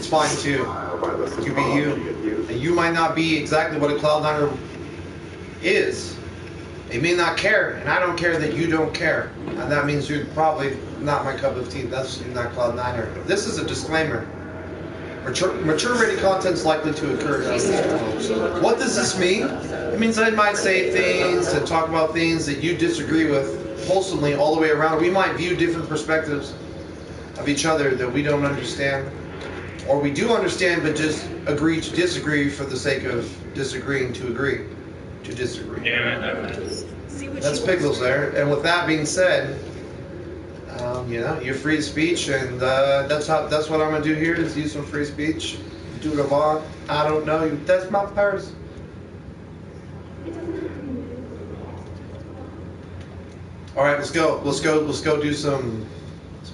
It's fine too. You be you. And you might not be exactly what a cloud9er is. They may not care, and I don't care that you don't care. And that means you're probably not my cup of tea. That's not cloud9er. This is a disclaimer. Mature rated content is likely to occur. What does this mean? It means I might say things and talk about things that you disagree with wholesomely all the way around. We might view different perspectives of each other that we don't understand. Or we do understand, but just agree to disagree for the sake of disagreeing to agree to disagree. That's Pickles there. And with that being said, you know, you're free speech, and that's what I'm gonna do here is use some free speech. Do what I want. I don't know. That's my purse. All right, let's go. Let's go do some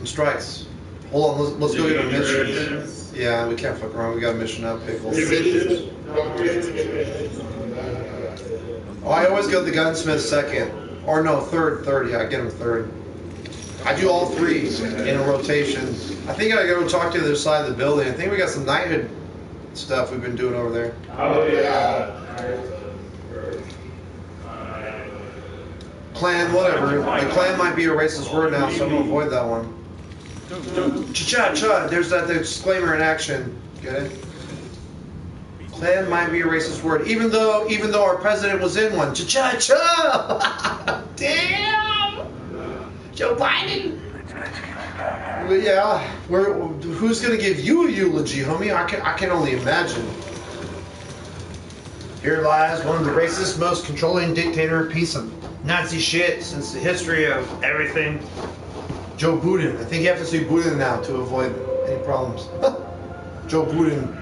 strikes. Hold on. Let's go get a mission. Yeah, we can't fuck around. We got a mission out, Pickles. Oh, I always go the gunsmith second, or no, third. Yeah, I get him third. I do all three in a rotation. I think I gotta go talk to the other side of the building. I think we got some knighthood stuff we've been doing over there. Oh yeah. Clan, whatever. The clan might be a racist word now, so I'm gonna avoid that one. Cha-cha, there's that disclaimer in action. Get it? Clan might be a racist word, even though our president was in one. Cha-cha-cha! Damn! Joe Biden! Yeah, who's gonna give you a eulogy, homie? I can only imagine. Here lies one of the racist, most controlling dictator piece of Nazi shit since the history of everything. Joe Biden. I think you have to say Biden now to avoid any problems. Joe Biden.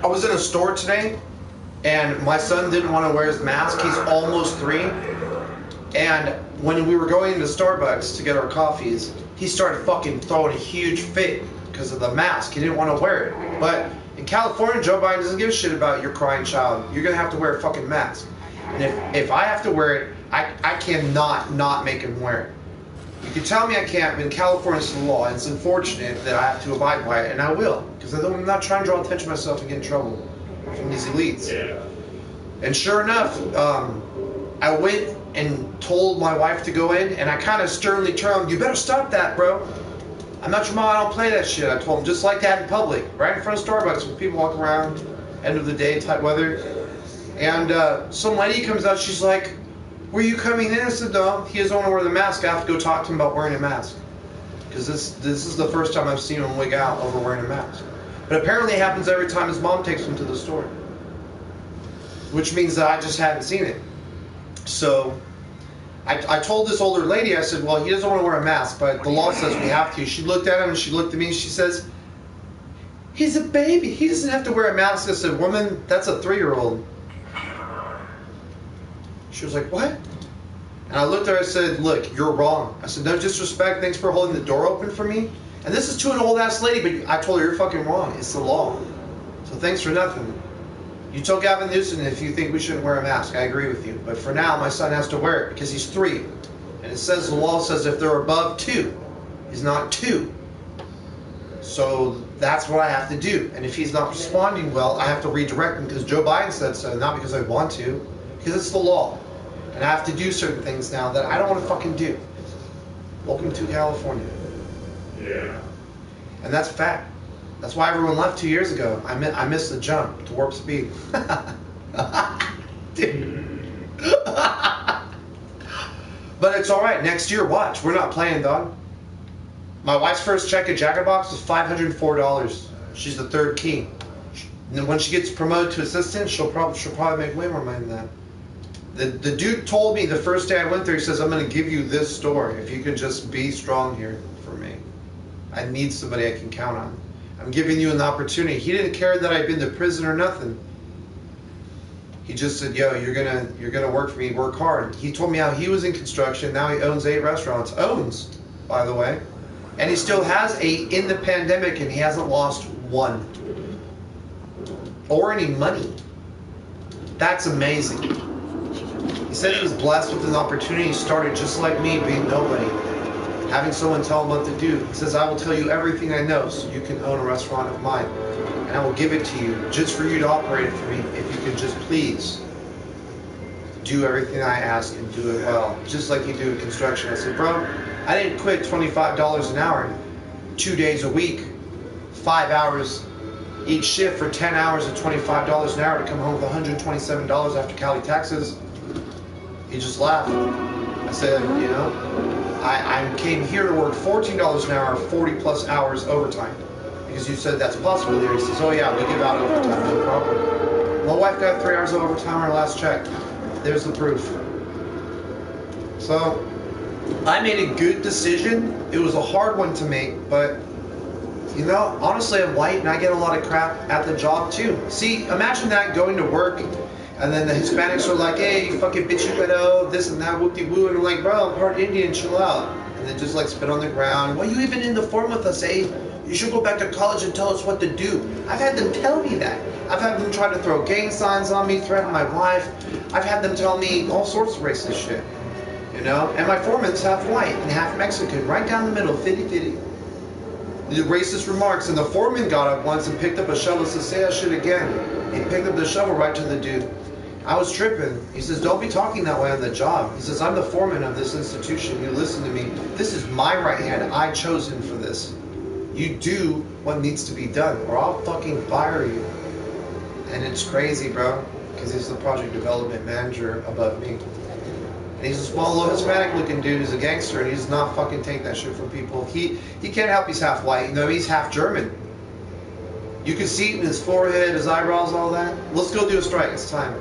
I was in a store today, and my son didn't want to wear his mask. He's almost 3. And when we were going into Starbucks to get our coffees, he started fucking throwing a huge fit because of the mask. He didn't want to wear it. But in California, Joe Biden doesn't give a shit about your crying child. You're going to have to wear a fucking mask. And if I have to wear it, I cannot not make him wear it. You can tell me I can't, but in California it's the law, and it's unfortunate that I have to abide by it, and I will. Because I'm not trying to draw attention to myself and get in trouble from these elites. Yeah. And sure enough, I went and told my wife to go in, and I kind of sternly told him, "You better stop that, bro. I'm not your mom, I don't play that shit." I told him, just like that in public, right in front of Starbucks with people walking around, end of the day type weather. And some lady comes out, she's like, "Were you coming in?" I said, "No, he doesn't want to wear the mask. I have to go talk to him about wearing a mask." Because this is the first time I've seen him wig out over wearing a mask. But apparently it happens every time his mom takes him to the store. Which means that I just hadn't seen it. So I told this older lady, I said, "Well, he doesn't want to wear a mask, but the law says we have to." She looked at him and she looked at me and she says, "He's a baby. He doesn't have to wear a mask." I said, "Woman, that's a 3-year-old. She was like, "What?" And I looked at her, I said, "Look, you're wrong." I said, "No disrespect, thanks for holding the door open for me." And this is to an old ass lady, but I told her, "You're fucking wrong. It's the law. So thanks for nothing. You tell Gavin Newsom if you think we shouldn't wear a mask. I agree with you. But for now, my son has to wear it because he's 3. And it says, the law says if they're above 2, he's not 2. So that's what I have to do. And if he's not responding well, I have to redirect him because Joe Biden said so, not because I want to, because it's the law. And I have to do certain things now that I don't want to fucking do. Welcome to California. Yeah. And that's fact. That's why everyone left 2 years ago. I missed the jump to warp speed. Dude. But it's alright. Next year, watch. We're not playing, dog. My wife's first check at Jack in the Box was $504. She's the 3rd key. And when she gets promoted to assistant, she'll probably make way more money than that. The dude told me the first day I went there, he says, "I'm going to give you this store if you can just be strong here for me. I need somebody I can count on. I'm giving you an opportunity." He didn't care that I'd been to prison or nothing. He just said, "Yo, you're gonna work for me, work hard." He told me how he was in construction. Now he owns 8 restaurants. Owns, by the way. And he still has 8 in the pandemic, and he hasn't lost 1. Or any money. That's amazing. He said he was blessed with an opportunity. He started just like me, being nobody, having someone tell him what to do. He says, I will tell you everything I know so you can own a restaurant of mine. And I will give it to you just for you to operate it for me if you can just please do everything I ask and do it well. Just like you do in construction. I said, bro, I didn't quit $25 an hour, 2 days a week, 5 hours each shift for 10 hours at $25 an hour to come home with $127 after Cali taxes. He just laughed. I said, you know, I came here to work $14 an hour, 40 plus hours overtime. Because you said that's possible there. He says, oh yeah, we give out overtime, no problem. My wife got 3 hours of overtime on her last check. There's the proof. So, I made a good decision. It was a hard one to make, but you know, honestly, I'm white and I get a lot of crap at the job too. See, imagine that, going to work and then the Hispanics are like, hey, you fucking bitch, you better, this and that, whoop-de-woo. And I'm like, bro, I'm part Indian, chill out. And then just like spit on the ground. Why are you even in the form with us, eh? You should go back to college and tell us what to do. I've had them tell me that. I've had them try to throw gang signs on me, threaten my wife. I've had them tell me all sorts of racist shit. You know? And my foreman's half white and half Mexican, right down the middle, 50-50. The racist remarks, and the foreman got up once and picked up a shovel and said, say that shit again. He picked up the shovel right to the dude. I was tripping. He says, don't be talking that way on the job. He says, I'm the foreman of this institution. You listen to me. This is my right hand. I chosen for this. You do what needs to be done, or I'll fucking fire you. And it's crazy, bro, because he's the project development manager above me. And he's a small, little Hispanic-looking dude. He's a gangster, and he's not fucking take that shit from people. He can't help he's half white. You know, he's half German. You can see it in his forehead, his eyebrows, all that. Let's go do a strike. It's time.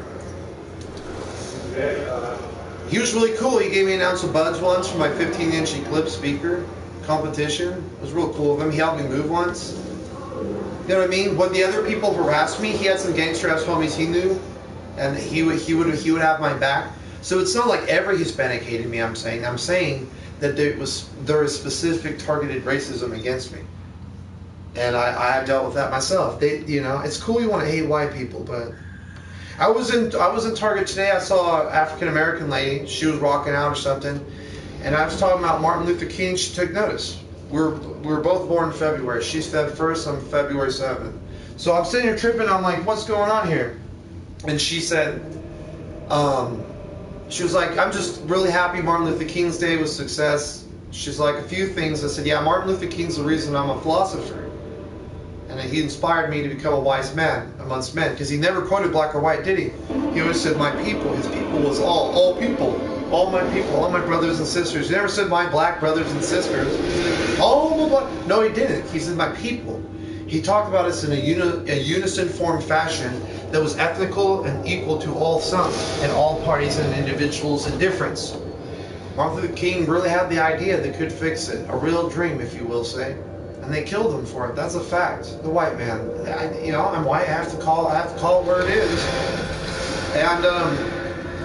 He was really cool. He gave me an ounce of buds once for my 15-inch Eclipse speaker competition. It was real cool of him. He helped me move once. You know what I mean? When the other people harassed me, he had some gangster-ass homies he knew, and he would have my back. So it's not like every Hispanic hated me. I'm saying that there is specific targeted racism against me, and I have dealt with that myself. You know, it's cool you want to hate white people, but I was in Target today. I saw an African American lady. She was rocking out or something, and I was talking about Martin Luther King. She took notice. We're both born in February. She's Feb 1st. I'm February 7th. So I'm sitting here tripping. I'm like, what's going on here? And she said, she was like, I'm just really happy Martin Luther King's Day was a success. She's like, a few things. I said, yeah, Martin Luther King's the reason I'm a philosopher. And he inspired me to become a wise man amongst men. Because he never quoted black or white, did he? He always said, my people. His people was all people. All my people, all my brothers and sisters. He never said my black brothers and sisters. Oh, my. No, he didn't. He said my people. He talked about us in a unison form fashion that was ethical and equal to all some and all parties and individuals in difference. Martin Luther King really had the idea that could fix it. A real dream, if you will say. And they killed him for it. That's a fact. The white man. You know, I'm white. I have to call it where it is. And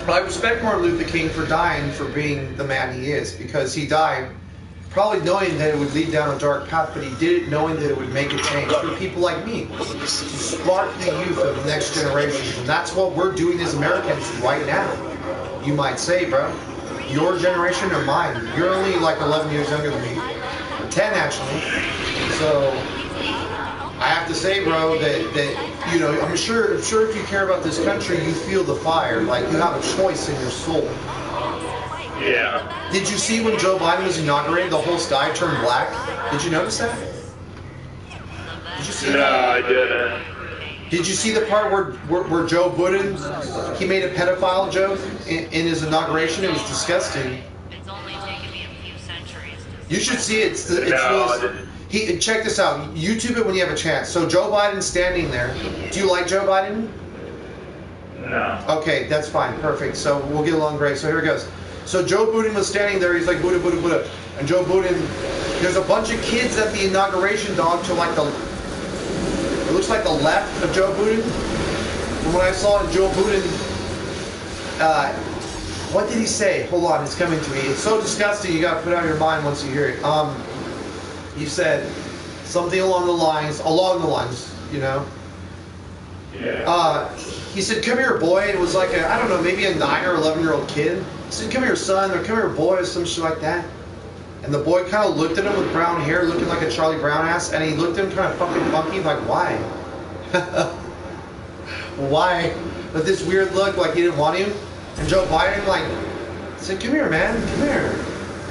I respect Martin Luther King for dying, for being the man he is, because he died probably knowing that it would lead down a dark path, but he did it knowing that it would make a change for people like me, to spark the youth of the next generation. And that's what we're doing as Americans right now. You might say, bro, your generation or mine. You're only like 11 years younger than me. 10 actually. So I have to say, bro, that you know, I'm sure if you care about this country, you feel the fire. Like you have a choice in your soul. Yeah. Did you see when Joe Biden was inaugurated, the whole sky turned black? Did you notice that? Did you see No, that? I didn't. Did you see the part where Joe Biden, he made a pedophile joke in his inauguration? It was disgusting. You should see it. It's No, I really, didn't. check this out. YouTube it when you have a chance. So Joe Biden's standing there. Do you like Joe Biden? No. Okay, that's fine. Perfect. So we'll get along great. So here it goes. So Joe Biden was standing there. He's like, Buddha, Buddha, Buddha. And Joe Biden, there's a bunch of kids at the inauguration, dog, to like it looks like the left of Joe Biden. From what I saw in Joe Biden, what did he say? Hold on, it's coming to me. It's so disgusting, you gotta put it out of your mind once you hear it. He said something along the lines, you know. Yeah. He said, come here, boy. It was like I don't know, maybe a 9 or 11-year-old kid. He said, come here, son, or come here, boy, or some shit like that. And the boy kind of looked at him with brown hair, looking like a Charlie Brown ass, and he looked at him kind of fucking funky, like, why? Why? With this weird look, like he didn't want him. And Joe Biden, like, said, come here, man, come here.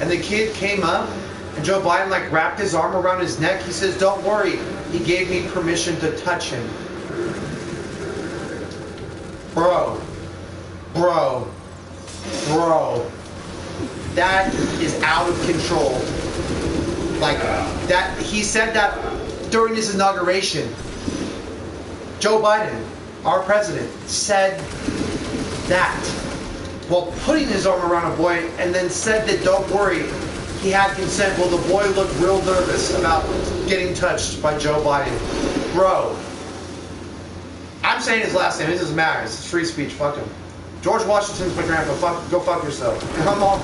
And the kid came up, and Joe Biden, like, wrapped his arm around his neck. He says, don't worry. He gave me permission to touch him. Bro. That is out of control. Like, that, he said that during his inauguration. Joe Biden, our president, said that while putting his arm around a boy, and then said that don't worry, he had consent. Well, the boy looked real nervous about getting touched by Joe Biden. Bro. I'm saying his last name, it doesn't matter. It's free speech, fuck him. George Washington's my grandpa, go fuck yourself. Come on.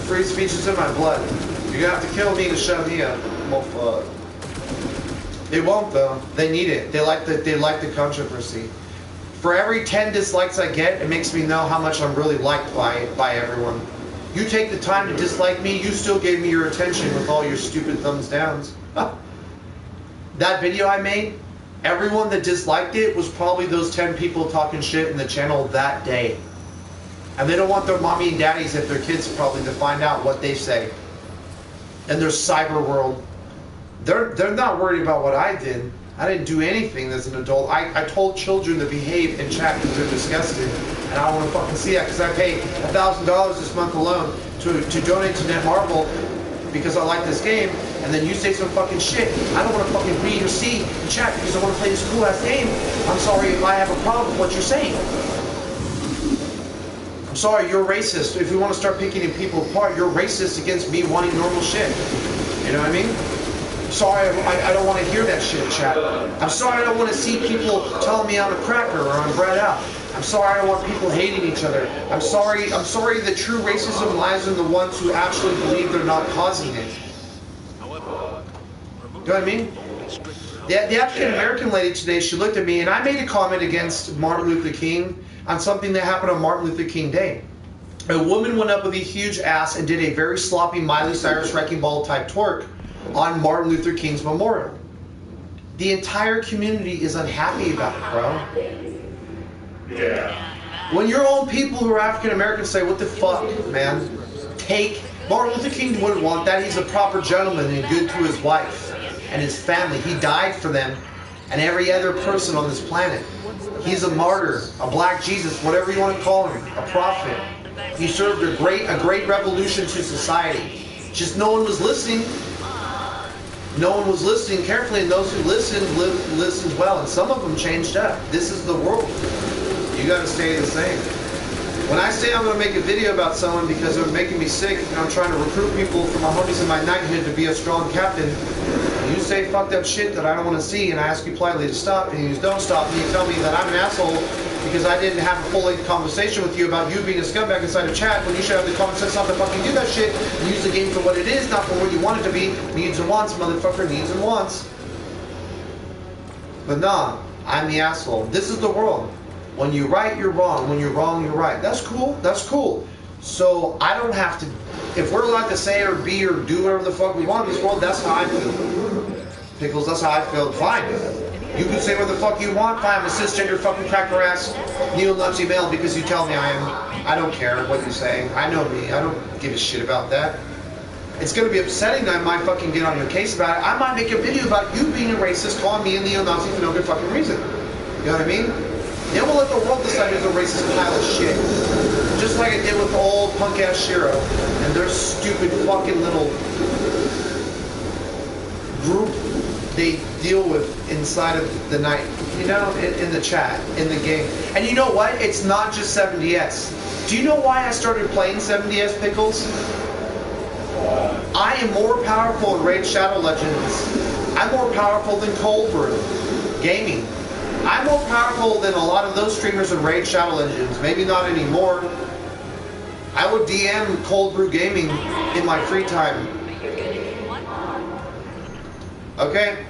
Free speech is in my blood. You're gonna have to kill me to shut me up. Well, fuck. They won't though. They need it. They like the controversy. For every 10 dislikes I get, it makes me know how much I'm really liked by everyone. You take the time to dislike me, you still gave me your attention with all your stupid thumbs downs. That video I made, everyone that disliked it was probably those 10 people talking shit in the channel that day. And they don't want their mommy and daddies, if their kids probably, to find out what they say. In their cyber world. They're not worried about what I did. I didn't do anything as an adult. I told children to behave in chat because they're disgusted. And I don't want to fucking see that because I paid $1,000 this month alone to donate to Netmarble because I like this game. And then you say some fucking shit. I don't want to fucking read or see in chat because I want to play this cool ass game. I'm sorry if I have a problem with what you're saying. I'm sorry, you're racist. If we want to start picking people apart, you're racist against me wanting normal shit. You know what I mean? Sorry, I don't want to hear that shit, chat. I'm sorry I don't want to see people telling me I'm a cracker or I'm bred out. I'm sorry I don't want people hating each other. I'm sorry that true racism lies in the ones who actually believe they're not causing it. You know what I mean? The African American lady today, she looked at me and I made a comment against Martin Luther King on something that happened on Martin Luther King Day. A woman went up with a huge ass and did a very sloppy Miley Cyrus wrecking ball type twerk on Martin Luther King's memorial. The entire community is unhappy about it, bro. Yeah. When your own people who are African Americans say, what the fuck, man? Martin Luther King wouldn't want that. He's a proper gentleman and good to his wife and his family. He died for them and every other person on this planet. He's a martyr, a black Jesus, whatever you want to call him, a prophet. He served a great revolution to society. Just no one was listening. No one was listening carefully, and those who listened well, and some of them changed up. This is the world. You got to stay the same. When I say I'm going to make a video about someone because they're making me sick, and I'm trying to recruit people for my homies in my knighthood to be a strong captain, and you say fucked up shit that I don't want to see, and I ask you politely to stop, and you don't stop, and you tell me that I'm an asshole because I didn't have a full-length conversation with you about you being a scumbag inside of chat when you should have the common sense not to fucking do that shit and use the game for what it is, not for what you want it to be. Needs and wants, motherfucker, needs and wants. But nah, I'm the asshole. This is the world. When you're right, you're wrong. When you're wrong, you're right. That's cool. That's cool. So I don't have to, if we're allowed to say or be or do whatever the fuck we want in this world, that's how I feel. Pickles, that's how I feel. Fine. You can say what the fuck you want. Fine, I'm a cisgender fucking cracker ass neo-Nazi male because you tell me I am. I don't care what you say. I know me. I don't give a shit about that. It's going to be upsetting that I might fucking get on your case about it. I might make a video about you being a racist, calling me a neo-Nazi for no good fucking reason. You know what I mean? Then we'll let the world decide who's a racist pile of shit. Just like I did with old punk-ass Shiro and their stupid fucking little group they deal with inside of the night, you know, in the chat, in the game. And you know what? It's not just 7DS. Do you know why I started playing 7DS, Pickles? I am more powerful in Raid Shadow Legends. I'm more powerful than Cold Brew Gaming. I'm more powerful than a lot of those streamers in Raid Shadow Legends. Maybe not anymore. I would DM Cold Brew Gaming in my free time. Okay?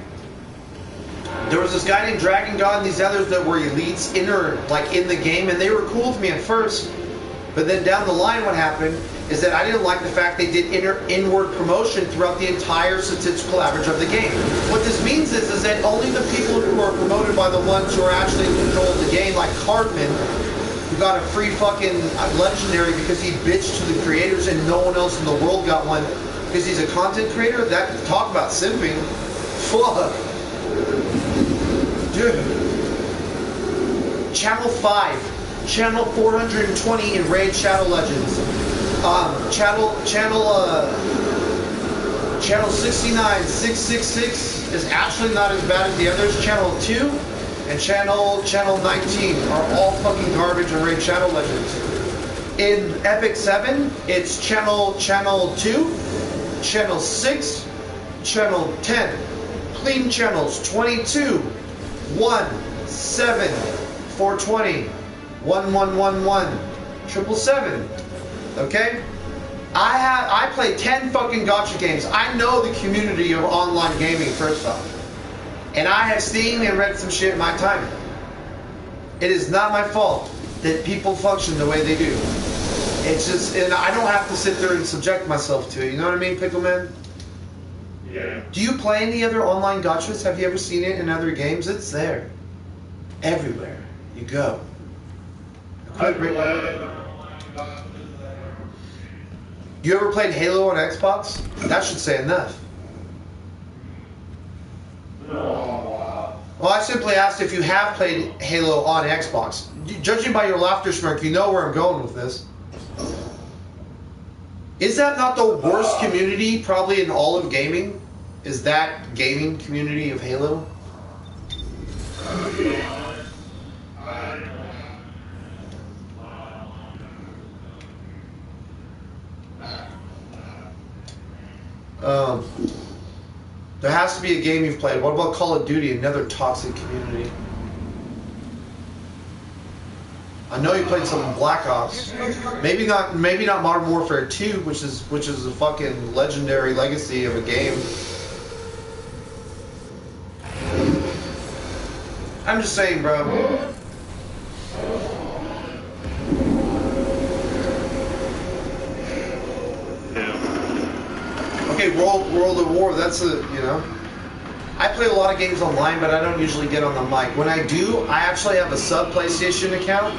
There was this guy named Dragon God and these others that were elites in the game, and they were cool to me at first. But then down the line, what happened is that I didn't like the fact they did inward promotion throughout the entire statistical average of the game. What this means is that only the people who are promoted by the ones who are actually in control of the game, like Cartman, who got a free fucking legendary because he bitched to the creators and no one else in the world got one because he's a content creator. That talk about simping. Fuck. Dude. Channel 5. Channel 420 in Raid Shadow Legends. Channel 69, 666 is actually not as bad as the others. Channel 2 and channel 19 are all fucking garbage in Raid Shadow Legends. In Epic 7, it's channel 2, channel 6, channel 10. Clean channels 22, 1, 7, 420. 1111 777. Okay? I play 10 fucking gacha games. I know the community of online gaming, first off. And I have seen and read some shit in my time. It is not my fault that people function the way they do. It's just, and I don't have to sit there and subject myself to it. You know what I mean, Pickle Man? Yeah. Do you play any other online gachas? Have you ever seen it in other games? It's there. Everywhere you go. You ever played Halo on Xbox? That should say enough. Well, I simply asked if you have played Halo on Xbox. Judging by your laughter smirk, you know where I'm going with this. Is that not the worst community probably in all of gaming? Is that gaming community of Halo? There has to be a game you've played. What about Call of Duty, another toxic community? I know you played some Black Ops. Maybe not Modern Warfare 2, which is a fucking legendary legacy of a game. I'm just saying, bro. Okay, World of War, that's I play a lot of games online, but I don't usually get on the mic. When I do, I actually have a sub PlayStation account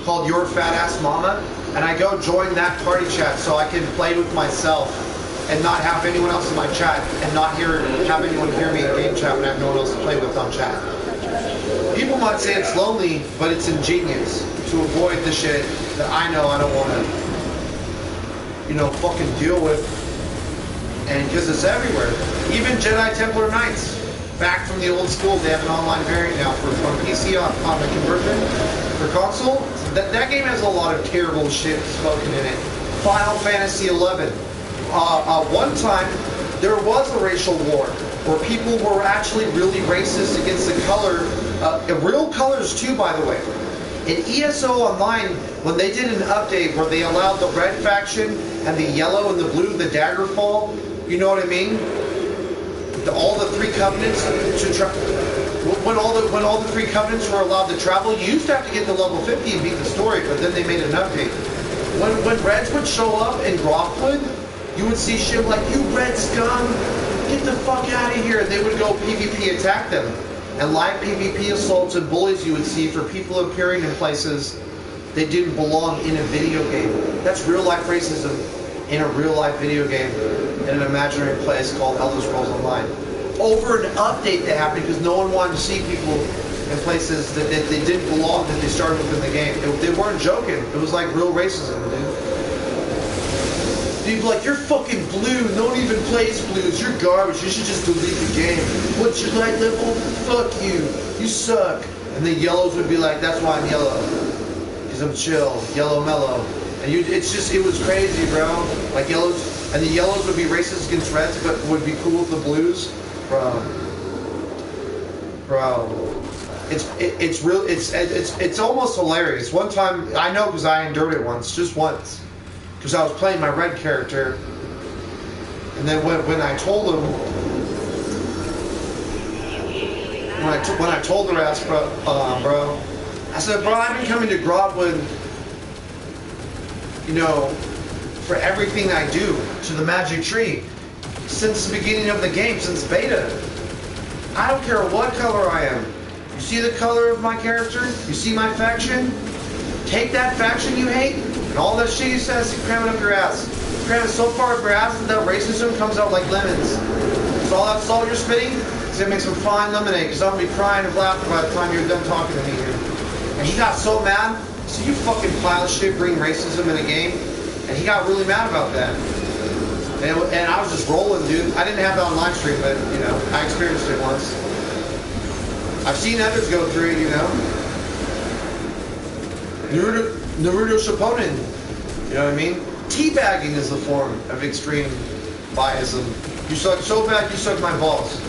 called Your Fat Ass Mama, and I go join that party chat so I can play with myself and not have anyone else in my chat and not have anyone hear me in game chat when I have no one else to play with on chat. People might say it's lonely, but it's ingenious to avoid the shit that I know I don't want to, fucking deal with. And because it's everywhere. Even Jedi Templar Knights, back from the old school, they have an online variant now for on PC on the conversion for console. That game has a lot of terrible shit spoken in it. Final Fantasy XI. One time, there was a racial war where people were actually really racist against the color, real colors too, by the way. In ESO Online, when they did an update where they allowed the red faction and the yellow and the blue, the Daggerfall, you know what I mean? All the three covenants to when all the three covenants were allowed to travel, you used to have to get to level 50 and beat the story, but then they made an update. When Reds would show up in Groffwood, you would see shit like, "You red scum, get the fuck out of here," and they would go PvP attack them. And live PvP assaults and bullies you would see for people appearing in places they didn't belong in a video game. That's real life racism in a real life video game in an imaginary place called Elder Scrolls Online. Over an update that happened because no one wanted to see people in places that they didn't belong, that they started with in the game. They weren't joking. It was like real racism, dude. People like, "You're fucking blue. No one even plays blues. You're garbage. You should just delete the game. What's your light level? Fuck you. You suck." And the yellows would be like, "That's why I'm yellow. Because I'm chill. Yellow mellow." And it was crazy, bro. Like yellows, and the yellows would be racist against reds, but would be cool with the blues, bro. It's almost hilarious. One time, I know because I endured it just once, because I was playing my red character, and then when I told him, when I told her ass, bro, I said, bro, I've been coming to Grobwood, you know, for everything I do to the Magic Tree since the beginning of the game, since beta. I don't care what color I am. You see the color of my character? You see my faction? Take that faction you hate and all that shit you said, and cram it up your ass. Cram it so far up your ass that that racism comes out like lemons. So all that salt you're spitting is gonna make some fine lemonade, because I'm gonna be crying and laughing by the time you're done talking to me here. And he got so mad. So you fucking pile of shit bring racism in a game, and he got really mad about that. And I was just rolling, dude. I didn't have that on live stream, but you know, I experienced it once. I've seen others go through it, you know. Naruto Shippuden, you know what I mean? Teabagging is a form of extreme biasm. You suck so bad, you suck my balls.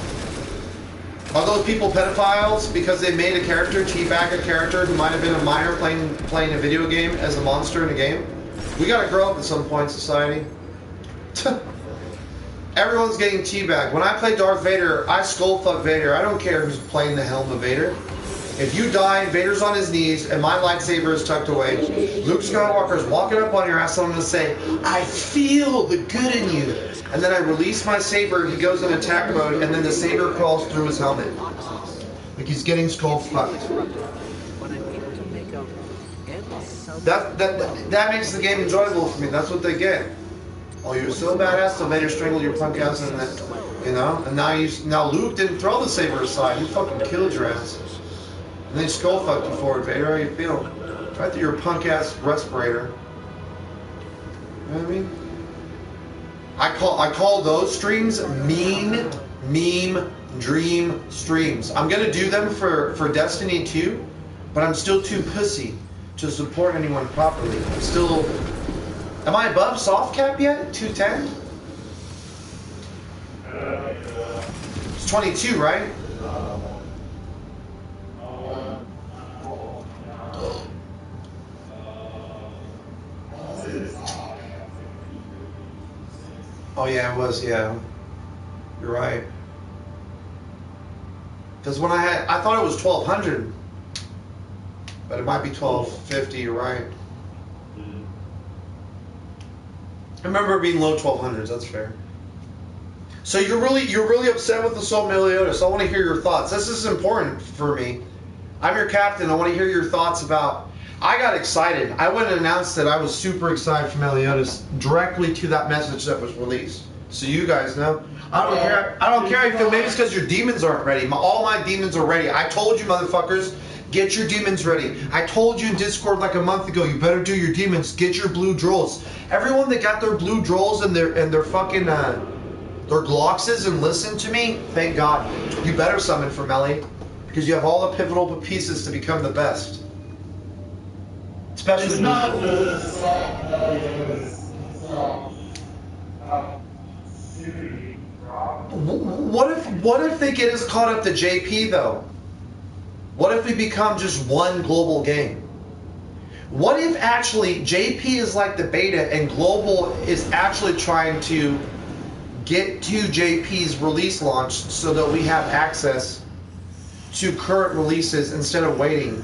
Are those people pedophiles because they made a character, teabag a character who might have been a minor playing a video game as a monster in a game? We gotta grow up at some point, society. Everyone's getting teabagged. When I play Darth Vader, I skull fuck Vader. I don't care who's playing the helm of Vader. If you die, Vader's on his knees, and my lightsaber is tucked away. Luke Skywalker's walking up on your ass, and I'm gonna say, I feel the good in you. And then I release my saber, he goes in attack mode, and then the saber crawls through his helmet. Like he's getting skull fucked. That makes the game enjoyable for me. That's what they get. Oh, you're so badass, so Vader strangled your punk ass, and that, you know. And now Luke didn't throw the saber aside. He fucking killed your ass. And then skull fucked you for it, Vader. How you feel? Right through your punk ass respirator. You know what I mean? I call those streams mean meme dream streams. I'm gonna do them for Destiny 2, but I'm still too pussy to support anyone properly. I'm still. Am I above soft cap yet? 210? It's 22, right? Oh yeah, it was, yeah. You're right. Because when I thought it was 1200, but it might be 1250, you're right. I remember it being low 1200s, that's fair. So you're really upset with Assault Meliodas. I want to hear your thoughts. This is important for me. I'm your captain. I want to hear your thoughts about. I got excited. I went and announced that I was super excited for Meliodas directly to that message that was released. So you guys know. I don't care. I don't care how you feel. Maybe it's because your demons aren't ready. All my demons are ready. I told you, motherfuckers, get your demons ready. I told you in Discord like a month ago, you better do your demons. Get your blue drolls. Everyone that got their blue drolls and their fucking their Gloxes and listened to me, thank God. You better summon for Melly, because you have all the pivotal pieces to become the best. Especially what if they get us caught up to JP though? What if we become just one global game? What if actually JP is like the beta and global is actually trying to get to JP's release launch so that we have access to current releases instead of waiting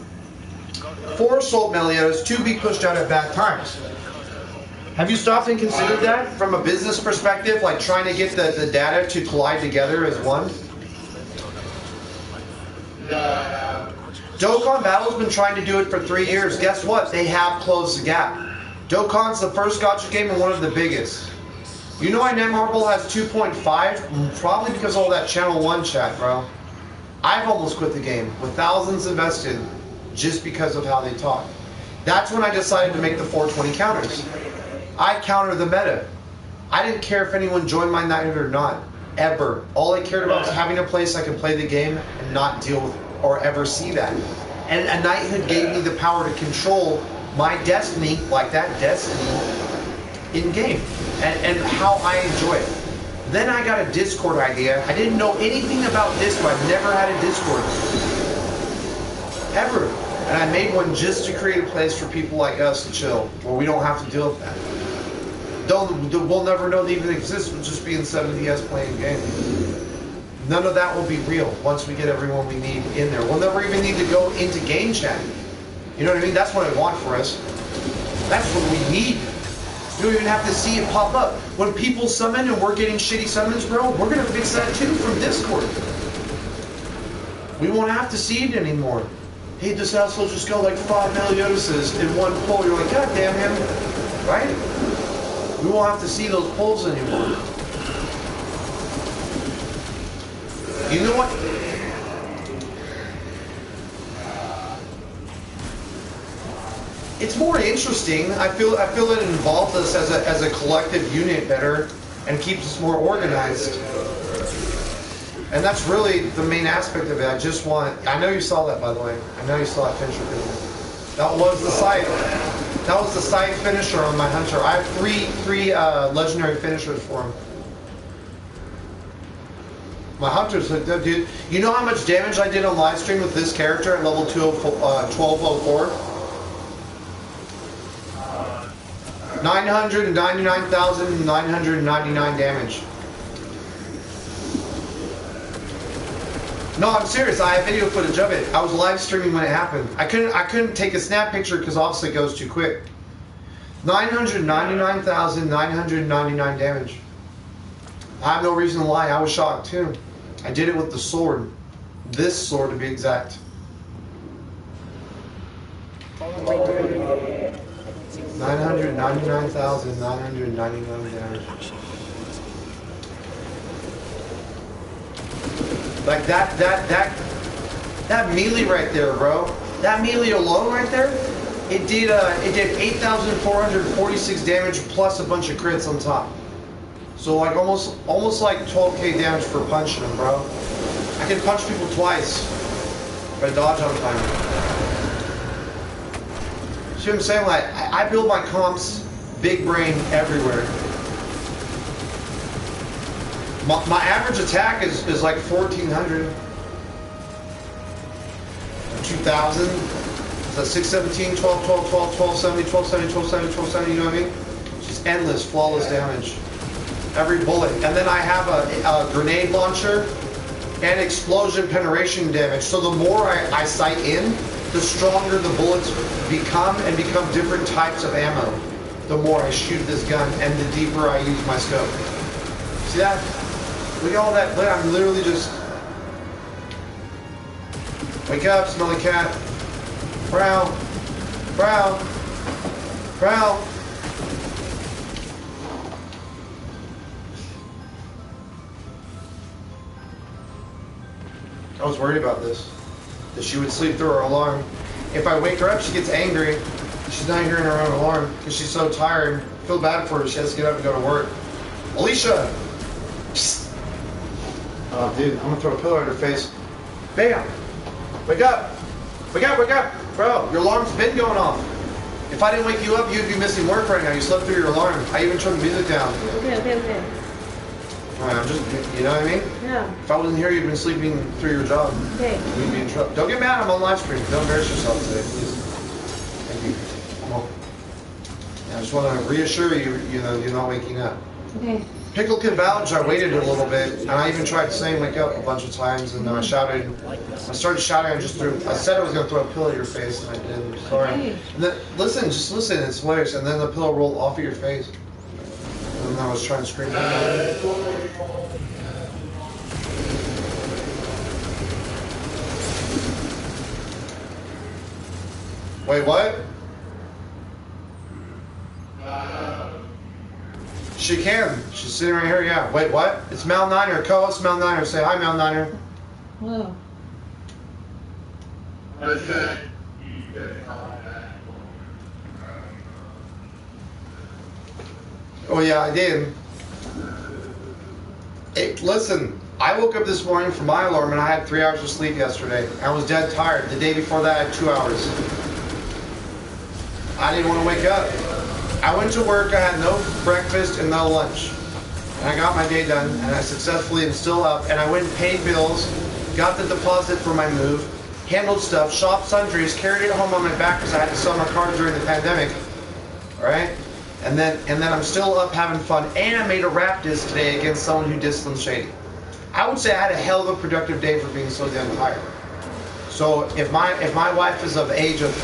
for Assault Meliodas to be pushed out at bad times? Have you stopped and considered that from a business perspective, like trying to get the data to collide together as one? Dokkan Battle's been trying to do it for 3 years. Guess what? They have closed the gap. Dokkan's the first gacha game and one of the biggest. You know why Netmarble has 2.5? Probably because of all that Channel 1 chat, bro. I've almost quit the game with thousands invested just because of how they talk. That's when I decided to make the 420 counters. I counter the meta. I didn't care if anyone joined my knighthood or not, ever. All I cared about was having a place I could play the game and not deal with or ever see that. And a knighthood gave me the power to control my destiny, like that destiny, in game, and how I enjoy it. Then I got a Discord idea. I didn't know anything about Discord. I've never had a Discord ever, and I made one just to create a place for people like us to chill, where we don't have to deal with that. We'll never know they even exist. We'll just be in 70s playing games. None of that will be real once we get everyone we need in there. We'll never even need to go into game chat. You know what I mean? That's what I want for us. That's what we need. You don't even have to see it pop up. When people summon and we're getting shitty summons, bro, we're going to fix that too from Discord. We won't have to see it anymore. Hey, this house will just go like 5 Meliodases in one pull. You're like, God damn him. Right? We won't have to see those pulls anymore. You know what? It's more interesting. I feel it involves us as a collective unit better and keeps us more organized. And that's really the main aspect of it. I know you saw that, by the way. I know you saw that finisher. That was the side. That was the side finisher on my hunter. I have three legendary finishers for him. My hunter's hooked up, dude. You know how much damage I did on live stream with this character at level 1204? 999,999 damage. No, I'm serious. I have video footage of it. I was live streaming when it happened. I couldn't take a snap picture because obviously it goes too quick. 999,999 damage. I have no reason to lie. I was shocked too. I did it with the sword. This sword to be exact. 999,999 damage. Like that melee right there, bro. That melee alone right there, it did 8,446 damage plus a bunch of crits on top. So like almost like 12k damage for punching him, bro. I can punch people twice if I dodge on time. See what I'm saying? Like I build my comps big brain everywhere. My average attack is like 1,400. 2,000. Is that 617, 12, 12, 12, 1270, 1270, 1270, 1270, you know what I mean? It's just endless, flawless damage. Every bullet. And then I have a grenade launcher and explosion penetration damage. So the more I sight in, the stronger the bullets become and become different types of ammo. The more I shoot this gun and the deeper I use my scope. See that? Look at all that. I'm literally just... Wake up, smelly cat. Prowl. Prowl. Prowl. I was worried about this. That she would sleep through her alarm. If I wake her up, she gets angry. She's not hearing her own alarm because she's so tired. I feel bad for her. She has to get up and go to work. Alicia! Psst. Oh, dude, I'm gonna throw a pillow at her face. Bam! Wake up! Wake up, wake up! Bro, your alarm's been going off. If I didn't wake you up, you'd be missing work right now. You slept through your alarm. I even turned the music down. Okay. Alright, I'm just, you know what I mean? Yeah. If I wasn't here, you'd been sleeping through your job. Okay. You'd be in trouble. Don't get mad, I'm on live stream. Don't embarrass yourself today, please. Thank you. Come on. I just want to reassure you, you're not waking up. Okay. Pickle can vouch, I waited a little bit, and I even tried saying wake up a bunch of times, and then I shouted. I started shouting, I said I was going to throw a pillow at your face, and I didn't. Sorry. Okay. And then, just listen, it's hilarious. And then the pillow rolled off of your face. And then I was trying to scream. Wait, what? She can. She's sitting right here, yeah. Wait, what? It's c9ner, co-host c9ner. Say hi, c9ner. Hello. Oh yeah, I did. Hey, listen, I woke up this morning from my alarm and I had 3 hours of sleep yesterday. I was dead tired. The day before that I had 2 hours. I didn't want to wake up. I went to work, I had no breakfast and no lunch. And I got my day done, and I successfully am still up, and I went and paid bills, got the deposit for my move, handled stuff, shopped sundries, carried it home on my back because I had to sell my car during the pandemic. Alright? And then I'm still up having fun, and I made a rap disc today against someone who dissed Slim Shady. I would say I had a hell of a productive day for being so damn tired. So if my wife is of age of,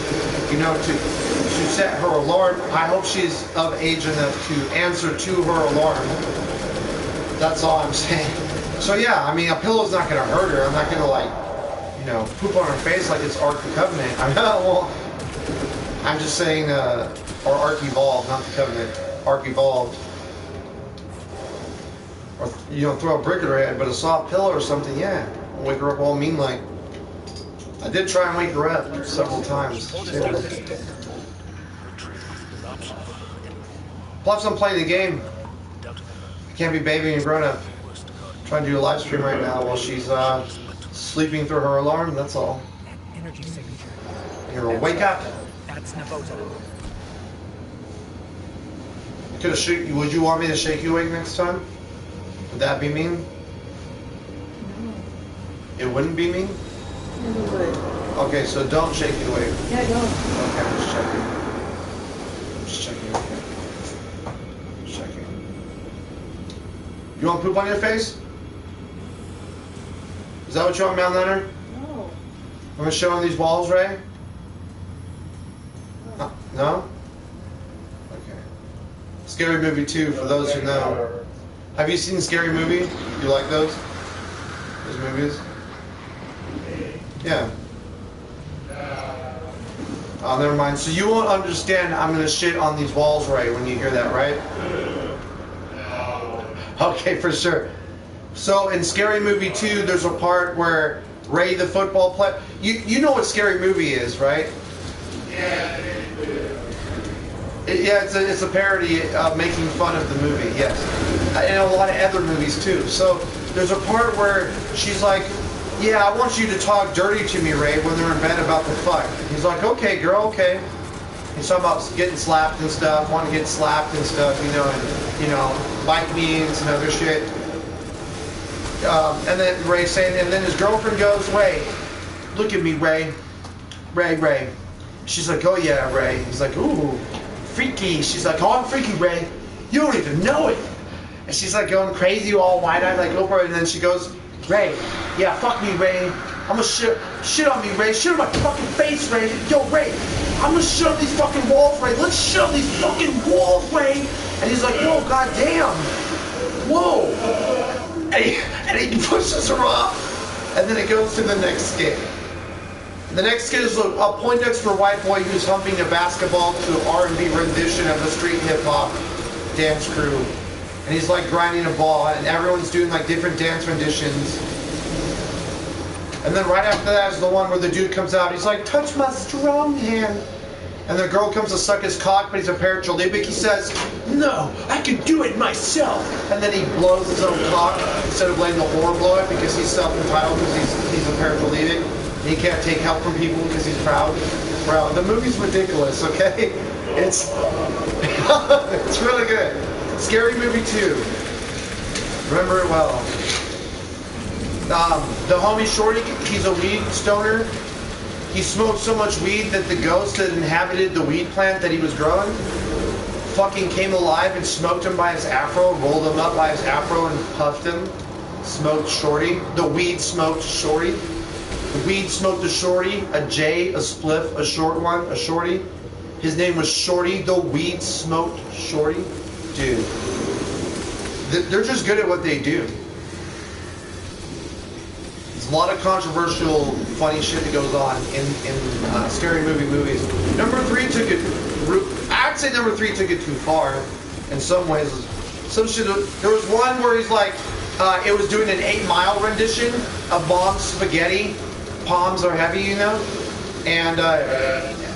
you know, to set her alarm, I hope she's of age enough to answer to her alarm. That's all I'm saying. So yeah, I mean, a pillow's not gonna hurt her. I'm not gonna like, you know, poop on her face like it's Ark the Covenant. I know. Well, I'm just saying, or Ark Evolved, not the Covenant. Ark Evolved. Or, you know, throw a brick at her head, but a soft pillow or something, yeah. Wake her up all mean like. I did try and wake her up several times. Plus, I'm playing the game. I can't be babying a grown-up. Trying to do a live stream right now while she's sleeping through her alarm, that's all. Energy signature. Here, wake up. That's Navota. Would you want me to shake you awake next time? Would that be mean? No. It wouldn't be mean? It would. Okay, so don't shake you awake. Yeah, don't. Okay, I'm just checking. Just checking, okay. Just checking. You want poop on your face? Is that what you want, Mountain? No. I'm gonna show on these walls, Ray? No? Okay. Scary Movie 2, for those who know. Have you seen Scary Movie? You like those? Those movies? Yeah. Oh, never mind. So you won't understand I'm gonna shit on these walls, Ray, when you hear that, right? Okay, for sure. So in Scary Movie 2, there's a part where Ray, the football player, you know what Scary Movie is, right? Yeah, it's a parody making fun of the movie, yes. And a lot of other movies too. So there's a part where she's like, yeah, I want you to talk dirty to me, Ray, when they're in bed about the fuck. He's like, okay, girl, okay. He's talking about getting slapped and stuff, wanting to get slapped and stuff, you know, bite me and some other shit. And then Ray's saying, and then his girlfriend goes, Ray, look at me, Ray. Ray. She's like, oh yeah, Ray. He's like, ooh, freaky. She's like, oh, I'm freaky, Ray. You don't even know it. And she's like going crazy, all wide-eyed, like over, and then she goes, Ray, yeah, fuck me, Ray. I'm gonna shit on me, Ray. Shit on my fucking face, Ray. Yo, Ray, I'm gonna shit on these fucking walls, Ray. Let's shit on these fucking walls, Ray. And he's like, whoa, goddamn. Whoa. And he pushes her off. And then it goes to the next skit. The next skit is a Poindexter white boy who's humping a basketball to R&B rendition of a street hip-hop dance crew. And he's like grinding a ball, and everyone's doing like different dance renditions. And then right after that is the one where the dude comes out, he's like, touch my strong hand. And the girl comes to suck his cock, but he's a paraplegic. He says, no, I can do it myself. And then he blows his own cock instead of letting the whore blow it because he's self-entitled because he's a paraplegic. And he can't take help from people because he's proud. The movie's ridiculous, okay? It's it's really good. Scary Movie 2. Remember it well. The homie Shorty, he's a weed stoner. He smoked so much weed that the ghost that inhabited the weed plant that he was growing fucking came alive and smoked him by his afro, rolled him up by his afro and puffed him. Smoked Shorty. The weed smoked Shorty. The weed smoked a Shorty, a J, a spliff, a short one, a Shorty. His name was Shorty. The weed smoked Shorty. Dude, they're just good at what they do. There's a lot of controversial, funny shit that goes on in Scary Movie movies. Number 3 took it. I'd say number 3 took it too far. In some ways, some shit. There was one where he's like, it was doing an 8 Mile rendition of Mom's Spaghetti. Palms are heavy, you know, and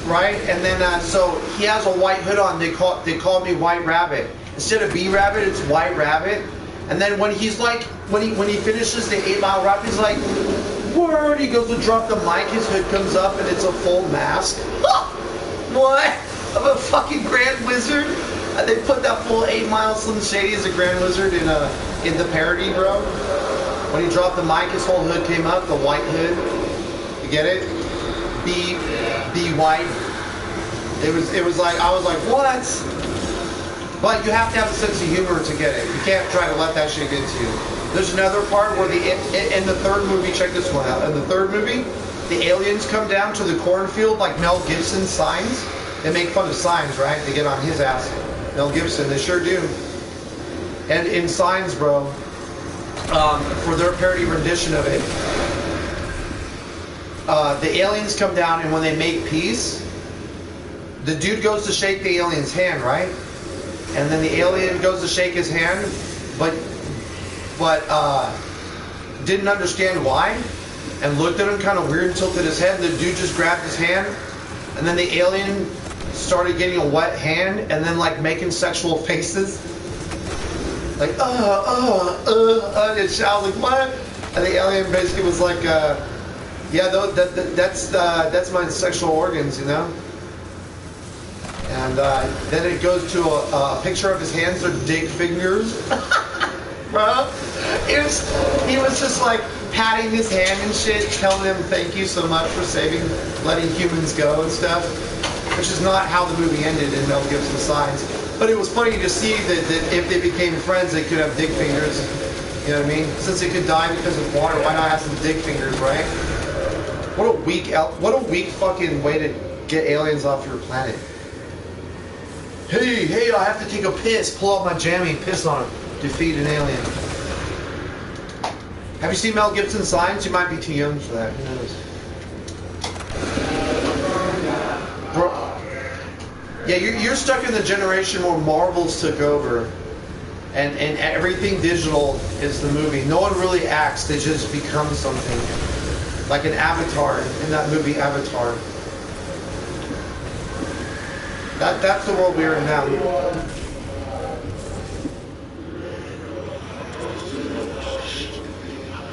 right. And then so he has a white hood on. They call me White Rabbit. Instead of B-Rabbit, it's White Rabbit. And then when he's like, when he finishes the 8 Mile rap, he's like, word, he goes to drop the mic, his hood comes up, and it's a full mask. What? Of a fucking Grand Wizard? They put that full 8 Mile Slim Shady as a Grand Wizard in the parody, bro. When he dropped the mic, his whole hood came up, the white hood. You get it? Be white. It was like, I was like, what? But you have to have a sense of humor to get it. You can't try to let that shit get to you. There's another part where in the third movie, check this one out. In the third movie, the aliens come down to the cornfield like Mel Gibson Signs. They make fun of Signs, right? They get on his ass. Mel Gibson, they sure do. And in Signs, bro, for their parody rendition of it, the aliens come down, and when they make peace, the dude goes to shake the alien's hand, right? And then the alien goes to shake his hand, but didn't understand why, and looked at him kind of weird and tilted his head. And the dude just grabbed his hand, and then the alien started getting a wet hand, and then like making sexual faces, like and shout like what? And the alien basically was like, yeah, that's my sexual organs, you know. And then it goes to a picture of his hands, they're dick fingers. Bro, he was just like patting his hand and shit, telling him thank you so much for letting humans go and stuff, which is not how the movie ended in Mel Gibson's Signs. But it was funny to see that if they became friends, they could have dick fingers. You know what I mean? Since they could die because of water, why not have some dick fingers, right? What a weak fucking way to get aliens off your planet. Hey, I have to take a piss. Pull out my jammy and piss on him. Defeat an alien. Have you seen Mel Gibson's Signs? You might be too young for that. Who knows? Bro, yeah, you're stuck in the generation where Marvels took over, and everything digital is the movie. No one really acts; they just become something, like an avatar in that movie Avatar. That's the world we're in now.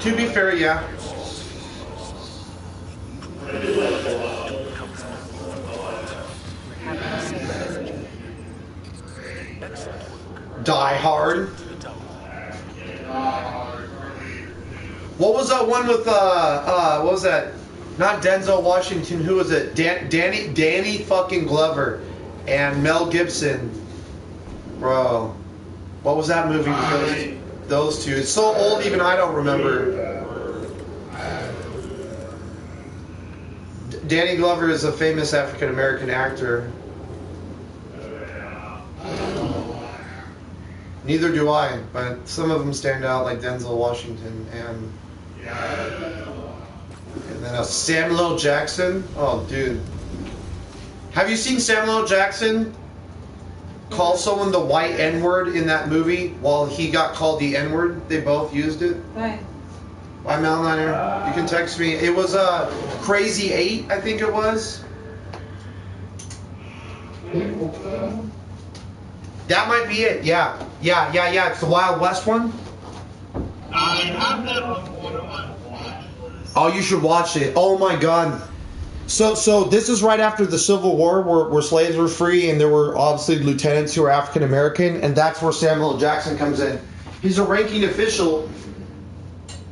To be fair, yeah. Die Hard. What was that one with what was that? Not Denzel Washington. Who was it? Danny fucking Glover and Mel Gibson. Bro, what was that movie with those two? It's so old, even I don't remember. Danny Glover is a famous African American actor. Neither do I, but some of them stand out, like Denzel Washington and then Samuel L. Jackson. Oh, dude. Have you seen Samuel L. Jackson call someone the white N-word in that movie while he got called the N-word? They both used it. Why? Why, c9ner? You can text me. It was Crazy 8, I think it was. That might be it. Yeah. It's the Wild West one. Oh, you should watch it. Oh my God. So this is right after the Civil War, where slaves were free, and there were obviously lieutenants who were African American, and that's where Samuel L. Jackson comes in. He's a ranking official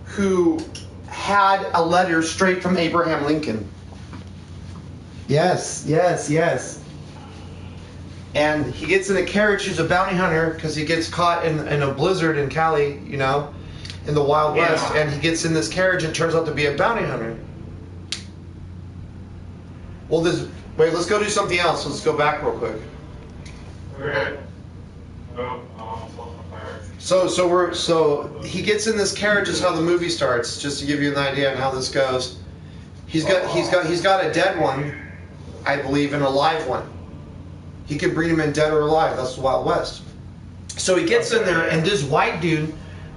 who had a letter straight from Abraham Lincoln. Yes. And he gets in a carriage. He's a bounty hunter because he gets caught in a blizzard in Cali, you know, in the Wild West, and he gets in this carriage and turns out to be a bounty hunter. Well, wait, let's go do something else. Let's go back real quick. Okay. So he gets in this carriage is how the movie starts, just to give you an idea on how this goes. He's got a dead one, I believe, and a live one. He can bring him in dead or alive. That's the Wild West. So he gets in there, and this white dude,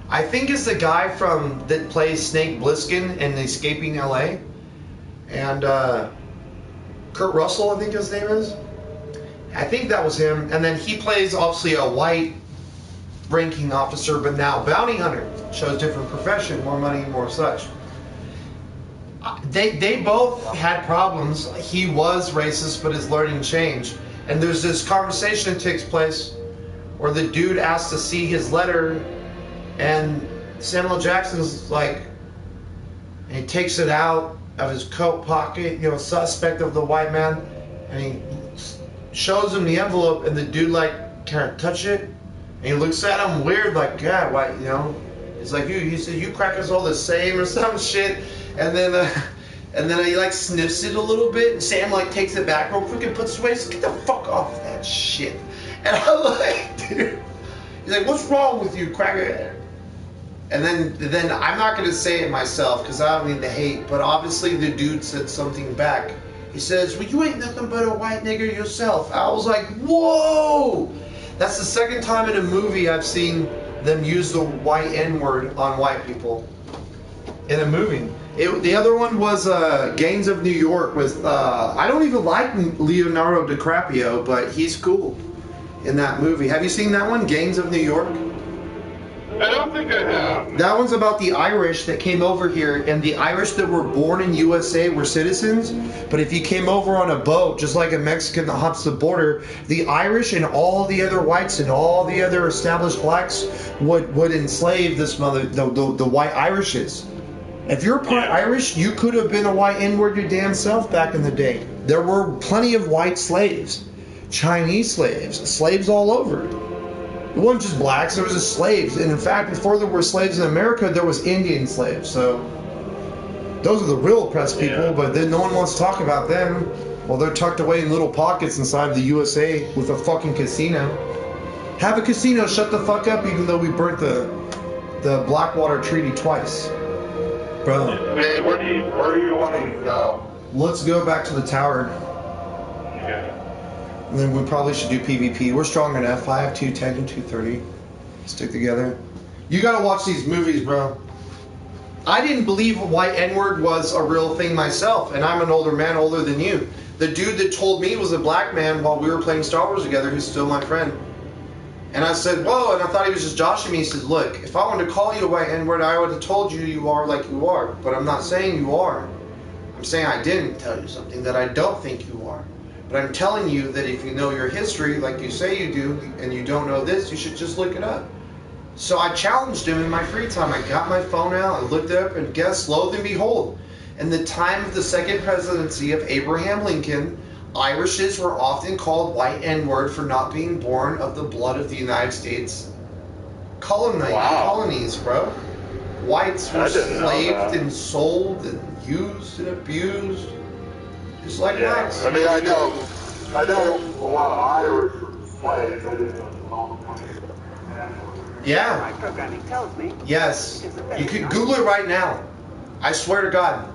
I think is the guy that plays Snake Plissken in Escaping LA, and Kurt Russell, I think his name is. I think that was him. And then he plays obviously a white ranking officer, but now bounty hunter. Shows different profession, more money, more such. They both had problems. He was racist, but his learning changed. And there's this conversation that takes place where the dude asks to see his letter, and Samuel L. Jackson's like, and he takes it out of his coat pocket, you know, suspect of the white man, and he shows him the envelope, and the dude like can't touch it, and he looks at him weird, like, yeah, why, you know, He's like, he said, you crackers all the same or some shit. And then he like sniffs it a little bit, and Sam like takes it back real quick and puts it away. He's like, get the fuck off that shit. And I'm like, dude. He's like, what's wrong with you, cracker? And then I'm not gonna say it myself because I don't mean to hate, but obviously the dude said something back. He says, well, you ain't nothing but a white nigger yourself. I was like, whoa! That's the second time in a movie I've seen them use the white N-word on white people. In a movie. The other one was Gangs of New York with, I don't even like Leonardo DiCaprio, but he's cool in that movie. Have you seen that one, Gangs of New York? I don't think I have. That one's about the Irish that came over here, and the Irish that were born in USA were citizens, but if you came over on a boat, just like a Mexican that hops the border, the Irish and all the other whites and all the other established blacks would enslave this the white Irishes. If you're part Irish, you could have been a white N-word your damn self back in the day. There were plenty of white slaves, Chinese slaves all over. It wasn't just blacks, there was just slaves. And in fact, before there were slaves in America, there was Indian slaves. So those are the real oppressed people, but then no one wants to talk about them. Well, they're tucked away in little pockets inside the USA with a fucking casino. Have a casino, shut the fuck up, even though we burnt the Blackwater Treaty twice. Bro. Hey, where do you want to go? Let's go back to the tower. Okay. And then we probably should do PvP. We're strong enough. 5, 2, 10, and 230. Stick together. You gotta watch these movies, bro. I didn't believe a white N-word was a real thing myself, and I'm an older man, older than you. The dude that told me was a black man while we were playing Star Wars together, who's still my friend. And I said, whoa, and I thought he was just joshing me. He said, look, if I wanted to call you a white N-word, I would have told you you are like you are. But I'm not saying you are. I'm saying I didn't tell you something that I don't think you are. But I'm telling you that if you know your history, like you say you do, and you don't know this, you should just look it up. So I challenged him in my free time. I got my phone out, I looked it up, and guess, lo and behold, in the time of the second presidency of Abraham Lincoln, Irishes were often called white N-word for not being born of the blood of the United States colonies, bro. Whites were slaved and sold and used and abused. Just like blacks. I mean, I know a lot of Irish were slaves. I didn't know. Yeah. My programming tells me. Yes. You could Google it right now. I swear to God.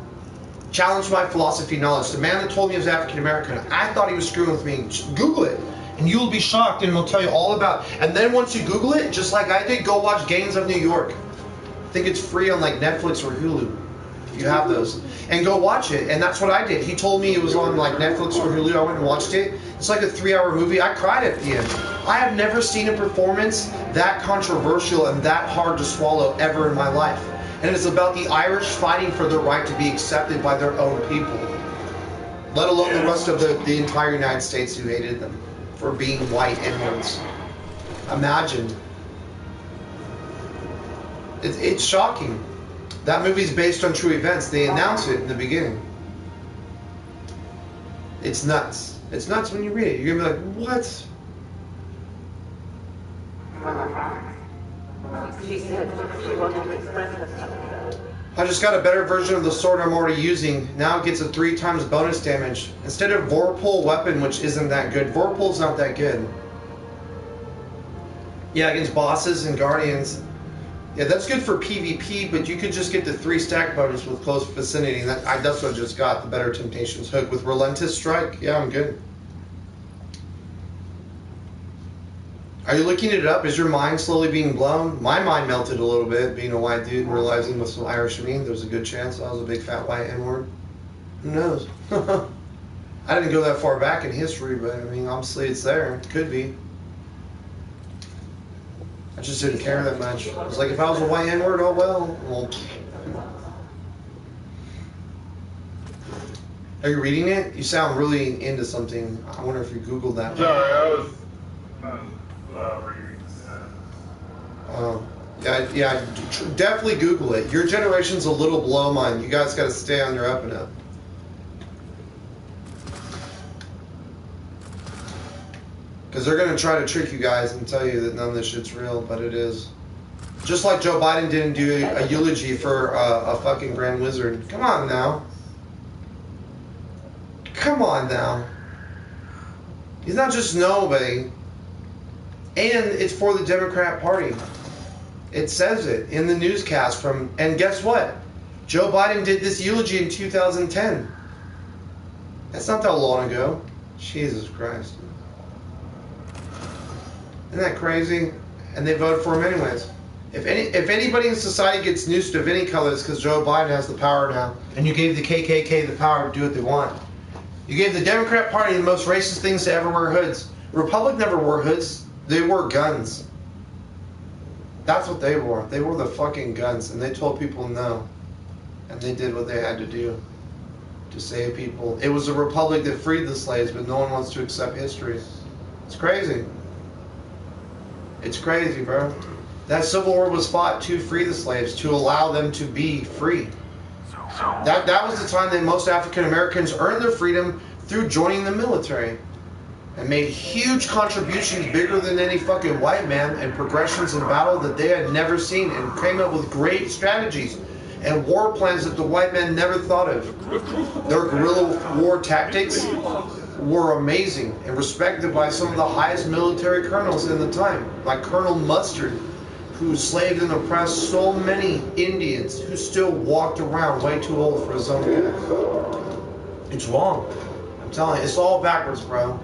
Challenge my philosophy knowledge. The man that told me he was African American, I thought he was screwing with me. Just Google it. And you'll be shocked, and it'll tell you all about. And then once you Google it, just like I did, go watch Gangs of New York. I think it's free on like Netflix or Hulu. You have those. And go watch it. And that's what I did. He told me it was on like Netflix or Hulu. I went and watched it. It's like a 3-hour movie. I cried at the end. I have never seen a performance that controversial and that hard to swallow ever in my life. And it's about the Irish fighting for their right to be accepted by their own people. Let alone the rest of the entire United States who hated them for being white N-words. Imagine. It's shocking. That movie's based on true events. They announce it in the beginning. It's nuts. It's nuts when you read it. You're gonna be like, what? She said she wanted to express herself. I just got a better version of the sword I'm already using. Now it gets a 3 times bonus damage. Instead of Vorpal weapon, which isn't that good. Vorpal's not that good. Yeah, against bosses and guardians. Yeah, that's good for PvP, but you could just get the 3 stack bonus with close vicinity. And that's what I just got, the Better Temptations hook. With Relentless Strike, yeah, I'm good. Are you looking it up? Is your mind slowly being blown? My mind melted a little bit, being a white dude and realizing with some Irish in me, there's a good chance I was a big fat white N-word. Who knows? I didn't go that far back in history, but I mean, obviously it's there. It could be. I just didn't care that much. I was like, if I was a white N-word, oh well. Are you reading it? You sound really into something. I wonder if you Googled that. Sorry, I was reading that. Yeah, definitely Google it. Your generation's a little below mine. You guys got to stay on your up and up. Because they're going to try to trick you guys and tell you that none of this shit's real, but it is. Just like Joe Biden didn't do a eulogy for a fucking Grand Wizard. Come on now. Come on now. He's not just nobody. And it's for the Democrat Party. It says it in the newscast from, and guess what? Joe Biden did this eulogy in 2010. That's not that long ago. Jesus Christ. Isn't that crazy? And they voted for him anyways. If anybody in society gets noosed of any color, it's because Joe Biden has the power now. And you gave the KKK the power to do what they want. You gave the Democrat Party the most racist things to ever wear hoods. The Republic never wore hoods. They wore guns. That's what they wore. They wore the fucking guns. And they told people no. And they did what they had to do to save people. It was a republic that freed the slaves, but no one wants to accept history. It's crazy. It's crazy, bro. That Civil War was fought to free the slaves, to allow them to be free. That was the time that most African Americans earned their freedom through joining the military. And made huge contributions, bigger than any fucking white man, and progressions in battle that they had never seen, and came up with great strategies and war plans that the white man never thought of. Their guerrilla war tactics were amazing and respected by some of the highest military colonels in the time, like Colonel Mustard, who enslaved and oppressed so many Indians who still walked around way too old for his own good. It's wrong. I'm telling you, it's all backwards, bro.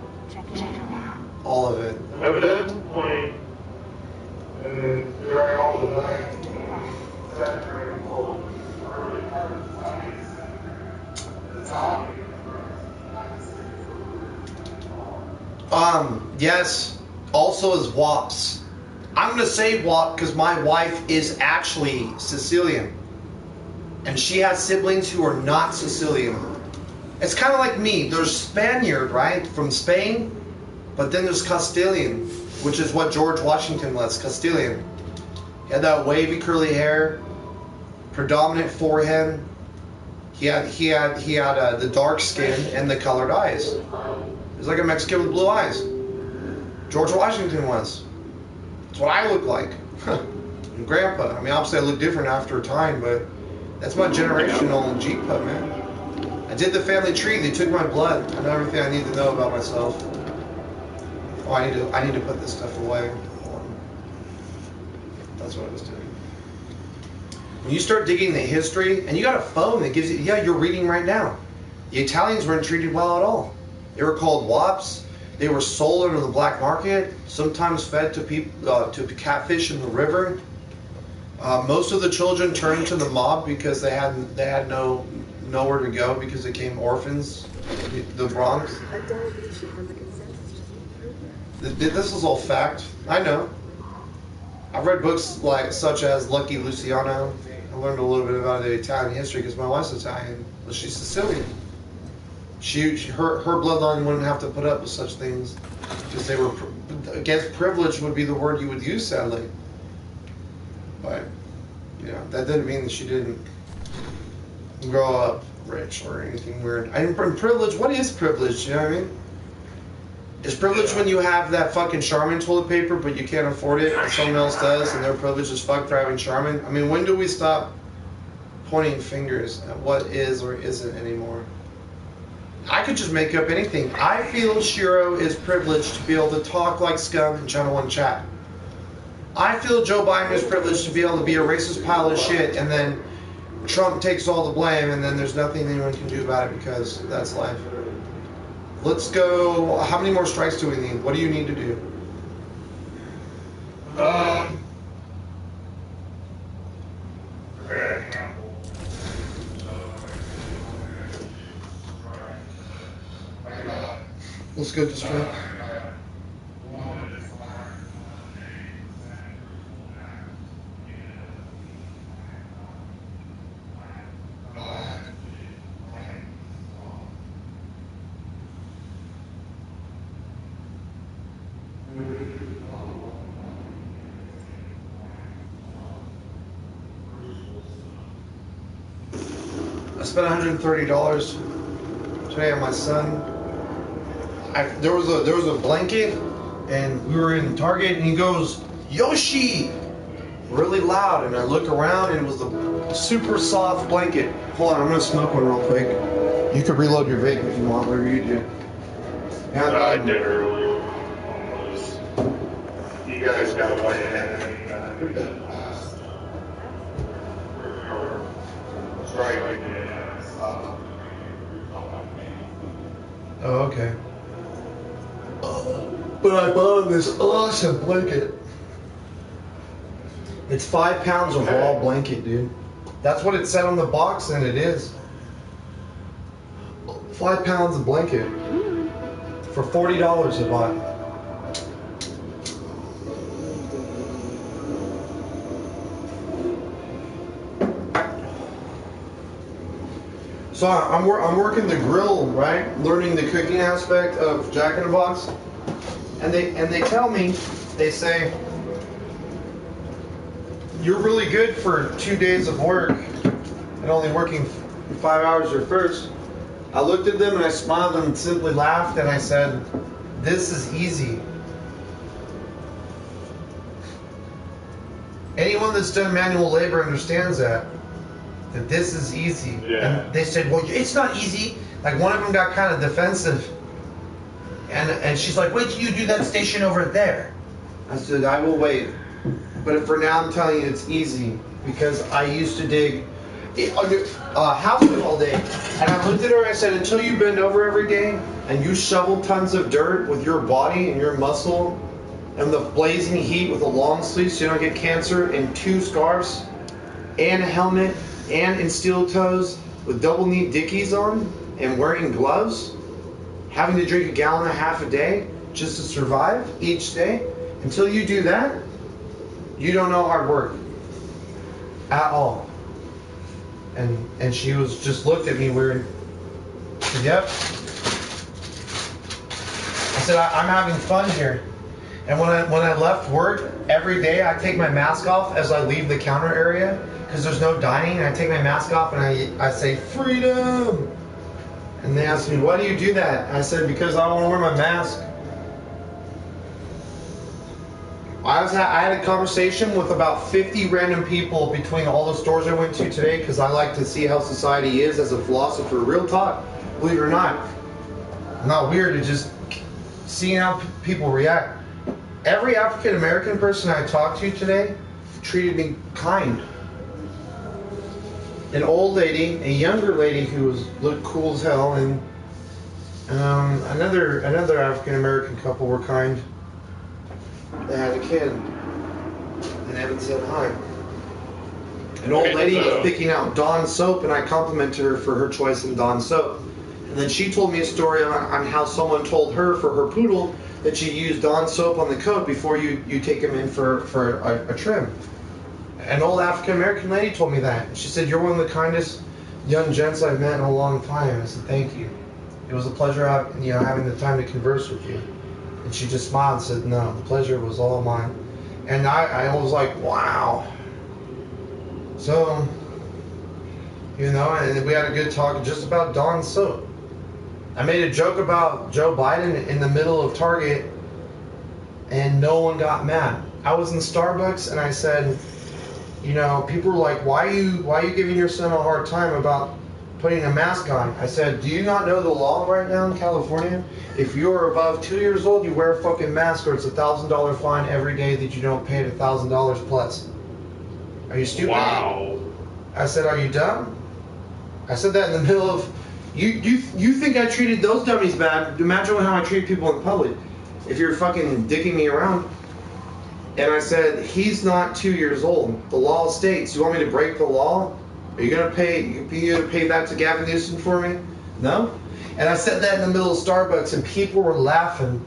All of it. Evidently, during all the night, yes, also as WAPs. I'm gonna say WAP because my wife is actually Sicilian. And she has siblings who are not Sicilian. It's kind of like me. There's Spaniard, right, from Spain, but then there's Castilian, which is what George Washington was, Castilian. He had that wavy curly hair, predominant forehead. He had the dark skin and the colored eyes. He was like a Mexican with blue eyes. George Washington was. That's what I look like. And Grandpa. I mean, obviously I look different after a time, but that's my generational Jeep pup, man. I did the family tree. They took my blood. I know everything I need to know about myself. Oh, I need to put this stuff away. That's what I was doing. When you start digging the history, and you got a phone that gives you, yeah, you're reading right now. The Italians weren't treated well at all. They were called wops. They were sold into the black market, sometimes fed to people, to catfish in the river. Most of the children turned to the mob because they had nowhere to go because they became orphans. The Bronx. This is all fact. I know. I've read books such as Lucky Luciano. I learned a little bit about the Italian history because my wife's Italian, but she's Sicilian. Her bloodline wouldn't have to put up with such things because they were against privilege would be the word you would use, sadly. But that didn't mean that she didn't grow up rich or anything weird. Privilege. What is privilege? You know what I mean? Is privilege when you have that fucking Charmin toilet paper, but you can't afford it, and someone else does, and they're privileged as fuck for having Charmin? I mean, when do we stop pointing fingers at what is or isn't anymore? I could just make up anything. I feel Shiro is privileged to be able to talk like scum in Channel 1 chat. I feel Joe Biden is privileged to be able to be a racist pile of shit, and then Trump takes all the blame, and then there's nothing anyone can do about it because that's life. Let's go. How many more strikes do we need? What do you need to do? Let's go to strike. I spent $130 today on my son. There was a blanket, and we were in Target, and he goes, "Yoshi, really loud, and I look around, and it was a super soft blanket. Hold on, I'm gonna smoke one real quick. You could reload your vape if you want, whatever you do. And, I did earlier. You guys got to weigh in. Oh, okay. But I bought this awesome blanket. It's 5 pounds of raw blanket, dude. That's what it said on the box, and it is. 5 pounds of blanket. For $40 I bought. So I'm working the grill, right? Learning the cooking aspect of Jack in the Box. And they tell me, they say, you're really good for 2 days of work and only working 5 hours your first. I looked at them and I smiled and simply laughed and I said, this is easy. Anyone that's done manual labor understands that this is easy. Yeah. And they said, well, it's not easy. Like one of them got kind of defensive. And she's like, wait till you do that station over there. I said, I will wait. But for now, I'm telling you, it's easy. Because I used to dig houses all day. And I looked at her and I said, until you bend over every day and you shovel tons of dirt with your body and your muscle and the blazing heat with a long sleeve so you don't get cancer and 2 scarves and a helmet and in steel toes with double knee dickies on and wearing gloves, having to drink 1.5 gallons a day just to survive each day, until you do that, you don't know hard work at all. And she was just looked at me weird. I said, yep. I said, I'm having fun here. And when I left work, every day I take my mask off as I leave the counter area because there's no dining. And I take my mask off and I say, freedom. And they asked me, why do you do that? I said, because I don't want to wear my mask. I had a conversation with about 50 random people between all the stores I went to today because I like to see how society is as a philosopher. Real talk, believe it or not. I'm not weird, it's just seeing how people react. Every African American person I talked to today treated me kind. An old lady, a younger lady who looked cool as hell, and another African American couple were kind. They had a kid, and Evan said hi. An old lady was picking out Dawn soap, and I complimented her for her choice in Dawn soap. And then she told me a story on how someone told her for her poodle that you use Dawn soap on the coat before you take him in for a trim. An old African American lady told me that. She said, you're one of the kindest young gents I've met in a long time. I said, thank you. It was a pleasure having the time to converse with you. And she just smiled and said, no, the pleasure was all mine. And I was like, wow. So, and we had a good talk just about Dawn soap. I made a joke about Joe Biden in the middle of Target, and no one got mad. I was in Starbucks, and I said, people were like, why are you giving your son a hard time about putting a mask on? I said, do you not know the law right now in California? If you're above 2 years old, you wear a fucking mask, or it's $1,000 fine every day that you don't pay it $1,000 plus. Are you stupid? Wow. I said, are you dumb? I said that in the middle of, you think I treated those dummies bad? Imagine how I treat people in public. If you're fucking dicking me around. And I said, he's not 2 years old. The law states, you want me to break the law? Are you gonna pay that to Gavin Newsom for me? No? And I said that in the middle of Starbucks, and people were laughing.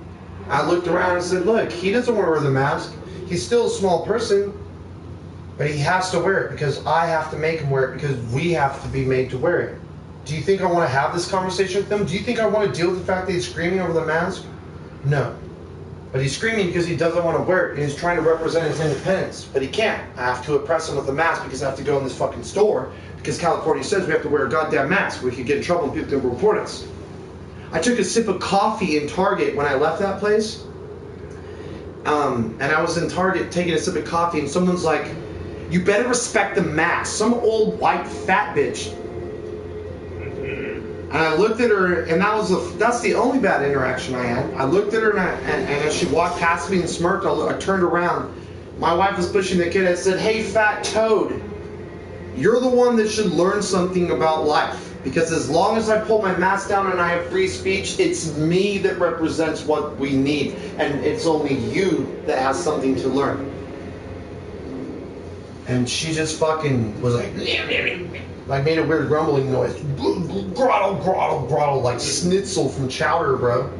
I looked around and said, look, he doesn't want to wear the mask. He's still a small person, but he has to wear it because I have to make him wear it because we have to be made to wear it. Do you think I want to have this conversation with him? Do you think I want to deal with the fact that he's screaming over the mask? No. But he's screaming because he doesn't want to wear it, and he's trying to represent his independence. But he can't. I have to oppress him with a mask because I have to go in this fucking store because California says we have to wear a goddamn mask. We could get in trouble and people can report us. I took a sip of coffee in Target when I left that place. And I was in Target taking a sip of coffee, and someone's like, You better respect the mask. Some old white fat bitch. And I looked at her, and that's the only bad interaction I had. I looked at her, and as she walked past me and smirked, I turned around. My wife was pushing the kid. I said, "Hey, fat toad, you're the one that should learn something about life. Because as long as I pull my mask down and I have free speech, it's me that represents what we need. And it's only you that has something to learn." And she just fucking was like made a weird grumbling noise. Grottle, grottle, grottle, like Schnitzel from Chowder, bro.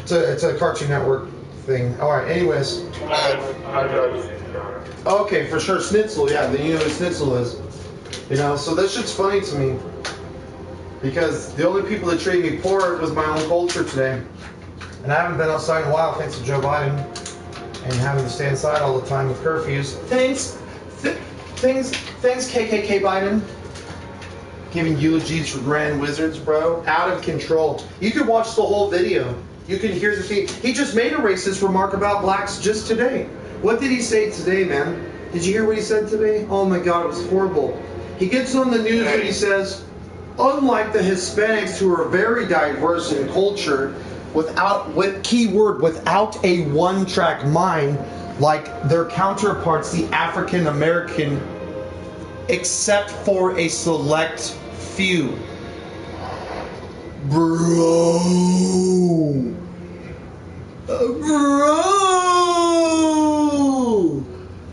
It's a Cartoon Network thing. Alright, anyways. Okay, for sure, Schnitzel, yeah, then you know who Schnitzel is. You know, so that shit's funny to me. Because the only people that treat me poor was my own culture today. And I haven't been outside in a while thanks to Joe Biden. And having to stay inside all the time with curfews. Thanks KKK Biden. Giving eulogies for Grand Wizards, bro. Out of control. You could watch the whole video. You can hear the thing. He just made a racist remark about blacks just today. What did he say today, man? Did you hear what he said today? Oh my God, it was horrible. He gets on the news and he says, unlike the Hispanics who are very diverse in culture, without a one-track mind, like their counterparts, the African American, except for a select few. Bro.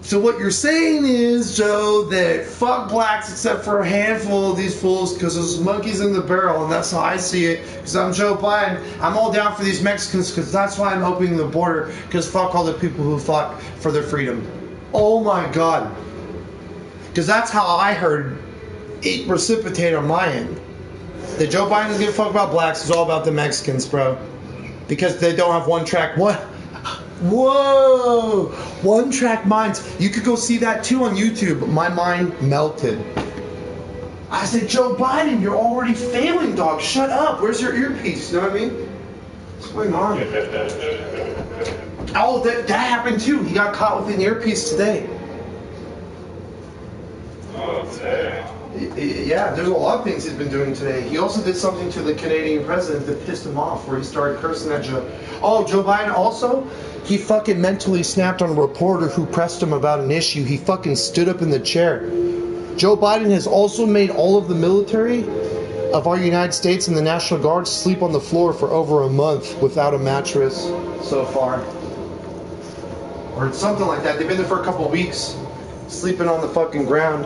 So what you're saying is, Joe, that fuck blacks except for a handful of these fools because there's monkeys in the barrel, and that's how I see it. Because I'm Joe Biden. I'm all down for these Mexicans because that's why I'm opening the border, because fuck all the people who fought for their freedom. Oh my God. Because that's how I heard it precipitate on my end. That Joe Biden doesn't give a fuck about blacks. It's all about the Mexicans, bro. Because they don't have one track. What? Whoa! One track minds. You could go see that too on YouTube. My mind melted. I said, Joe Biden, you're already failing, dog. Shut up. Where's your earpiece? You know what I mean? What's going on? Oh, that happened too. He got caught with an earpiece today. Yeah, there's a lot of things he's been doing today. He also did something to the Canadian president that pissed him off, where he started cursing at Joe. Oh, Joe Biden also, he fucking mentally snapped on a reporter who pressed him about an issue. He fucking stood up in the chair. Joe Biden has also made all of the military of our United States and the National Guard sleep on the floor for over a month without a mattress so far. Or something like that. They've been there for a couple weeks, sleeping on the fucking ground.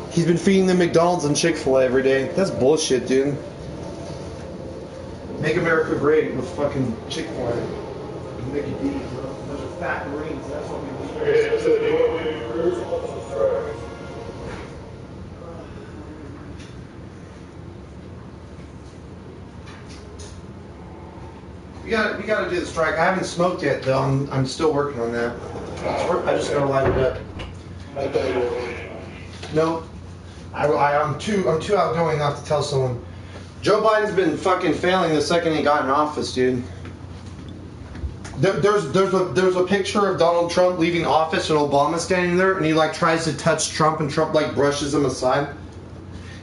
He's been feeding them McDonald's and Chick-fil-A every day. That's bullshit, dude. Make America great with fucking Chick-fil-A. Mickey D's, bro. Those are fat Marines. That's what we We gotta do the strike. I haven't smoked yet, though. I'm still working on that. I just gotta light it up. No. I'm too outgoing not to tell someone. Joe Biden's been fucking failing the second he got in office, dude. There's a picture of Donald Trump leaving office and Obama standing there, and he like tries to touch Trump, and Trump like brushes him aside.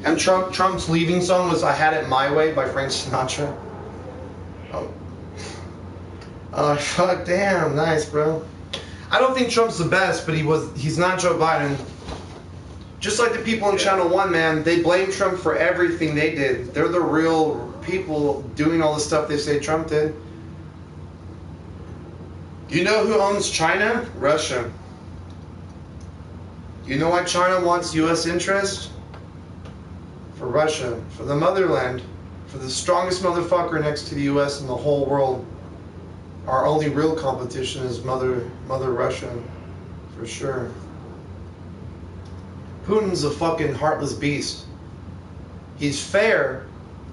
And Trump's leaving song was "I Had It My Way" by Frank Sinatra. Oh fuck, damn, nice, bro. I don't think Trump's the best, but he's not Joe Biden. Just like the people in Channel 1, man, they blame Trump for everything they did. They're the real people doing all the stuff they say Trump did. You know who owns China? Russia. You know why China wants U.S. interest? For Russia. For the motherland. For the strongest motherfucker next to the U.S. in the whole world. Our only real competition is Mother Russia. For sure. Putin's a fucking heartless beast. He's fair,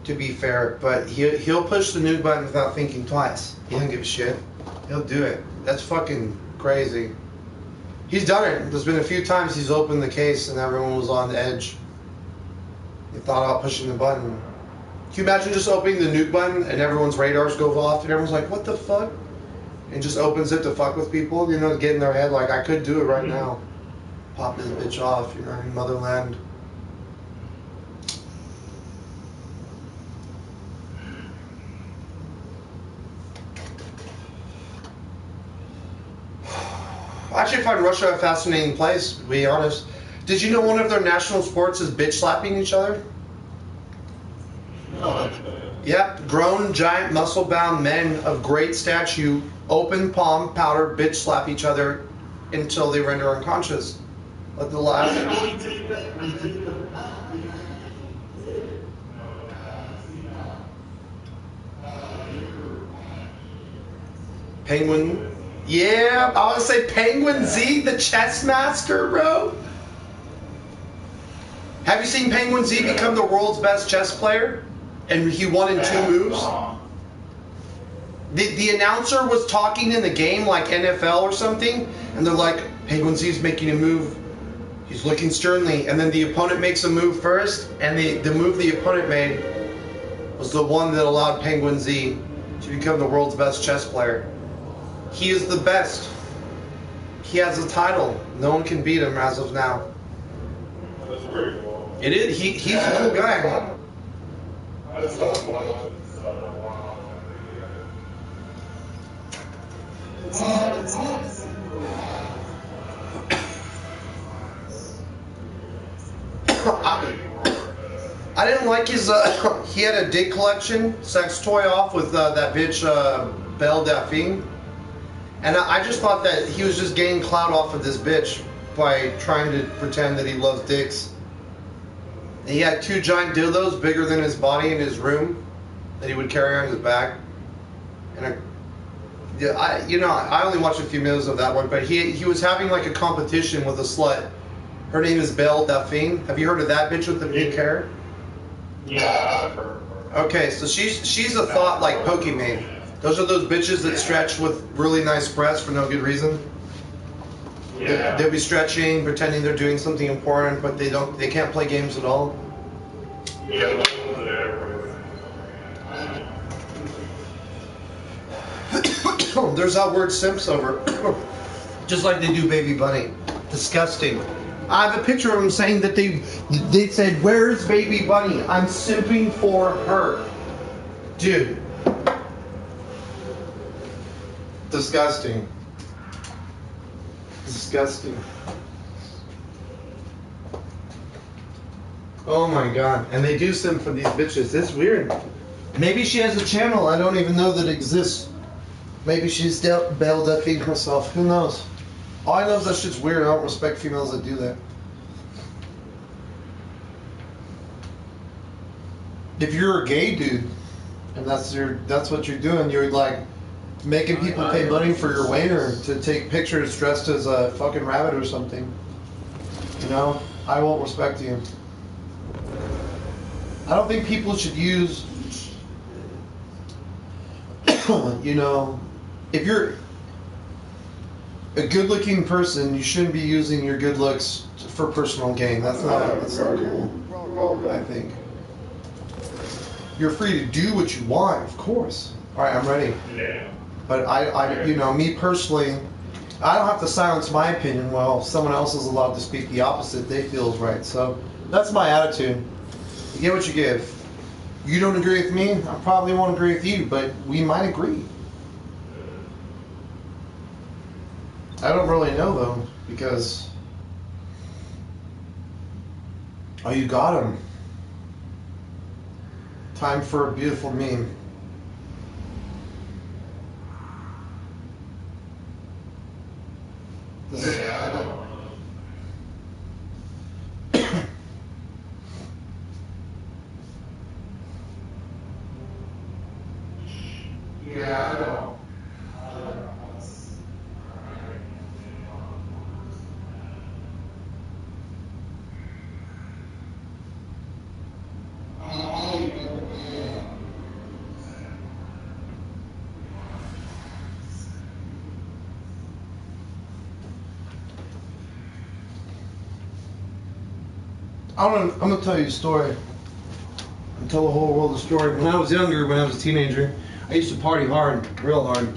to be fair, but he'll push the nuke button without thinking twice. He doesn't give a shit. He'll do it. That's fucking crazy. He's done it. There's been a few times he's opened the case and everyone was on the edge. They thought about pushing the button. Can you imagine just opening the nuke button and everyone's radars go off and everyone's like, what the fuck? and just opens it to fuck with people, you know, to get in their head like I could do it right now. Pop this bitch off, you know, in motherland. I actually find Russia a fascinating place, to be honest. Did you know one of their national sports is bitch slapping each other? Yep, grown, giant, muscle-bound men of great stature, open palm, powder, bitch slap each other until they render unconscious. Let the last. Penguin. Yeah, I want to say Penguin Z, the chess master, bro. Have you seen Penguin Z become the world's best chess player? And he won in 2 moves? The announcer was talking in the game like NFL or something, and they're like, Penguin Z's making a move. He's looking sternly, and then the opponent makes a move first, and the move the opponent made was the one that allowed Penguin Z to become the world's best chess player. He is the best. He has a title. No one can beat him as of now. That's pretty cool. It is. He's a cool guy. I just don't want I didn't like his. He had a dick collection, sex toy off with that bitch Belle Delphine, and I just thought that he was just gaining clout off of this bitch by trying to pretend that he loves dicks. And he had 2 giant dildos bigger than his body in his room that he would carry on his back. And I only watched a few minutes of that one, but he was having like a competition with a slut. Her name is Belle Delphine. Have you heard of that bitch with the pink hair? Yeah, I've heard. Okay, so she's a thought like Pokemon. Those are those bitches that stretch with really nice breasts for no good reason. Yeah. They'll be stretching, pretending they're doing something important, but they can't play games at all. Yeah. There's that word simps over. Just like they do Baby Bunny. Disgusting. I have a picture of them saying that they said, "Where's Baby Bunny? I'm simping for her." Dude. Disgusting. Disgusting. Oh my god. And they do simp for these bitches. It's weird. Maybe she has a channel I don't even know that exists. Maybe she's Belle Delphine herself. Who knows? All I know is that shit's weird. I don't respect females that do that. If you're a gay dude, and that's what you're doing, you're like making people pay money for your wiener to take pictures dressed as a fucking rabbit or something. You know, I won't respect you. I don't think people should use, you know, if you're a good-looking person, you shouldn't be using your good looks for personal gain. That's not cool, I think. You're free to do what you want, of course. All right, I'm ready. Yeah. But I, you know, me personally, I don't have to silence my opinion while someone else is allowed to speak the opposite they feel is right. So that's my attitude. You get what you give. You don't agree with me, I probably won't agree with you, but we might agree. I don't really know though, because oh, you got him. Time for a beautiful meme. This is Yeah, I know. I'm gonna tell you a story. I'll tell the whole world a story. When I was younger, when I was a teenager, I used to party hard, real hard.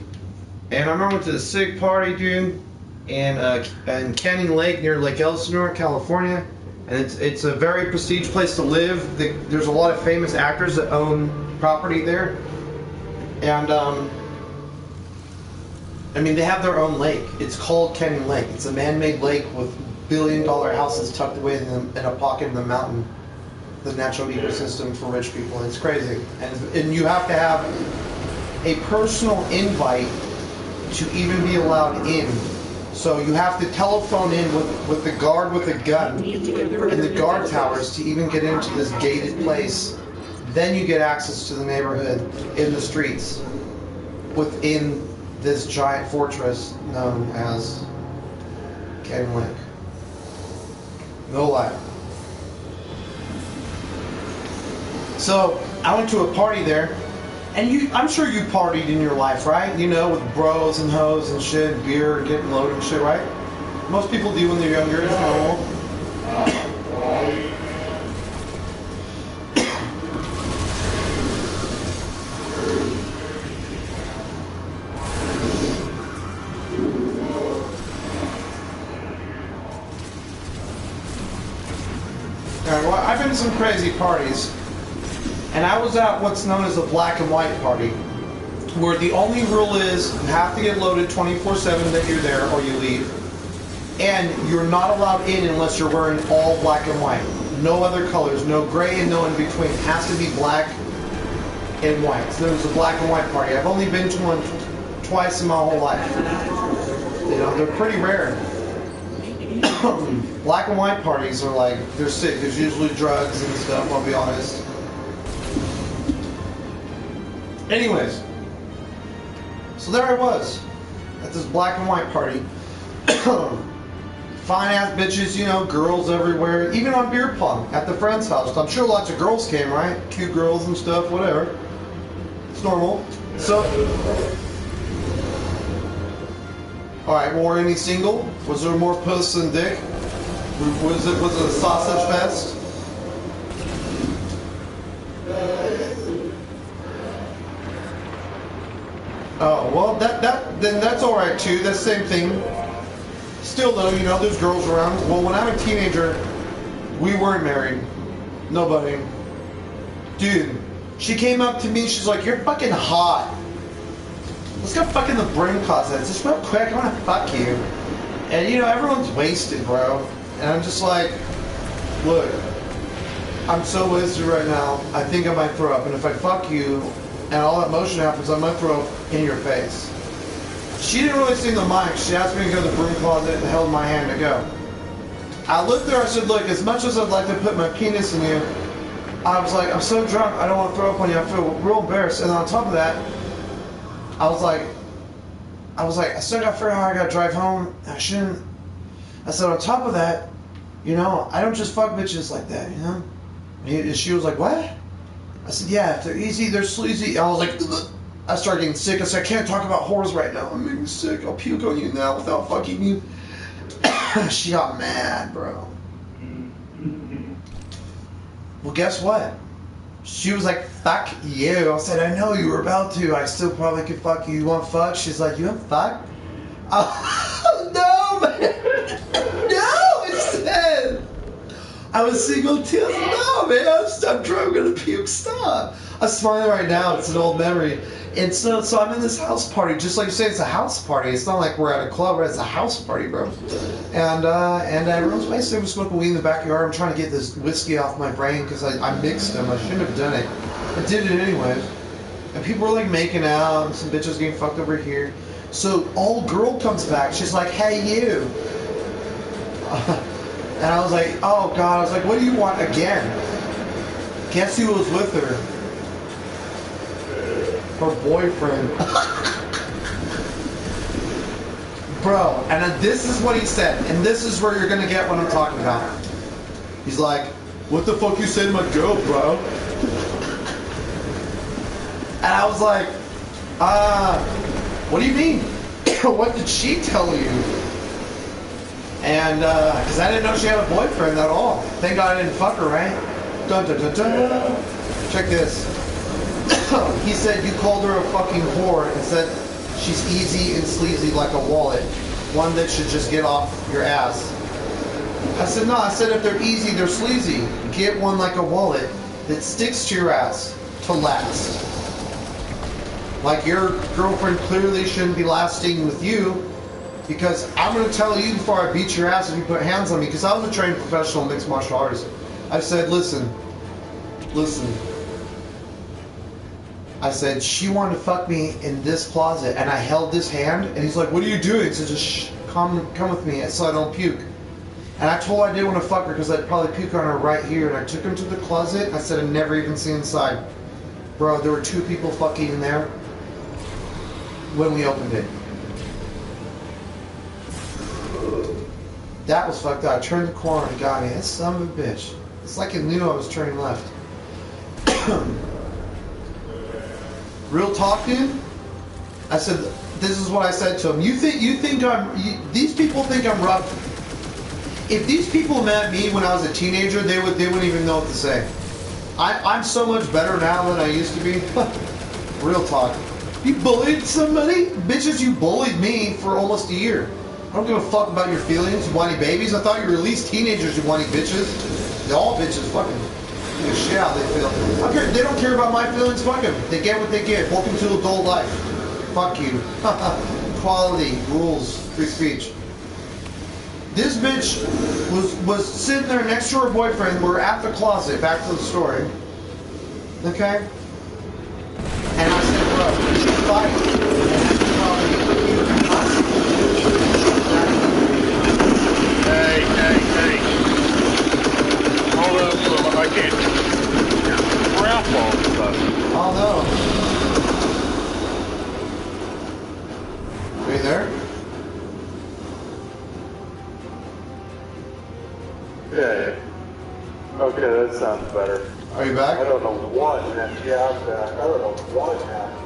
And I remember I went to the SIG party, dude, in Canyon Lake near Lake Elsinore, California. And it's a very prestigious place to live. There's a lot of famous actors that own property there. And, I mean, they have their own lake. It's called Canyon Lake. It's a man-made lake with billion-dollar houses tucked away in a pocket in the mountain. The natural ecosystem for rich people. It's crazy. And you have to have a personal invite to even be allowed in. So you have to telephone in with the guard with a gun in the guard towers to even get into this gated place. Then you get access to the neighborhood in the streets within this giant fortress known as Canyon Lake. No lie. So I went to a party there, and I'm sure you partied in your life, right? You know, with bros and hoes and shit, beer, getting loaded and shit, right? Most people do when they're younger. It's normal. Alright, well, I've been to some crazy parties. And I was at what's known as a black and white party, where the only rule is you have to get loaded 24/7 that you're there or you leave. And you're not allowed in unless you're wearing all black and white. No other colors, no gray and no in between. It has to be black and white. So there was a black and white party. I've only been to one twice in my whole life. You know, they're pretty rare. Black and white parties are like, they're sick. There's usually drugs and stuff, I'll be honest. Anyways, so there I was at this black and white party. Fine ass bitches, you know, girls everywhere, even on beer pong at the friend's house. I'm sure lots of girls came, right? Cute girls and stuff, whatever. It's normal. So, alright, well, were any single? Was there more puss than dick? Was it a sausage fest? Oh, well, then that's all right too. That's the same thing. Still though, you know, there's girls around. Well, when I'm a teenager, we weren't married. Nobody. Dude, she came up to me. She's like, "You're fucking hot. Let's go fuck in the broom closet. Just real quick. I want to fuck you." And you know, everyone's wasted, bro. And I'm just like, look, I'm so wasted right now. I think I might throw up. And if I fuck you, and all that motion happens, I might throw up in your face. She didn't really seem to mind. She asked me to go to the broom closet and held my hand to go. I looked there, I said, look, as much as I'd like to put my penis in you, I was like, I'm so drunk, I don't want to throw up on you, I feel real embarrassed. And on top of that, I was like, I still got to figure out how I got to drive home. I shouldn't. I said, on top of that, you know, I don't just fuck bitches like that, you know? And she was like, what? I said, yeah, if they're easy, they're sleazy. I was like, ugh. I started getting sick. I said, I can't talk about whores right now. I'm getting sick. I'll puke on you now without fucking you. She got mad, bro. Well, guess what? She was like, fuck you. I said, I know you were about to. I still probably could fuck you. You want fuck? She's like, you want fuck? Oh, no, man. No, I said. I was single till no, man. I'm drunk. I'm gonna puke. Stop. I'm smiling right now. It's an old memory. And so I'm in this house party, just like you say, it's a house party. It's not like we're at a club, it's a house party, bro. And everyone's wasted. We're smoking weed in the backyard. I'm trying to get this whiskey off my brain because I mixed them. I shouldn't have done it. I did it anyways. And people were like making out, and some bitches getting fucked over here. So old girl comes back. She's like, hey, you. And I was like, oh God. I was like, what do you want again? Guess who was with her? Her boyfriend. Bro, and then this is what he said, and this is where you're gonna get what I'm talking about. He's like, what the fuck you say to my girl, bro? And I was like, what do you mean? What did she tell you? And, because I didn't know she had a boyfriend at all. Thank God I didn't fuck her, right? Dun, dun, dun, dun. Check this. He said you called her a fucking whore and said She's easy and sleazy like a wallet. One that should just get off your ass. I said, no, I said if they're easy, they're sleazy. Get one like a wallet that sticks to your ass to last. Like your girlfriend clearly shouldn't be lasting with you, because I'm going to tell you before I beat your ass if you put hands on me, because I was a trained professional mixed martial artist. I said, listen. I said, she wanted to fuck me in this closet, and I held this hand, and he's like, what are you doing? I said, just shh, come with me so I don't puke. And I told her I didn't want to fuck her because I'd probably puke on her right here, and I took him to the closet. I said, I'd never even seen inside. Bro, there were 2 people fucking in there when we opened it. That was fucked up. I turned the corner and got me. That son of a bitch. It's like it knew I was turning left. Real talk, dude? I said, this is what I said to him. These people think I'm rough. If these people met me when I was a teenager, they wouldn't even know what to say. I'm so much better now than I used to be. Real talk. You bullied somebody? Bitches, you bullied me for almost a year. I don't give a fuck about your feelings, you whiny babies. I thought you were at least teenagers, you whiny bitches. All bitches fucking give a shit how they feel. They don't care about my feelings, fuck them. They get what they get. Welcome to adult life. Fuck you. Equality, rules, free speech. This bitch was sitting there next to her boyfriend. We're at the closet, back to the story. Okay? And I said, bro, we should fight. Hey. Hold up, I can't. Ralph all of a sudden. Oh no. Are you there? Yeah. Okay, that sounds better. Are you back? I don't know what. Yeah, I'm back. I don't know what happened.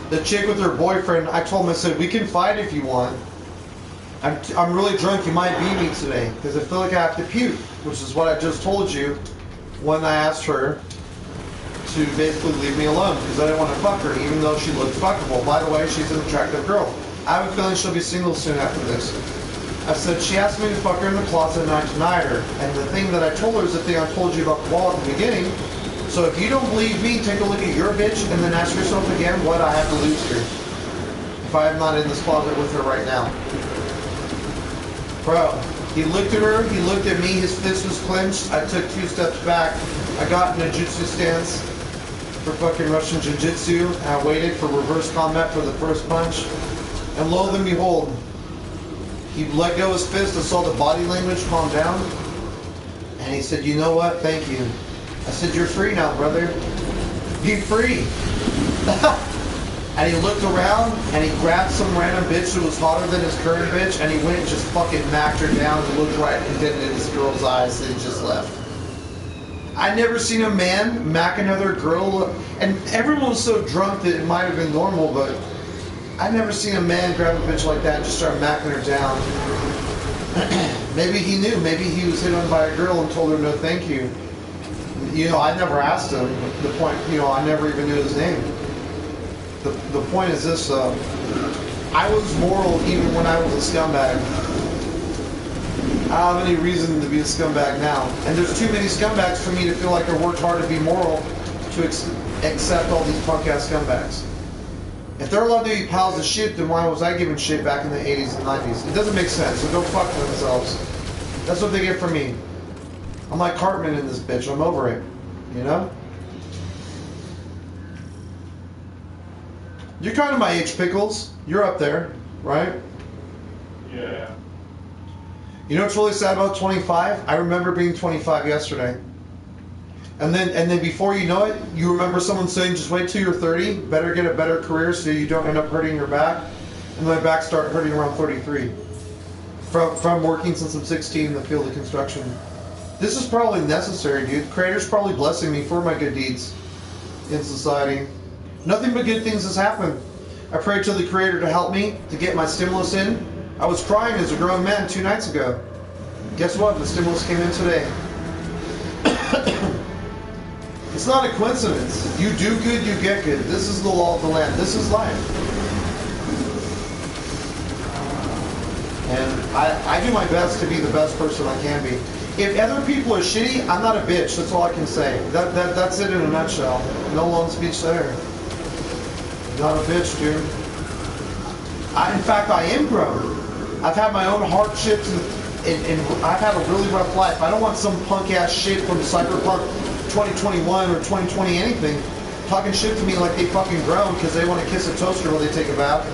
The chick with her boyfriend, I told him, I said, we can fight if you want. I'm really drunk, you might beat me today, because I feel like I have to puke, which is what I just told you when I asked her to basically leave me alone, because I didn't want to fuck her, even though she looked fuckable. By the way, she's an attractive girl. I have a feeling she'll be single soon after this. I said, she asked me to fuck her in the closet and I denied her. And the thing that I told her is the thing I told you about the wall at the beginning. So if you don't believe me, take a look at your bitch and then ask yourself again what I have to lose here. If I am not in this closet with her right now. Bro, he looked at her, he looked at me, his fist was clenched. I took 2 steps back. I got in a jutsu stance for fucking Russian jiu-jitsu. And I waited for reverse combat for the first punch. And lo and behold, he let go of his fist and saw the body language calm down. And he said, you know what? Thank you. I said, you're free now, brother. Be free. And he looked around and he grabbed some random bitch who was hotter than his current bitch and he went and just fucking macked her down and looked right and did it in this girl's eyes and just left. I never seen a man mack another girl, and everyone was so drunk that it might have been normal, but I never seen a man grab a bitch like that and just start macking her down. Maybe he knew. Maybe he was hit on by a girl and told her no thank you. You know, I never asked him. The point, you know, I never even knew his name. The point is this, I was moral even when I was a scumbag. I don't have any reason to be a scumbag now. And there's too many scumbags for me to feel like I worked hard to be moral to accept all these punk-ass scumbags. If they're allowed to be piles of shit, then why was I giving shit back in the 80s and 90s? It doesn't make sense, so go fuck themselves. That's what they get from me. I'm like Cartman in this bitch, I'm over it. You know? You're kind of my age, Pickles. You're up there, right? Yeah. You know what's really sad about 25? I remember being 25 yesterday. And then before you know it, you remember someone saying, just wait till you're 30, better get a better career so you don't end up hurting your back. And my back started hurting around 33. From working since I'm 16 in the field of construction. This is probably necessary, dude. Creator's probably blessing me for my good deeds in society. Nothing but good things has happened. I prayed to the Creator to help me, to get my stimulus in. I was crying as a grown man 2 nights ago. Guess what? The stimulus came in today. It's not a coincidence. You do good, you get good. This is the law of the land. This is life. And I do my best to be the best person I can be. If other people are shitty, I'm not a bitch. That's all I can say. That's it in a nutshell. No long speech there. Not a bitch, dude. In fact, I am grown. I've had my own hardships, and I've had a really rough life. I don't want some punk-ass shit from Cyberpunk 2021 or 2020 anything talking shit to me like they fucking grown because they want to kiss a toaster while they take a bath.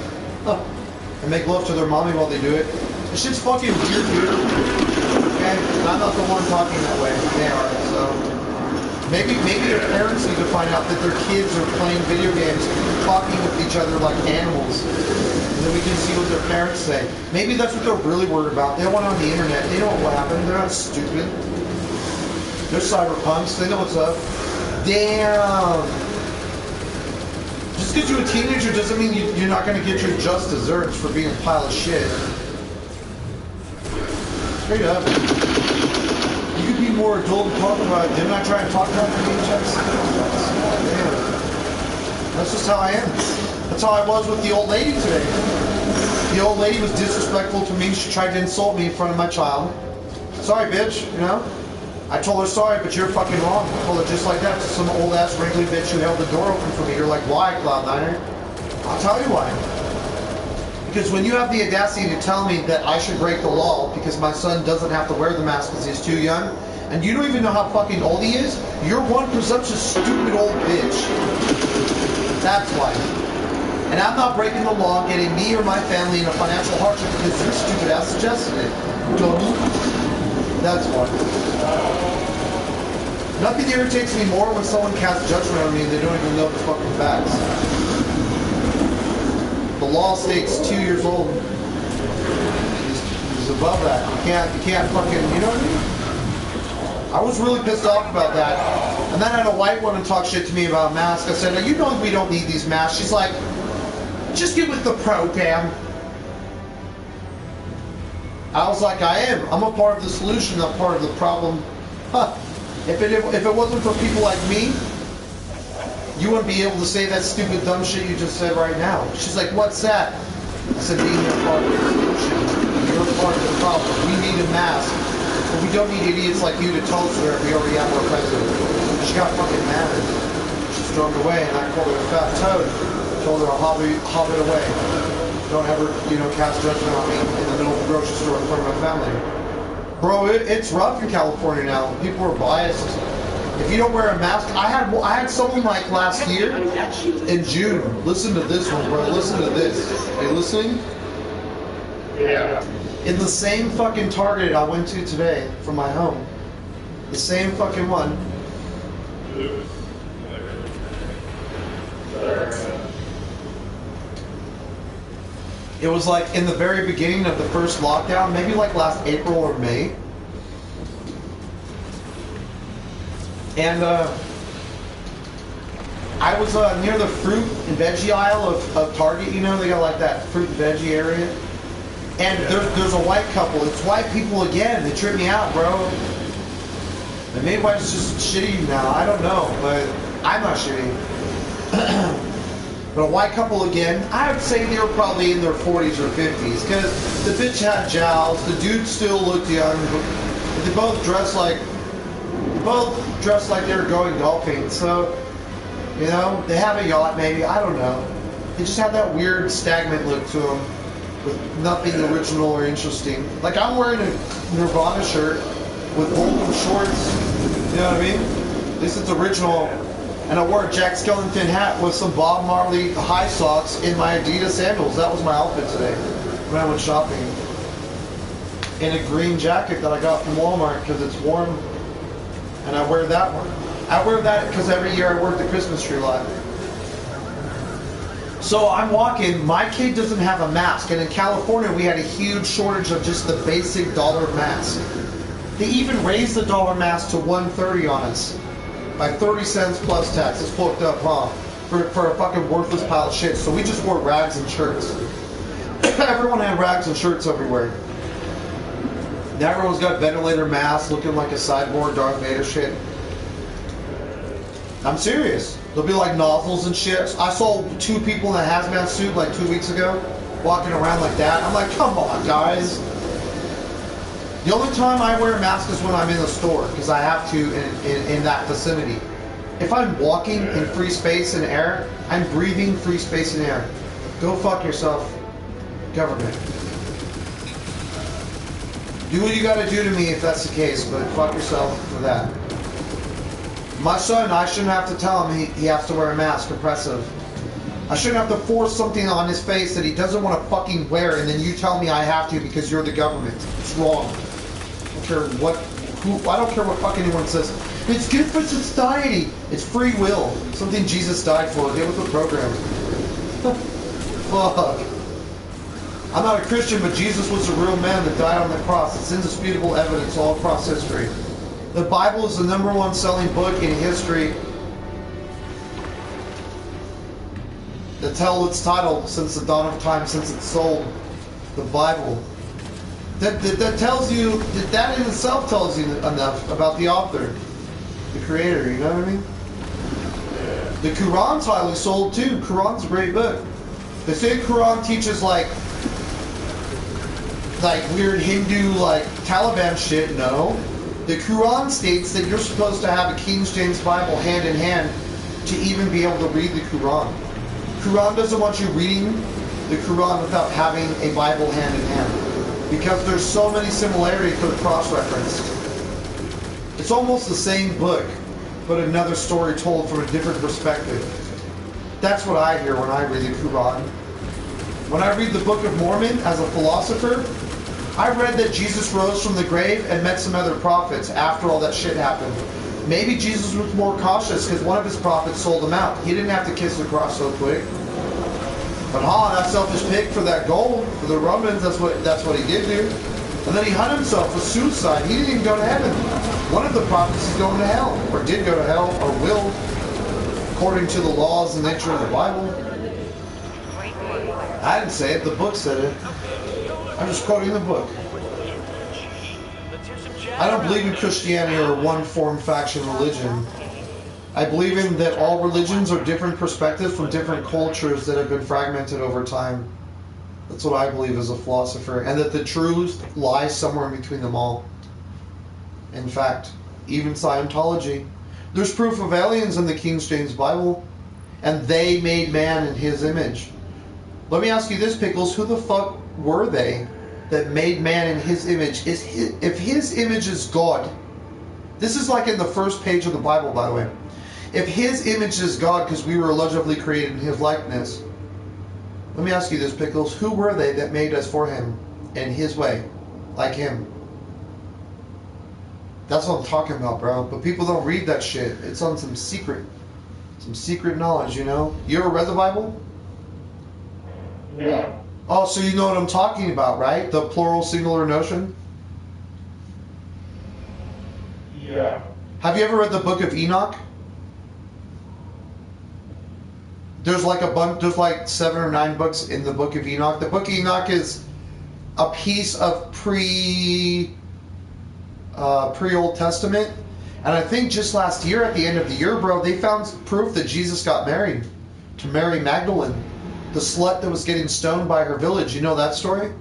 And make love to their mommy while they do it. This shit's fucking weird, dude. Okay? And I'm not the one talking that way. They are, so... Maybe their parents need to find out that their kids are playing video games, talking with each other like animals. And then we can see what their parents say. Maybe that's what they're really worried about. They don't want it on the internet. They know what happened. They're not stupid. They're cyberpunks. They know what's up. Damn! Just because you're a teenager doesn't mean you're not going to get your just desserts for being a pile of shit. Straight up. You could be more adult and talk about it. Didn't I try and talk about the VHS? That's just how I am. That's how I was with the old lady today. The old lady was disrespectful to me. She tried to insult me in front of my child. Sorry, bitch, you know? I told her, sorry, but you're fucking wrong. I told her just like that to some old-ass wrinkly bitch who held the door open for me. You're like, why, c9ner? I'll tell you why. Because when you have the audacity to tell me that I should break the law because my son doesn't have to wear the mask because he's too young, and you don't even know how fucking old he is, you're one presumptuous, stupid old bitch. That's why. And I'm not breaking the law, getting me or my family in a financial hardship because your stupid ass suggested it. Dummy. That's why. Nothing irritates me more when someone casts judgment on me and they don't even know the fucking facts. The law states 2 years old. He's above that. You can't fucking, you know what I mean? I was really pissed off about that. And then I had a white woman talk shit to me about masks. I said, you know we don't need these masks. She's like, just get with the program. I was like, I am. I'm a part of the solution, not part of the problem. Huh. If it wasn't for people like me, you wouldn't be able to say that stupid dumb shit you just said right now. She's like, what's that? I said, being a part of the solution. You're part of the problem. We need a mask. But we don't need idiots like you to tell us where we already have our president. She got fucking mad. She stormed away, and I called her a fat toad. Told her I'll hob it away. Don't ever, cast judgment on me in the middle of the grocery store in front of my family. Bro, it's rough in California now. People are biased. If you don't wear a mask, I had someone like last year in June. Listen to this one, bro. Listen to this. Are you listening? Yeah. In the same fucking Target I went to today from my home. The same fucking one. It was like in the very beginning of the first lockdown, maybe like last April or May. And I was near the fruit and veggie aisle of Target, they got like that fruit and veggie area. And there's a white couple. It's white people again. They trip me out, bro. And maybe white's just shitty now. I don't know, but I'm not shitty. But a white couple again, I would say they were probably in their 40s or 50s, because the bitch had jowls, the dude still looked young, but they both dressed like they were going golfing. So, they have a yacht maybe, I don't know. They just have that weird stagnant look to them, with nothing original or interesting. Like I'm wearing a Nirvana shirt with golden shorts, you know what I mean? At least it's original. And I wore a Jack Skellington hat with some Bob Marley high socks in my Adidas sandals. That was my outfit today when I went shopping. And a green jacket that I got from Walmart because it's warm. And I wear that one. I wear that because every year I work the Christmas tree lot. So I'm walking, my kid doesn't have a mask. And in California we had a huge shortage of just the basic dollar mask. They even raised the dollar mask to $1.30 on us. By 30 cents plus tax. It's fucked up, huh? For a fucking worthless pile of shit. So we just wore rags and shirts. Everyone had rags and shirts everywhere. Now everyone's got ventilator masks looking like a cyborg Darth Vader shit. I'm serious. There'll be like nozzles and shit. I saw 2 people in a hazmat suit like 2 weeks ago walking around like that. I'm like, come on, guys. The only time I wear a mask is when I'm in the store, because I have to in that vicinity. If I'm walking in free space and air, I'm breathing free space and air. Go fuck yourself, government. Do what you gotta do to me if that's the case, but fuck yourself for that. My son, I shouldn't have to tell him he has to wear a mask. Oppressive. I shouldn't have to force something on his face that he doesn't want to fucking wear, and then you tell me I have to because you're the government. It's wrong. I don't care what fuck anyone says. It's good for society. It's free will. Something Jesus died for. Get with the program. Fuck. I'm not a Christian, but Jesus was a real man that died on the cross. It's indisputable evidence all across history. The Bible is the #1 selling book in history that tell its title since the dawn of time, since it's sold. The Bible. That tells you, that in itself tells you enough about the author, the creator, you know what I mean? The Quran's highly sold too. Quran's a great book. They say Quran teaches like weird Hindu, like Taliban shit. No. The Quran states that you're supposed to have a King James Bible hand in hand to even be able to read the Quran. Quran doesn't want you reading the Quran without having a Bible hand in hand, because there's so many similarities for the cross-reference. It's almost the same book, but another story told from a different perspective. That's what I hear when I read the Quran. When I read the Book of Mormon as a philosopher, I read that Jesus rose from the grave and met some other prophets after all that shit happened. Maybe Jesus was more cautious because one of his prophets sold him out. He didn't have to kiss the cross so quick. But that selfish pig for that gold, for the Romans, that's what he did do. And then he hung himself with suicide. He didn't even go to heaven. One of the prophets is going to hell, or did go to hell, or will, according to the laws and nature of the Bible. I didn't say it, the book said it. I'm just quoting the book. I don't believe in Christianity or one form, faction, religion. I believe in that all religions are different perspectives from different cultures that have been fragmented over time. That's what I believe as a philosopher. And that the truth lies somewhere in between them all. In fact, even Scientology. There's proof of aliens in the King James Bible. And they made man in his image. Let me ask you this, Pickles. Who the fuck were they that made man in his image? If his image is God, this is like in the first page of the Bible, by the way. If his image is God, because we were allegedly created in his likeness, let me ask you this, Pickles. Who were they that made us for him in his way, like him? That's what I'm talking about, bro. But people don't read that shit. It's on some secret knowledge, you know? You ever read the Bible? Yeah. Oh, so you know what I'm talking about, right? The plural singular notion? Yeah. Have you ever read the book of Enoch? There's like there's like 7 or 9 books in the book of Enoch. The book of Enoch is a piece of pre-Old Testament. And I think just last year, at the end of the year, bro, they found proof that Jesus got married to Mary Magdalene, the slut that was getting stoned by her village. You know that story?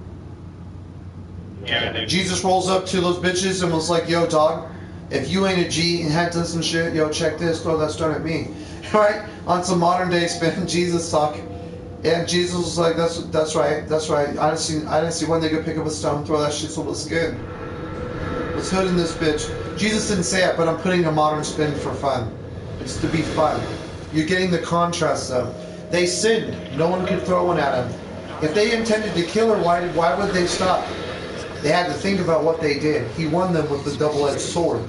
Yeah. Jesus rolls up to those bitches and was like, yo, dog, if you ain't a G and had done some shit, yo, check this, throw that stone at me. Right? On some modern day spin, Jesus talk. And Jesus was like, that's right. I didn't see one nigga pick up a stone, throw that shit, so what's good? What's hood in this bitch? Jesus didn't say it, but I'm putting a modern spin for fun. It's to be fun. You're getting the contrast though. They sinned. No one could throw one at them. If they intended to kill her, why would they stop? They had to think about what they did. He won them with the double-edged sword.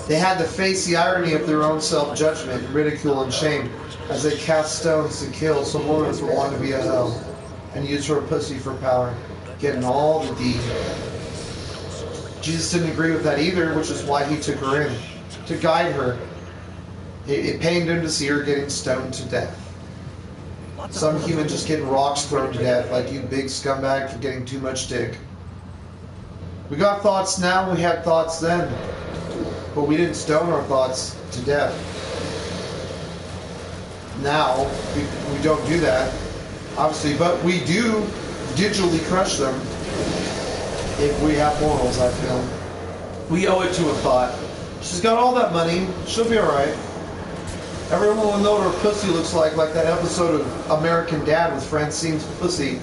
They had to face the irony of their own self-judgment, ridicule, and shame as they cast stones to kill some woman who wanted to be a hoe and use her pussy for power, getting all the D. Jesus didn't agree with that either, which is why he took her in, to guide her. It pained him to see her getting stoned to death. Some human just getting rocks thrown to death, like you big scumbag for getting too much dick. We got thoughts now, we had thoughts then. But we didn't stone our thoughts to death. Now, we don't do that, obviously, but we do digitally crush them if we have morals, I feel. We owe it to a thought. She's got all that money. She'll be alright. Everyone will know what her pussy looks like that episode of American Dad with Francine's pussy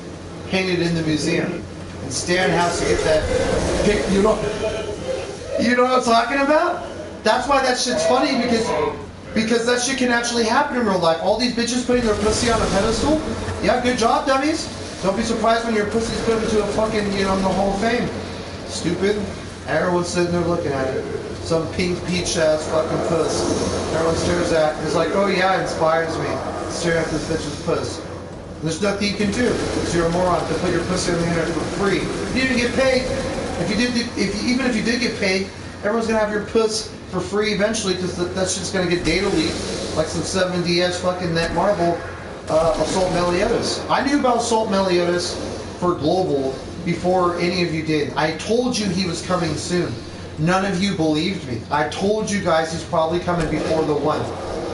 painted in the museum. And Stan has to get that pic, you know what I'm talking about? That's why that shit's funny, because that shit can actually happen in real life. All these bitches putting their pussy on a pedestal. Yeah, good job, dummies. Don't be surprised when your pussy's put into a fucking, in the Hall of Fame. Stupid. Everyone's sitting there looking at it. Some pink peach ass fucking puss. Everyone stares at it and is like, oh yeah, it inspires me. Staring at this bitch's puss. And there's nothing you can do. Because you're a moron to put your pussy on the internet for free. You didn't get paid. Even if you did get paid, everyone's gonna have your puss for free eventually, because that shit's gonna get data leaked like some 7DS fucking net marble Assault Meliodas. I knew about Assault Meliodas for global before any of you did. I told you he was coming soon. None of you believed me. I told you guys he's probably coming before the 1.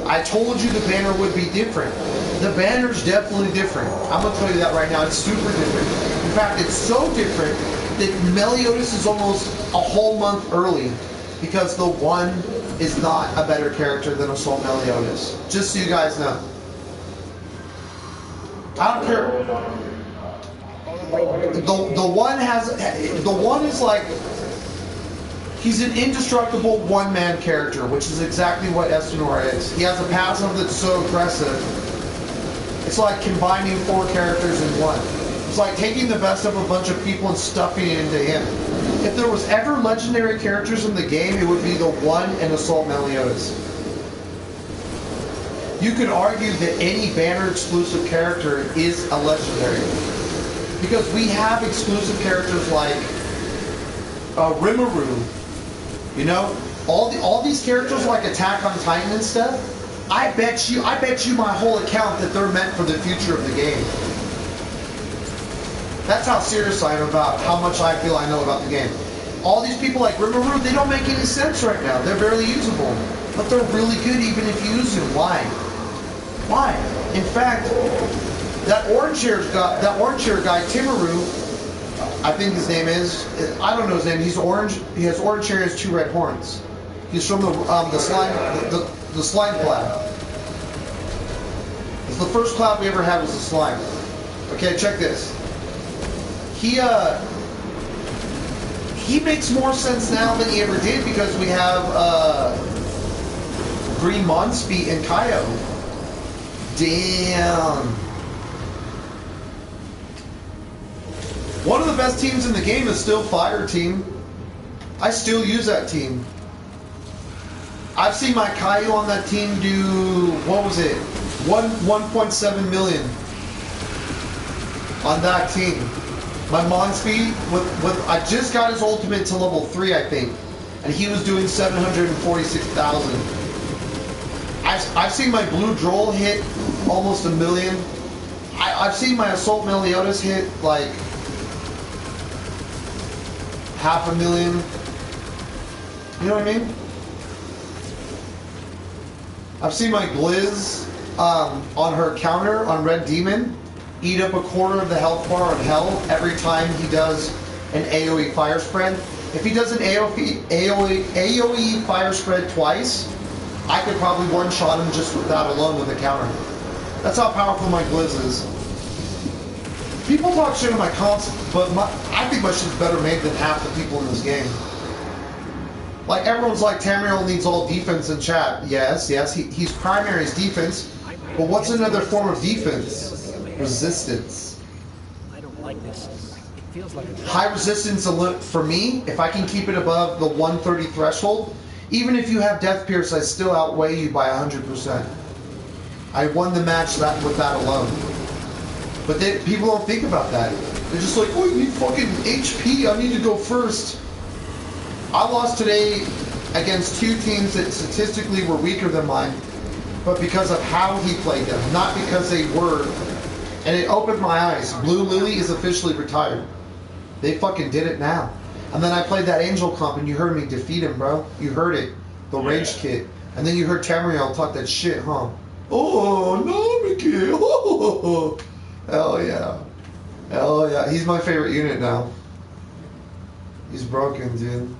I told you the banner would be different. The banner's definitely different. I'm gonna tell you that right now. It's super different. In fact, it's so different that Meliodas is almost a whole month early, because the 1 is not a better character than Assault Meliodas. Just so you guys know. I don't care. The 1 is like, he's an indestructible one-man character, which is exactly what c9ner is. He has a passive that's so aggressive. It's like combining 4 characters in 1. It's like taking the best of a bunch of people and stuffing it into him. If there was ever legendary characters in the game, it would be the 1 and Assault Meliodas. You could argue that any banner exclusive character is a legendary. Because we have exclusive characters like Rimuru. All these characters like Attack on Titan and stuff. I bet you my whole account that they're meant for the future of the game. That's how serious I am about how much I feel I know about the game. All these people like Rimuru, they don't make any sense right now. They're barely usable. But they're really good even if you use them. Why? Why? In fact, that orange hair guy, Timaru, I think his name is, I don't know his name, he's orange, he has orange hair and has 2 red horns. He's from the slime cloud. It's the first cloud we ever had was the slime. Okay, check this. He makes more sense now than he ever did, because we have Green Monspeed and Kaio. Damn. One of the best teams in the game is still Fire Team. I still use that team. I've seen my Kaio on that team do, what was it? 1.7 million on that team. My Monspeed, I just got his ultimate to level 3, I think, and he was doing 746,000. I've seen my Blue Droll hit almost 1 million. I've seen my Assault Meliodas hit like 500,000. You know what I mean? I've seen my Glizz on her counter on Red Demon eat up 1/4 of the health bar on Hell every time he does an AoE fire spread. If he does an AoE fire spread twice, I could probably one-shot him just with that alone with a counter. That's how powerful my Glizz is. People talk shit on my comps, but I think my shit's better made than half the people in this game. Like, everyone's like, Tamriel needs all defense in chat. Yes, he's primary is defense, but what's another form of defense? Resistance. I don't like this. It feels like a High resistance for me, if I can keep it above the 130 threshold, even if you have Death Pierce, I still outweigh you by 100%. I won the match with that alone. But people don't think about that. They're just like, oh, you need fucking HP, I need to go first. I lost today against 2 teams that statistically were weaker than mine, but because of how he played them, not because they were. And it opened my eyes. Blue Lily is officially retired. They fucking did it now. And then I played that Angel comp and you heard me defeat him, bro. You heard it. The Rage Kit. And then you heard Tamriel talk that shit, huh? Oh, no, Mickey. Oh, hell yeah. Hell yeah. He's my favorite unit now. He's broken, dude.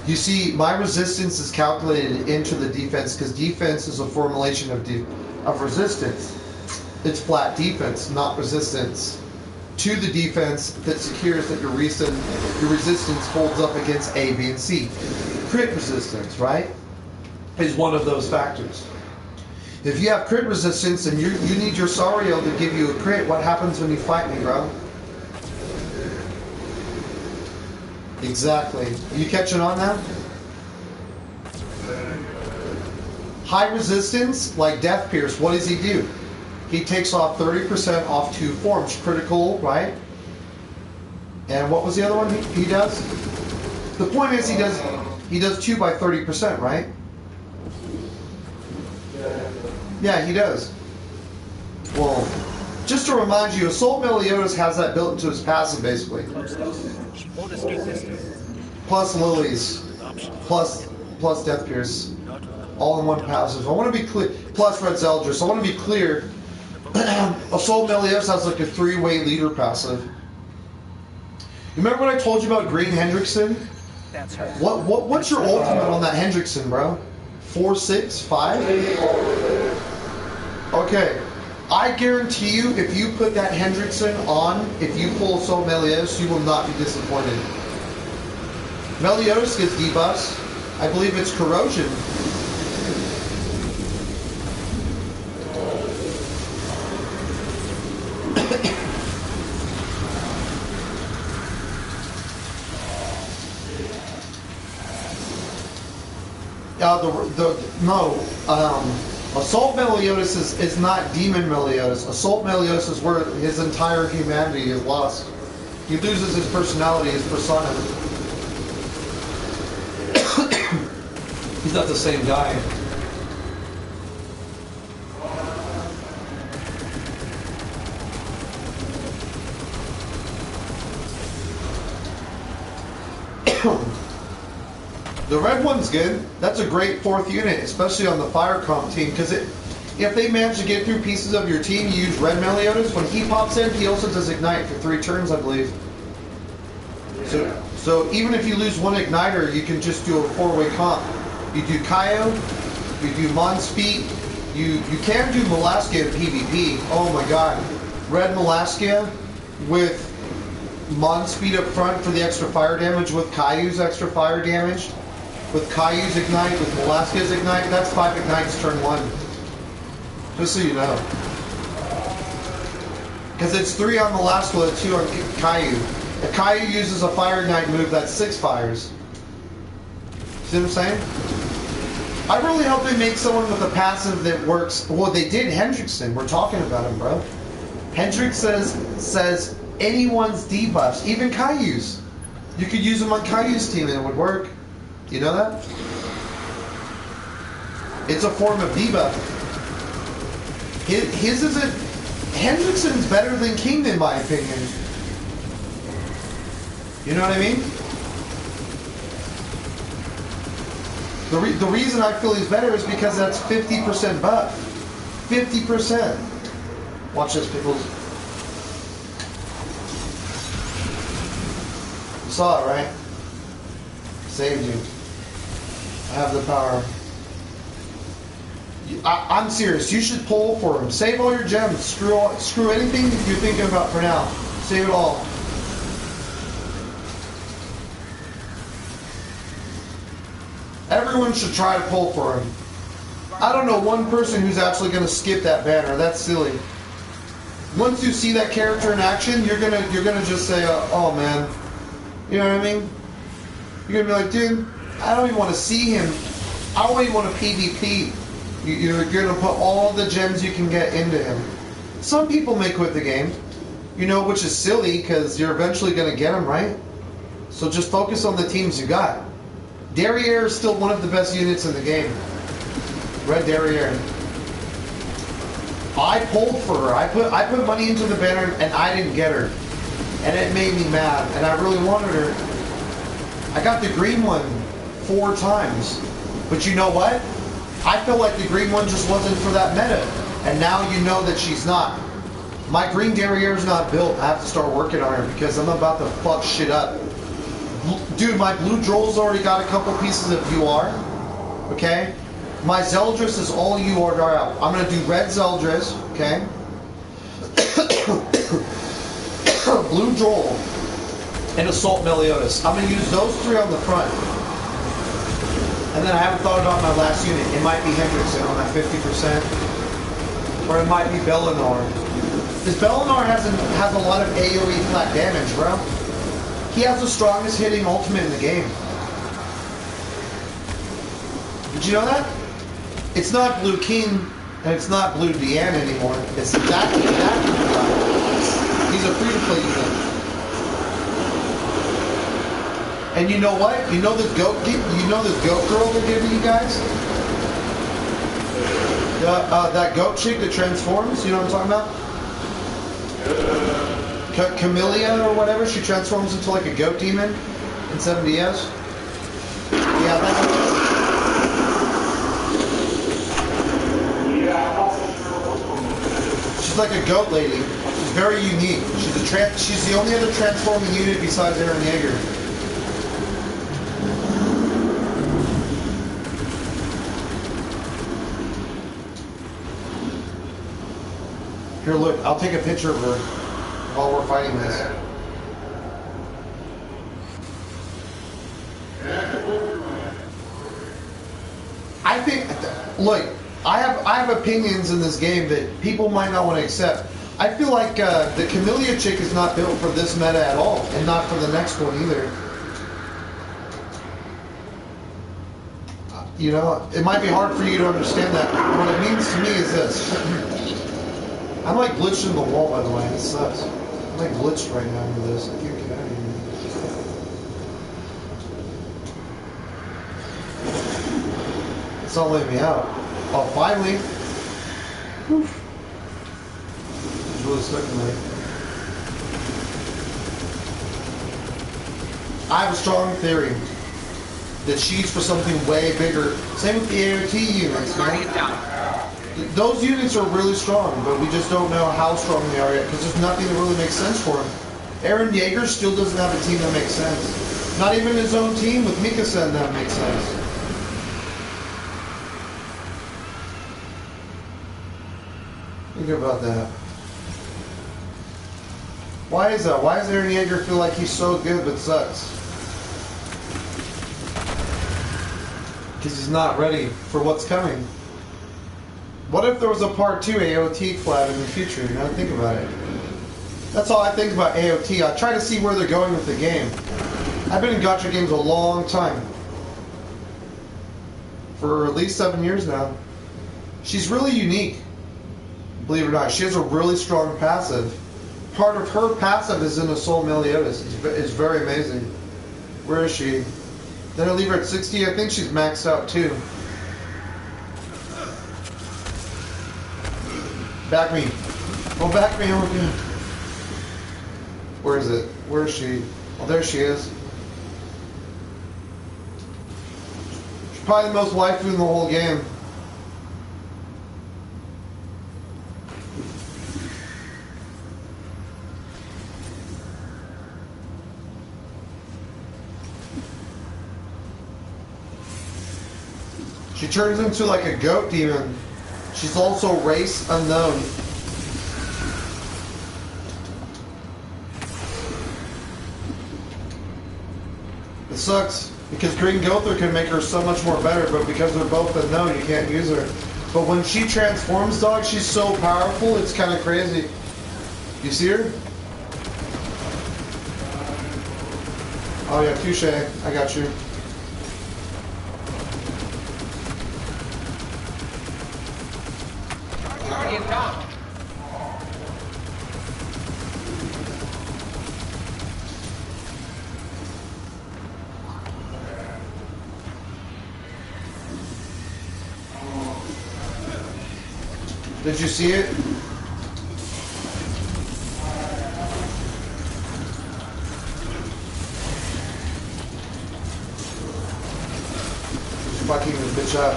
You see, my resistance is calculated into the defense because defense is a formulation of resistance. It's flat defense, not resistance to the defense that secures that your resistance holds up against A, B, and C. Crit resistance, right, is one of those factors. If you have crit resistance and you need your Sariel to give you a crit, what happens when you fight me, bro? Exactly. You catching on now? High resistance, like Death Pierce, what does he do? He takes off 30% off 2 forms. Critical, right? And what was the other one he does? The point is he does 2 by 30%, right? Yeah, he does. Well, just to remind you, Assault Meliodas has that built into his passive, basically. Won't escape this time. Plus Lilies. Plus Death Pierce. All in one passive. I want to be clear. Plus Red Zeldris. I want to be clear. Assault Meliodas has like a 3-way leader passive. Remember what I told you about Green Hendrickson? That's her. What's your ultimate on that Hendrickson, bro? 4, 6, 5? Okay. I guarantee you, if you put that Hendrickson on, if you pull Assault Meliodas, you will not be disappointed. Meliodas gets debuffs. I believe it's Corrosion. Assault Meliodas is not Demon Meliodas. Assault Meliodas is where his entire humanity is lost. He loses his personality, his persona. He's not the same guy. The red one's good. That's a great 4th unit, especially on the fire comp team, because if they manage to get through pieces of your team, you use red Meliodas. When he pops in, he also does ignite for 3 turns, I believe. So even if you lose 1 igniter, you can just do a 4-way comp. You do Kaio, you do Monspeed, you can do Malaskia in PvP. Oh my god. Red Malaskia with Monspeed up front for the extra fire damage, with Kaiu's extra fire damage, with Kaiu's ignite, with Malaskia's ignite. That's 5 ignites turn 1. Just so you know. Because it's 3 on Malaskia, 2 on Kaiu. If Kaiu uses a fire ignite move, that's 6 fires. See what I'm saying? I really hope they make someone with a passive that works. Well, they did Hendrickson. We're talking about him, bro. Hendrick says anyone's debuffs, even Kaiu's. You could use him on Kaiu's team and it would work. You know that? It's a form of debuff. His isn't... Hendrickson's better than King, in my opinion. You know what I mean? The reason I feel he's better is because that's 50% buff. 50%. Watch this, Pickles. You saw it, right? Saved you. I have the power. I'm serious. You should pull for him. Save all your gems. Screw anything you're thinking about for now. Save it all. Everyone should try to pull for him. I don't know one person who's actually going to skip that banner. That's silly. Once you see that character in action, you're gonna just say, "Oh man," you know what I mean? You're gonna be like, "Dude, I don't even want to see him. I don't even want to PvP." You're gonna put all the gems you can get into him. Some people may quit the game, you know, which is silly because you're eventually gonna get him, right? So just focus on the teams you got. Derriere is still one of the best units in the game. Red Derriere. I pulled for her. I put money into the banner and I didn't get her. And it made me mad. And I really wanted her. I got the green one 4 times. But you know what? I feel like the green one just wasn't for that meta. And now you know that she's not. My green derriere's not built. I have to start working on her because I'm about to fuck shit up. Dude, my blue droll's already got a couple pieces of UR. Okay? My Zeldris is all UR out. I'm going to do red Zeldris. Okay? Blue droll. And Assault Meliodas. I'm going to use those three on the front. And then I haven't thought about my last unit. It might be Hendrickson on that 50%. Or it might be Bellinor. Because Bellinor has a lot of AoE flat damage, bro. He has the strongest hitting ultimate in the game. Did you know that? It's not Blue King and it's not Blue Deanne anymore. It's that guy. He's a free-to-play unit. And you know what? You know this goat girl they're giving you guys? That goat chick that transforms, you know what I'm talking about? Camellia or whatever, she transforms into like a goat demon in 7DS. Yeah, that's she's like a goat lady. She's very unique. She's the only other transforming unit besides Eren Yeager. Here, look, I'll take a picture of her while we're fighting this. I think, look, I have opinions in this game that people might not want to accept. I feel like the Camellia chick is not built for this meta at all, and not for the next one either. You know, it might be hard for you to understand that. What it means to me is this. I'm like glitched in the wall, by the way. This sucks. I'm like glitched right now with this. I can't get out of here. It's not letting me out. Oh, finally. Whew. It's really stuck in there. I have a strong theory that she's for something way bigger. Same with the AOT units, man. Those units are really strong, but we just don't know how strong they are yet because there's nothing that really makes sense for him. Eren Yeager still doesn't have a team that makes sense. Not even his own team with Mikasa that makes sense. Think about that. Why is that? Why does Eren Yeager feel like he's so good but sucks? Because he's not ready for what's coming. What if there was a part 2 AOT collab in the future? You know, think about it. That's all I think about AOT. I try to see where they're going with the game. I've been in gacha games a long time. For at least 7 years now. She's really unique. Believe it or not. She has a really strong passive. Part of her passive is in Assault Meliodas. It's very amazing. Where is she? Did I leave her at 60? I think she's maxed out too. Back me. Oh, back me. Okay. Where is it? Where is she? Oh, there she is. She's probably the most waifu in the whole game. She turns into like a goat demon. She's also race unknown. It sucks because Green Gother can make her so much more better, but because they're both unknown, you can't use her. But when she transforms, dog, she's so powerful, it's kind of crazy. You see her? Oh yeah, touche. I got you. Did you see it? Just fucking this bitch up.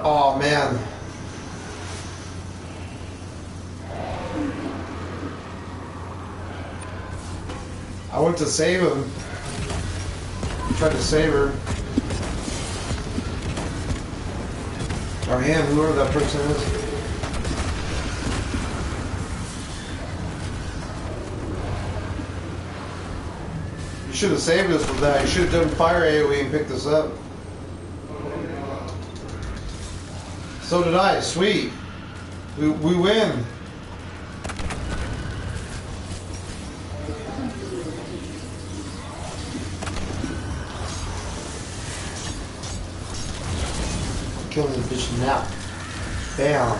Oh man. I went to save him. Tried to save her. Or him, whoever that person is. You should have saved us with that. You should have done fire AoE and picked us up. So did I. Sweet. We win. Killing the bitch now. Bam.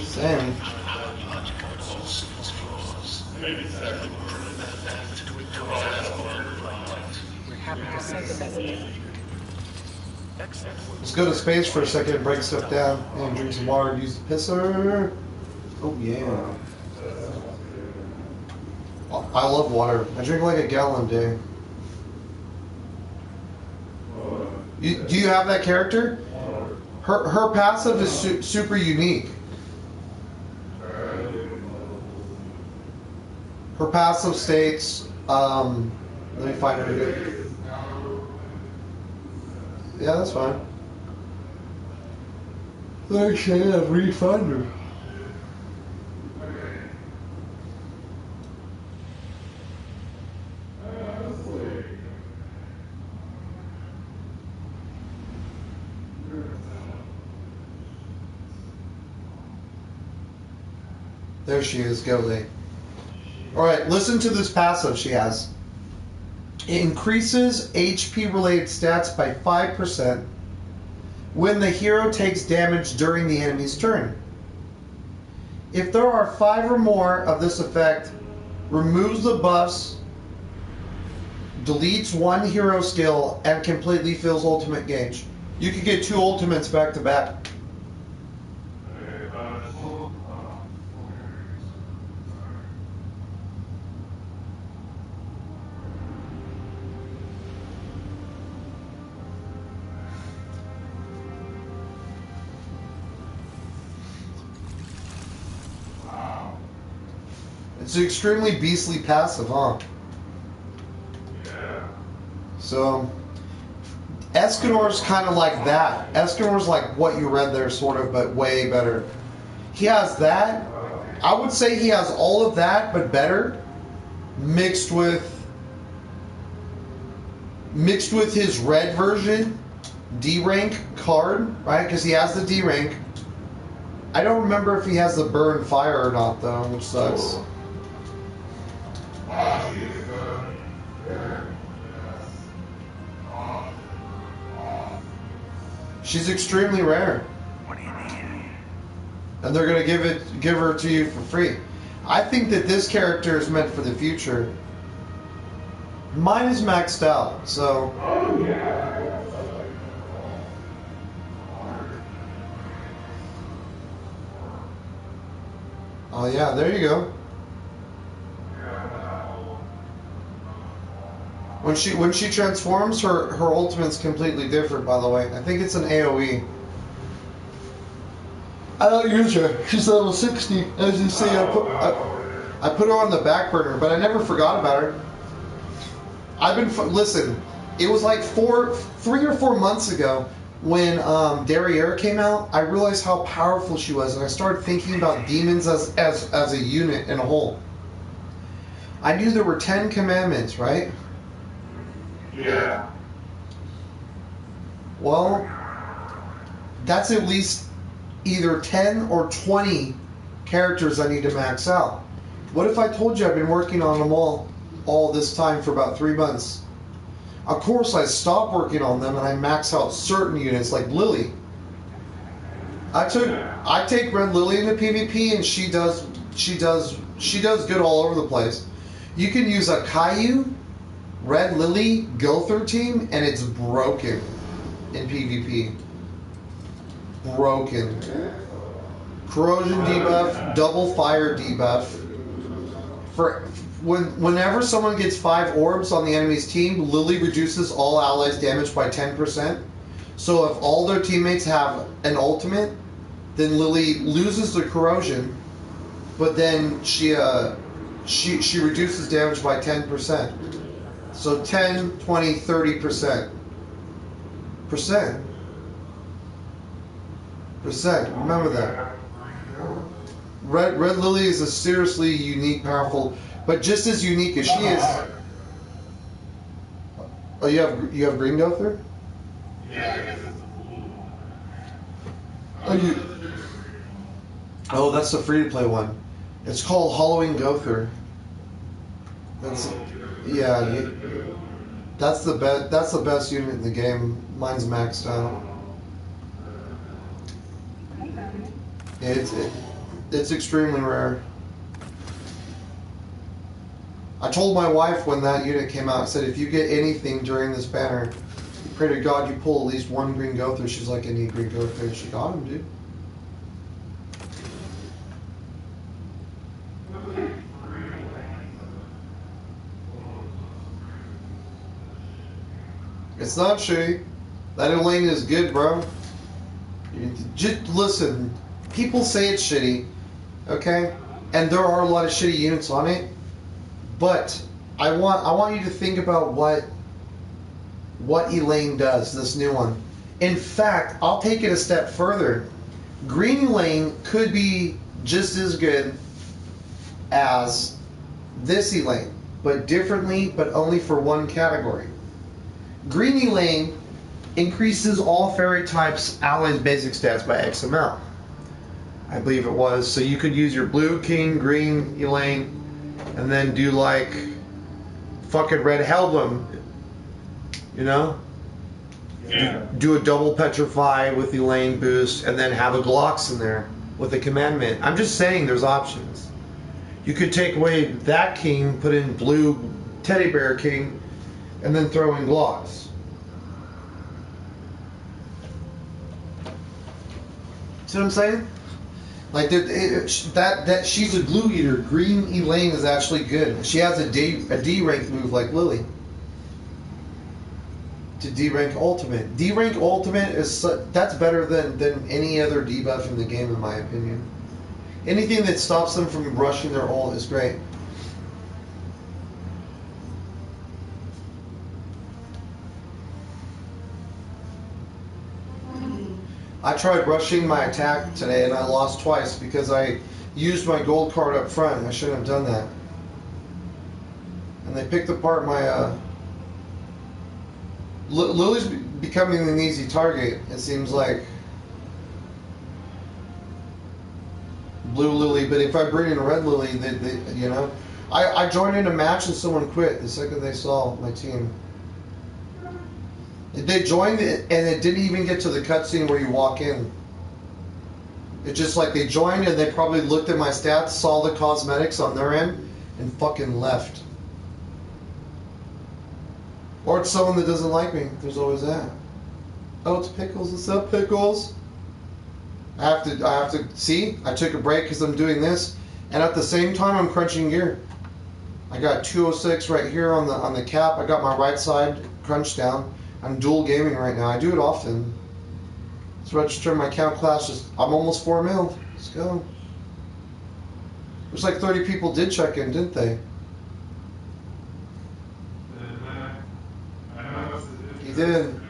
Same. We're happy to send the message. Let's go to space for a second, break stuff down, and drink some water and use the pisser. Oh yeah. I love water. I drink like a gallon a day. Do you have that character? Her passive is super unique. Her passive states, let me find her again. Yeah, that's fine. Actually, I'll refund her. There she is, Gilly. Alright, listen to this passive she has. It increases HP related stats by 5% when the hero takes damage during the enemy's turn. If there are 5 or more of this effect, removes the buffs, deletes one hero skill, and completely fills ultimate gauge. You can get 2 ultimates back to back. It's an extremely beastly passive, huh? Yeah. So, Escanor's kind of like that. Escanor's like what you read there, sort of, but way better. He has that. I would say he has all of that, but better, mixed with his red version, D rank card, right? Because he has the D rank. I don't remember if he has the burn fire or not, though, which sucks. She's extremely rare. What do you need? And they're gonna give her to you for free. I think that this character is meant for the future. Mine is maxed out, so. Oh yeah, there you go. When she transforms, her ultimate's completely different, by the way. I think it's an AoE. I don't use her. She's level 60. As you see, I put her on the back burner, but I never forgot about her. Listen, it was like 3 or 4 months ago when Derriere came out. I realized how powerful she was, and I started thinking about demons as a unit in a whole. I knew there were 10 commandments, right? Yeah. Well, that's at least either 10 or 20 characters I need to max out. What if I told you I've been working on them all this time for about 3 months? Of course, I stop working on them and I max out certain units like Lily. I take Red Lily into PvP and she does good all over the place. You can use a Caillou, Red Lily, Gother team, and it's broken in PvP. Broken. Corrosion debuff, double fire debuff. Whenever someone gets 5 orbs on the enemy's team, Lily reduces all allies' damage by 10%. So if all their teammates have an ultimate, then Lily loses the corrosion, but then she reduces damage by 10%. So 10, 20, 30%. Remember that. Red Lily is a seriously unique, powerful, but just as unique as she is. Oh, you have Green Gother? Oh, that's the free-to-play one. It's called Halloween Gother. That's that's the best. That's the best unit in the game. Mine's maxed out. It's extremely rare. I told my wife when that unit came out, I said, if you get anything during this banner, pray to God you pull at least 1 Green Gother. She's like, I need Green Gother. And she got him, dude. It's not shitty. That Elaine is good, bro. Just listen. People say it's shitty, okay? And there are a lot of shitty units on it. But I want you to think about what Elaine does, this new one. In fact, I'll take it a step further. Green Elaine could be just as good as this Elaine, but differently, but only for one category. Green Elaine increases all fairy types allies basic stats by XML. I believe it was. So you could use your blue king, green Elaine, and then do like fucking red Helblum, you know? Yeah. Do a double petrify with Elaine boost, and then have a Glocks in there with a commandment. I'm just saying there's options. You could take away that king, put in blue teddy bear king, and then throw in Glocks. See what I'm saying? Like that she's a glue eater. Green Elaine is actually good. She has a D rank move like Lily. To D rank ultimate. D rank ultimate is that's better than any other debuff in the game in my opinion. Anything that stops them from rushing their ult is great. I tried rushing my attack today and I lost twice because I used my gold card up front. I shouldn't have done that. And they picked apart my... Lily's becoming an easy target, it seems like. Blue Lily, but if I bring in a red Lily, they you know... I joined in a match and someone quit the second they saw my team. They joined it, and it didn't even get to the cutscene where you walk in. It's just like they joined, and they probably looked at my stats, saw the cosmetics on their end, and fucking left. Or it's someone that doesn't like me. There's always that. Oh, it's Pickles. What's up, Pickles? I have to see. I took a break because I'm doing this, and at the same time, I'm crunching gear. I got 206 right here on the cap. I got my right side crunched down. I'm dual gaming right now. I do it often. Let's register my count class. I'm almost 4 mil. Let's go. Looks like 30 people did check in, didn't they? He did.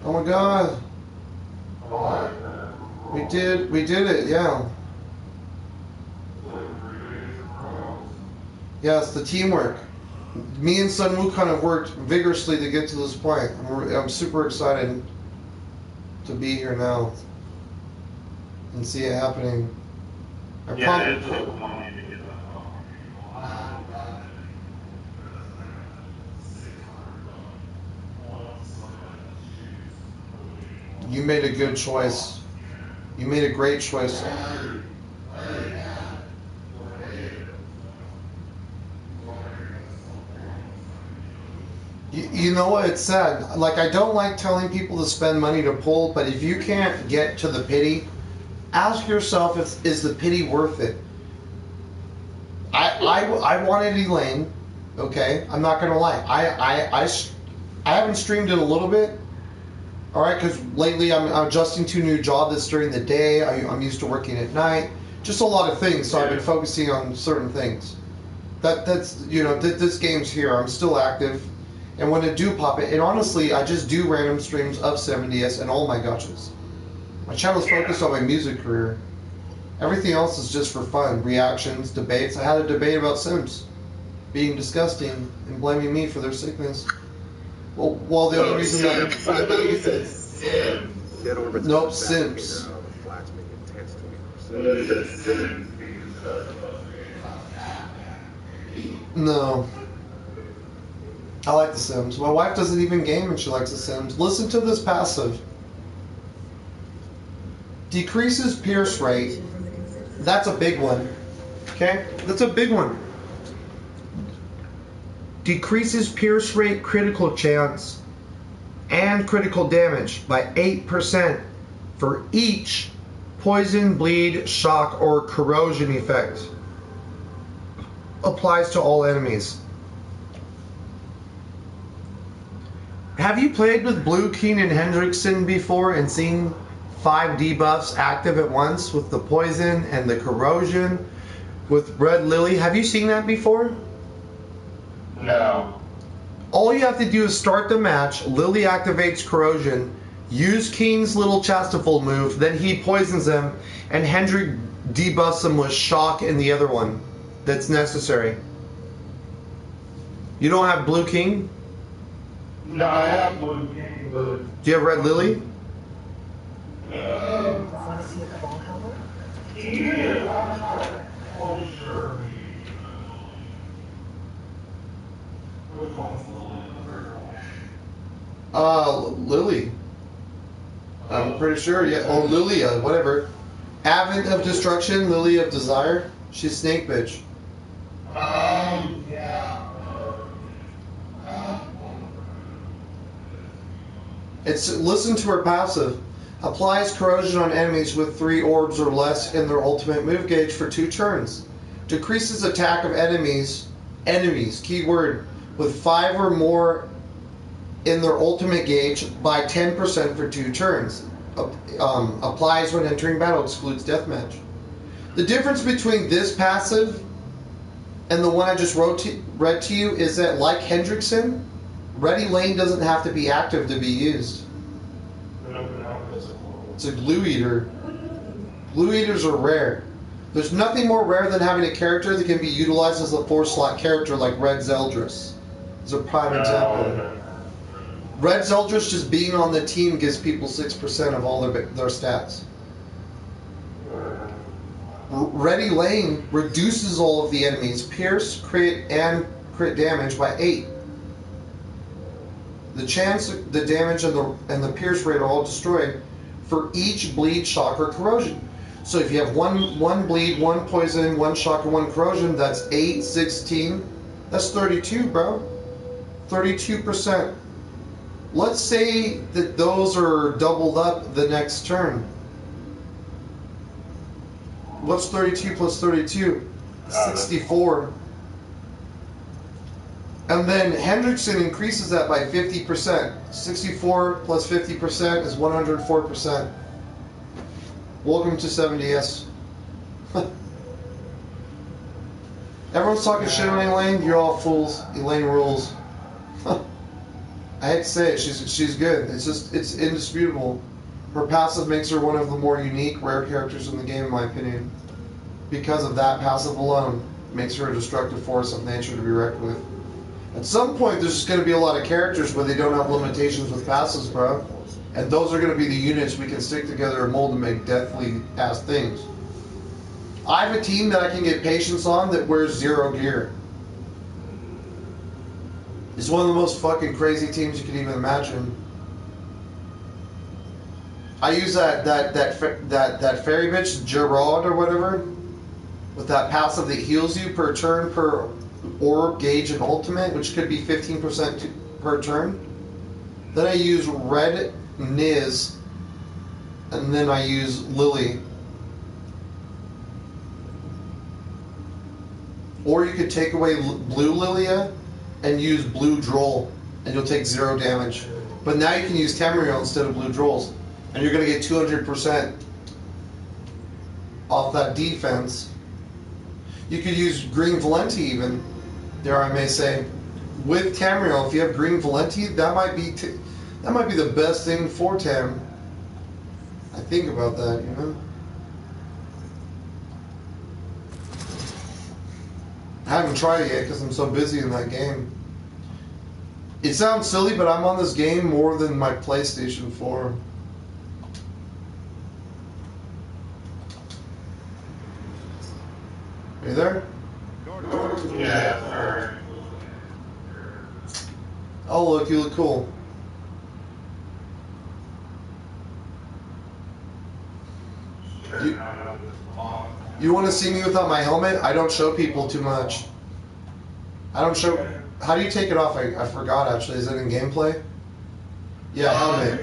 Oh my god. We did it, yeah. Yeah, it's the teamwork. Me and Sunwoo kind of worked vigorously to get to this point. I'm super excited to be here now and see it happening. It took money to get that. You made a good choice. You made a great choice. You know what, it's sad. Like, I don't like telling people to spend money to pull, but if you can't get to the pity, ask yourself, is the pity worth it? I I wanted Elaine. Okay, I'm not gonna lie. I haven't streamed it a little bit. All right, because lately I'm adjusting to a new job that's during the day. I'm used to working at night. Just a lot of things. So I've been focusing on certain things. That's this game's here. I'm still active, and when I do pop it, and honestly, I just do random streams of 70s and all my gotchas. My channel's focused on my music career. Everything else is just for fun, reactions, debates. I had a debate about Sims being disgusting and blaming me for their sickness. Well, the other reason that nope, Sims. No. I like The Sims. My wife doesn't even game and she likes The Sims. Listen to this passive. Decreases pierce rate. That's a big one. Okay? That's a big one. Decreases pierce rate, critical chance, and critical damage by 8% for each poison, bleed, shock, or corrosion effect. Applies to all enemies. Have you played with Blue King and Hendrickson before and seen 5 debuffs active at once with the poison and the corrosion with Red Lily? Have you seen that before? No. All you have to do is start the match, Lily activates corrosion, use King's little Chastaful move, then he poisons them, and Hendrick debuffs them with shock in the other one that's necessary. You don't have Blue King? No, I have Blue King, but... Do you have Red Lily? Want to see a cabal helper? Yeah. Oh, sure. Lily. I'm pretty sure, yeah. Or Lilia, whatever. Advent of Destruction, Lily of Desire. She's Snake Bitch. Yeah. Listen to her passive. Applies corrosion on enemies with 3 orbs or less in their ultimate move gauge for 2 turns. Decreases attack of enemies, keyword, with 5 or more in their ultimate gauge by 10% for 2 turns. Applies when entering battle, excludes deathmatch. The difference between this passive and the one I just read to you is that, like Hendrickson, Ready Lane doesn't have to be active to be used. It's a glue eater. Glue eaters are rare. There's nothing more rare than having a character that can be utilized as a 4-slot character like Red Zeldris. It's a prime example. Red Zeldris just being on the team gives people 6% of all their stats. Ready Lane reduces all of the enemies, pierce, crit, and crit damage by 8. The chance, the damage, and the pierce rate are all destroyed for each bleed, shock, or corrosion. So if you have one bleed, 1 poison, 1 shock, or 1 corrosion, that's 8, 16. That's 32, bro. 32%. Let's say that those are doubled up the next turn. What's 32 plus 32? 64. And then Hendrickson increases that by 50%. 64 plus 50% is 104%. Welcome to 70S. Everyone's talking shit on Elaine. You're all fools. Elaine rules. I hate to say it. She's good. It's indisputable. Her passive makes her one of the more unique, rare characters in the game, in my opinion. Because of that passive alone, makes her a destructive force of nature to be reckoned with. At some point, there's just going to be a lot of characters where they don't have limitations with passives, bro. And those are going to be the units we can stick together and mold to make deathly ass things. I have a team that I can get patience on that wears 0 gear. It's one of the most fucking crazy teams you can even imagine. I use that fairy bitch, Gerard or whatever, with that passive that heals you per turn per orb, gauge, and ultimate, which could be 15% per turn. Then I use Red Niz, and then I use Lily. Or you could take away blue Lilia and use blue Droll, and you'll take 0 damage. But now you can use Tamriel instead of blue Drolls, and you're going to get 200% off that defense. You could use green Valenti even, dare I may say. With Tamriel, if you have green Valenti, that might be the best thing for Tam. I think about that, you know? I haven't tried it yet because I'm so busy in that game. It sounds silly, but I'm on this game more than my PlayStation 4. Are you there? Yeah. Oh, look, you look cool. You want to see me without my helmet? I don't show people too much. I don't show... How do you take it off? I forgot, actually. Is it in gameplay? Yeah, helmet.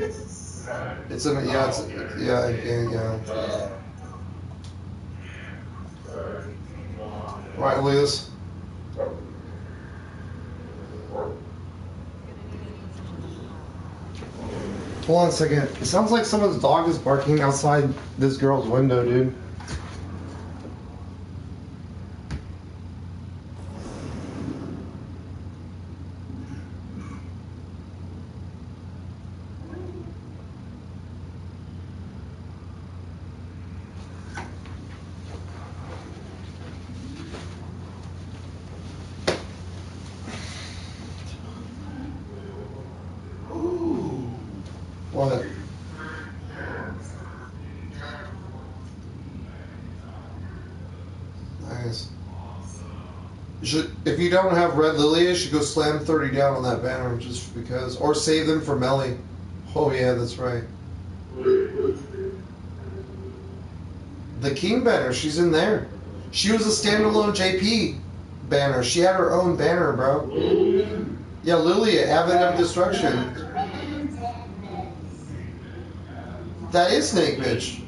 It's in... Yeah, it's... Yeah. Right, look at this. Hold on a second. It sounds like someone's dog is barking outside this girl's window, dude. What? Nice. If you don't have red Lilia, you should go slam 30 down on that banner just because. Or save them for melee. Oh yeah, that's right. The King banner, she's in there. She was a standalone JP banner. She had her own banner, bro. Yeah, Lilia, Avid of Destruction. That is Snake Bitch.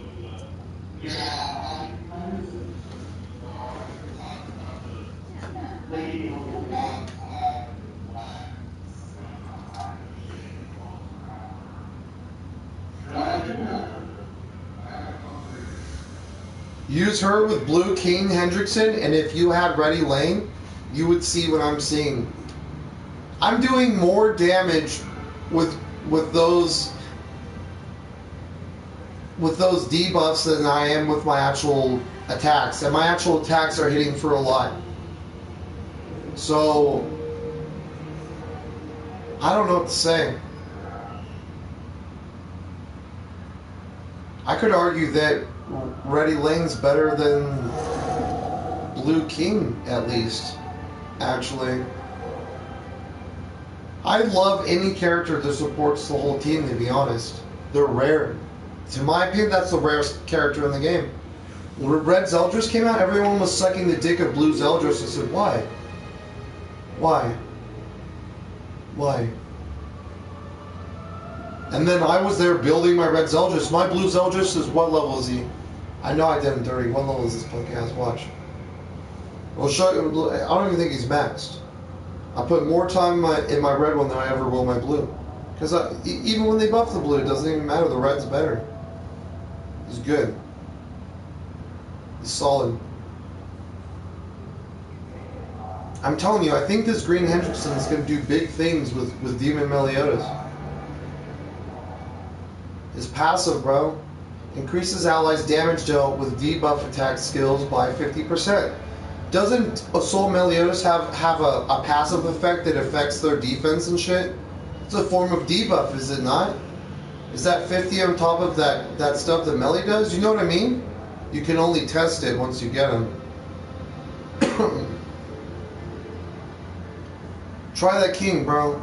Use her with Blue King Hendrickson, and if you had Ready Lane, you would see what I'm seeing. I'm doing more damage with those debuffs than I am with my actual attacks, and my actual attacks are hitting for a lot. So I don't know what to say. I could argue that Ready Lane's better than Blue King, at least, actually. I love any character that supports the whole team, to be honest. They're rare. In my opinion, that's the rarest character in the game. When Red Zeldris came out, everyone was sucking the dick of Blue Zeldris. I said, why? Why? Why? And then I was there building my Red Zeldris. My Blue Zeldris is, what level is he? I know I did him dirty. What level is this punk ass? Watch. Well, show you, I don't even think he's maxed. I put more time in my red one than I ever will my blue. Because even when they buff the blue, it doesn't even matter. The red's better. He's good. He's solid. I'm telling you, I think this Green Hendrickson is going to do big things with Demon Meliodas. His passive, bro, increases allies' damage dealt with debuff attack skills by 50%. Doesn't Soul Meliodas have a passive effect that affects their defense and shit? It's a form of debuff, is it not? Is that 50 on top of that stuff that Melee does? You know what I mean? You can only test it once you get him. Try that King, bro.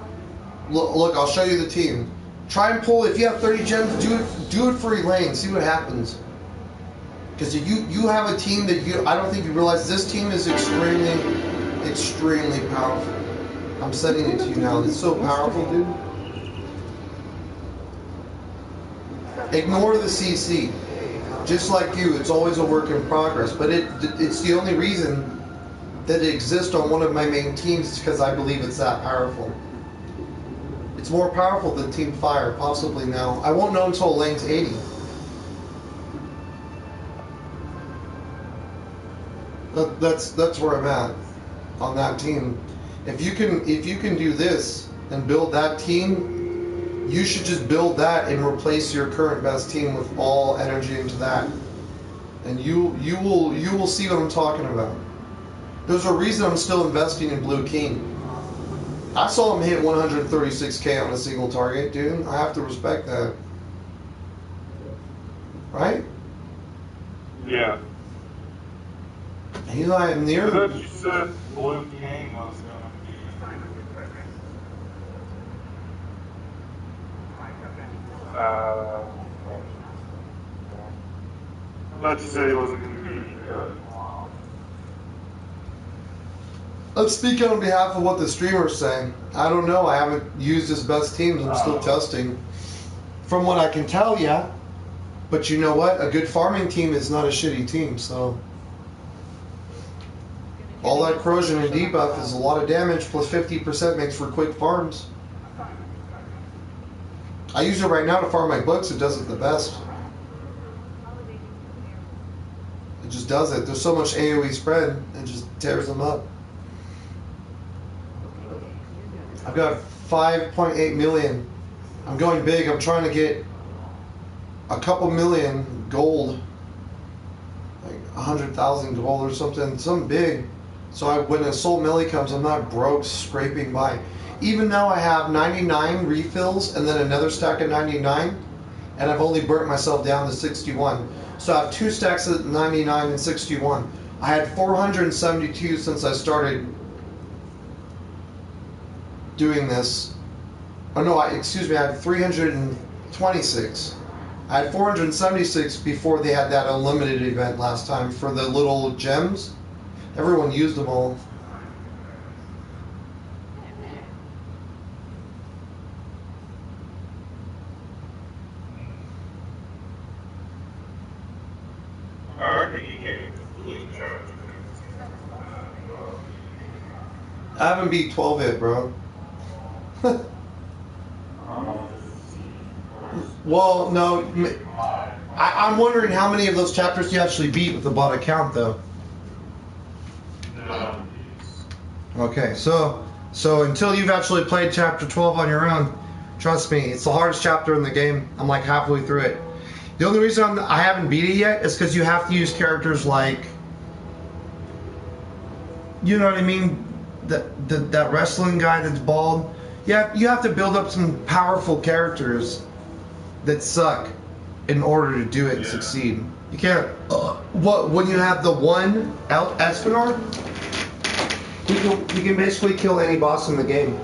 Look, I'll show you the team. Try and pull, if you have 30 gems, do it for Elaine, see what happens. Because you have a team that I don't think you realize, this team is extremely, extremely powerful. I'm sending it to you now. It's so powerful, dude. Ignore the CC. Just like you, it's always a work in progress. But it's the only reason that exists on one of my main teams because I believe it's that powerful. It's more powerful than Team Fire, possibly now. I won't know until lane's 80. That's where I'm at on that team. If you can do this and build that team, you should just build that and replace your current best team with all energy into that, and you will see what I'm talking about. There's a reason I'm still investing in Blue King. I saw him hit 136k on a single target, dude. I have to respect that, right? Yeah. He's not near. I thought you said Blue King was gonna be. I thought you said he wasn't gonna be good. Let's speak on behalf of what the streamer's saying. I don't know. I haven't used his best teams. I'm still testing. From what I can tell, yeah. But you know what? A good farming team is not a shitty team, so. All that corrosion and debuff is a lot of damage, plus 50% makes for quick farms. I use it right now to farm my books. It does it the best. It just does it. There's so much AoE spread, it just tears them up. I've got 5.8 million. I'm going big. I'm trying to get a couple million gold, like 100,000 gold or something big. So when a soul melee comes, I'm not broke scraping by. Even now I have 99 refills and then another stack of 99, and I've only burnt myself down to 61. So I have 2 stacks of 99 and 61. I had 472 since I started doing this. Oh no, excuse me, I had 326. I had 476 before they had that unlimited event last time for the little gems. Everyone used them all. I haven't beat 12 yet, bro. Well, no. I'm wondering how many of those chapters you actually beat with the bot account, though. Okay, so until you've actually played chapter 12 on your own, trust me, it's the hardest chapter in the game. I'm like halfway through it. The only reason I haven't beat it yet is because you have to use characters like, you know what I mean, that wrestling guy that's bald. Yeah, you have to build up some powerful characters that suck in order to do it and succeed. You can't. When you have the one Escanor, he can basically kill any boss in the game.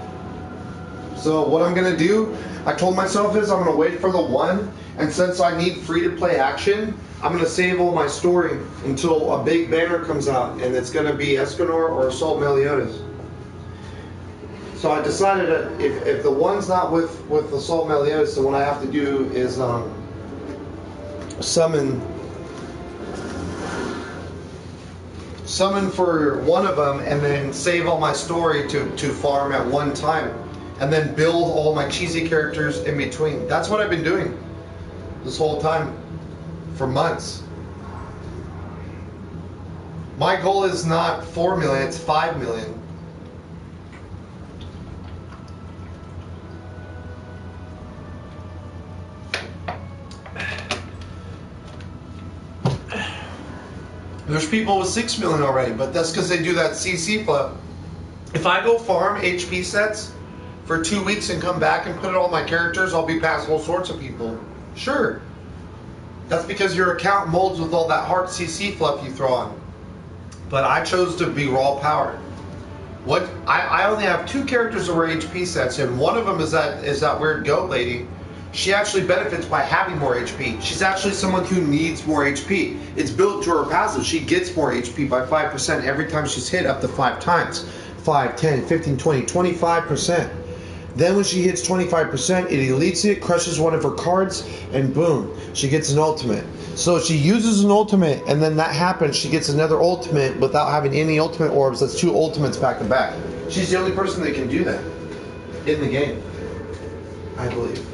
So what I'm gonna do, I told myself is I'm gonna wait for the one, and since I need free to play action, I'm gonna save all my story until a big banner comes out, and it's gonna be Escanor or Assault Meliodas. So I decided that if the one's not with Assault Meliodas, then what I have to do is summon for one of them, and then save all my story to farm at one time, and then build all my cheesy characters in between. That's what I've been doing this whole time for months. My goal is not 4 million, it's 5 million. There's people with 6 million already, but that's because they do that CC flip. If I go farm HP sets for 2 weeks and come back and put it on my characters, I'll be past all sorts of people. Sure. That's because your account molds with all that heart CC fluff you throw on. But I chose to be raw power. I only have 2 characters that were HP sets, and one of them is that weird goat lady. She actually benefits by having more HP. She's actually someone who needs more HP. It's built to her passive. She gets more HP by 5% every time she's hit, up to 5 times. 5, 10, 15, 20, 25%. Then when she hits 25%, it elites it, crushes one of her cards, and boom, she gets an ultimate. So she uses an ultimate, and then that happens. She gets another ultimate without having any ultimate orbs. That's 2 ultimates back to back. She's the only person that can do that in the game, I believe.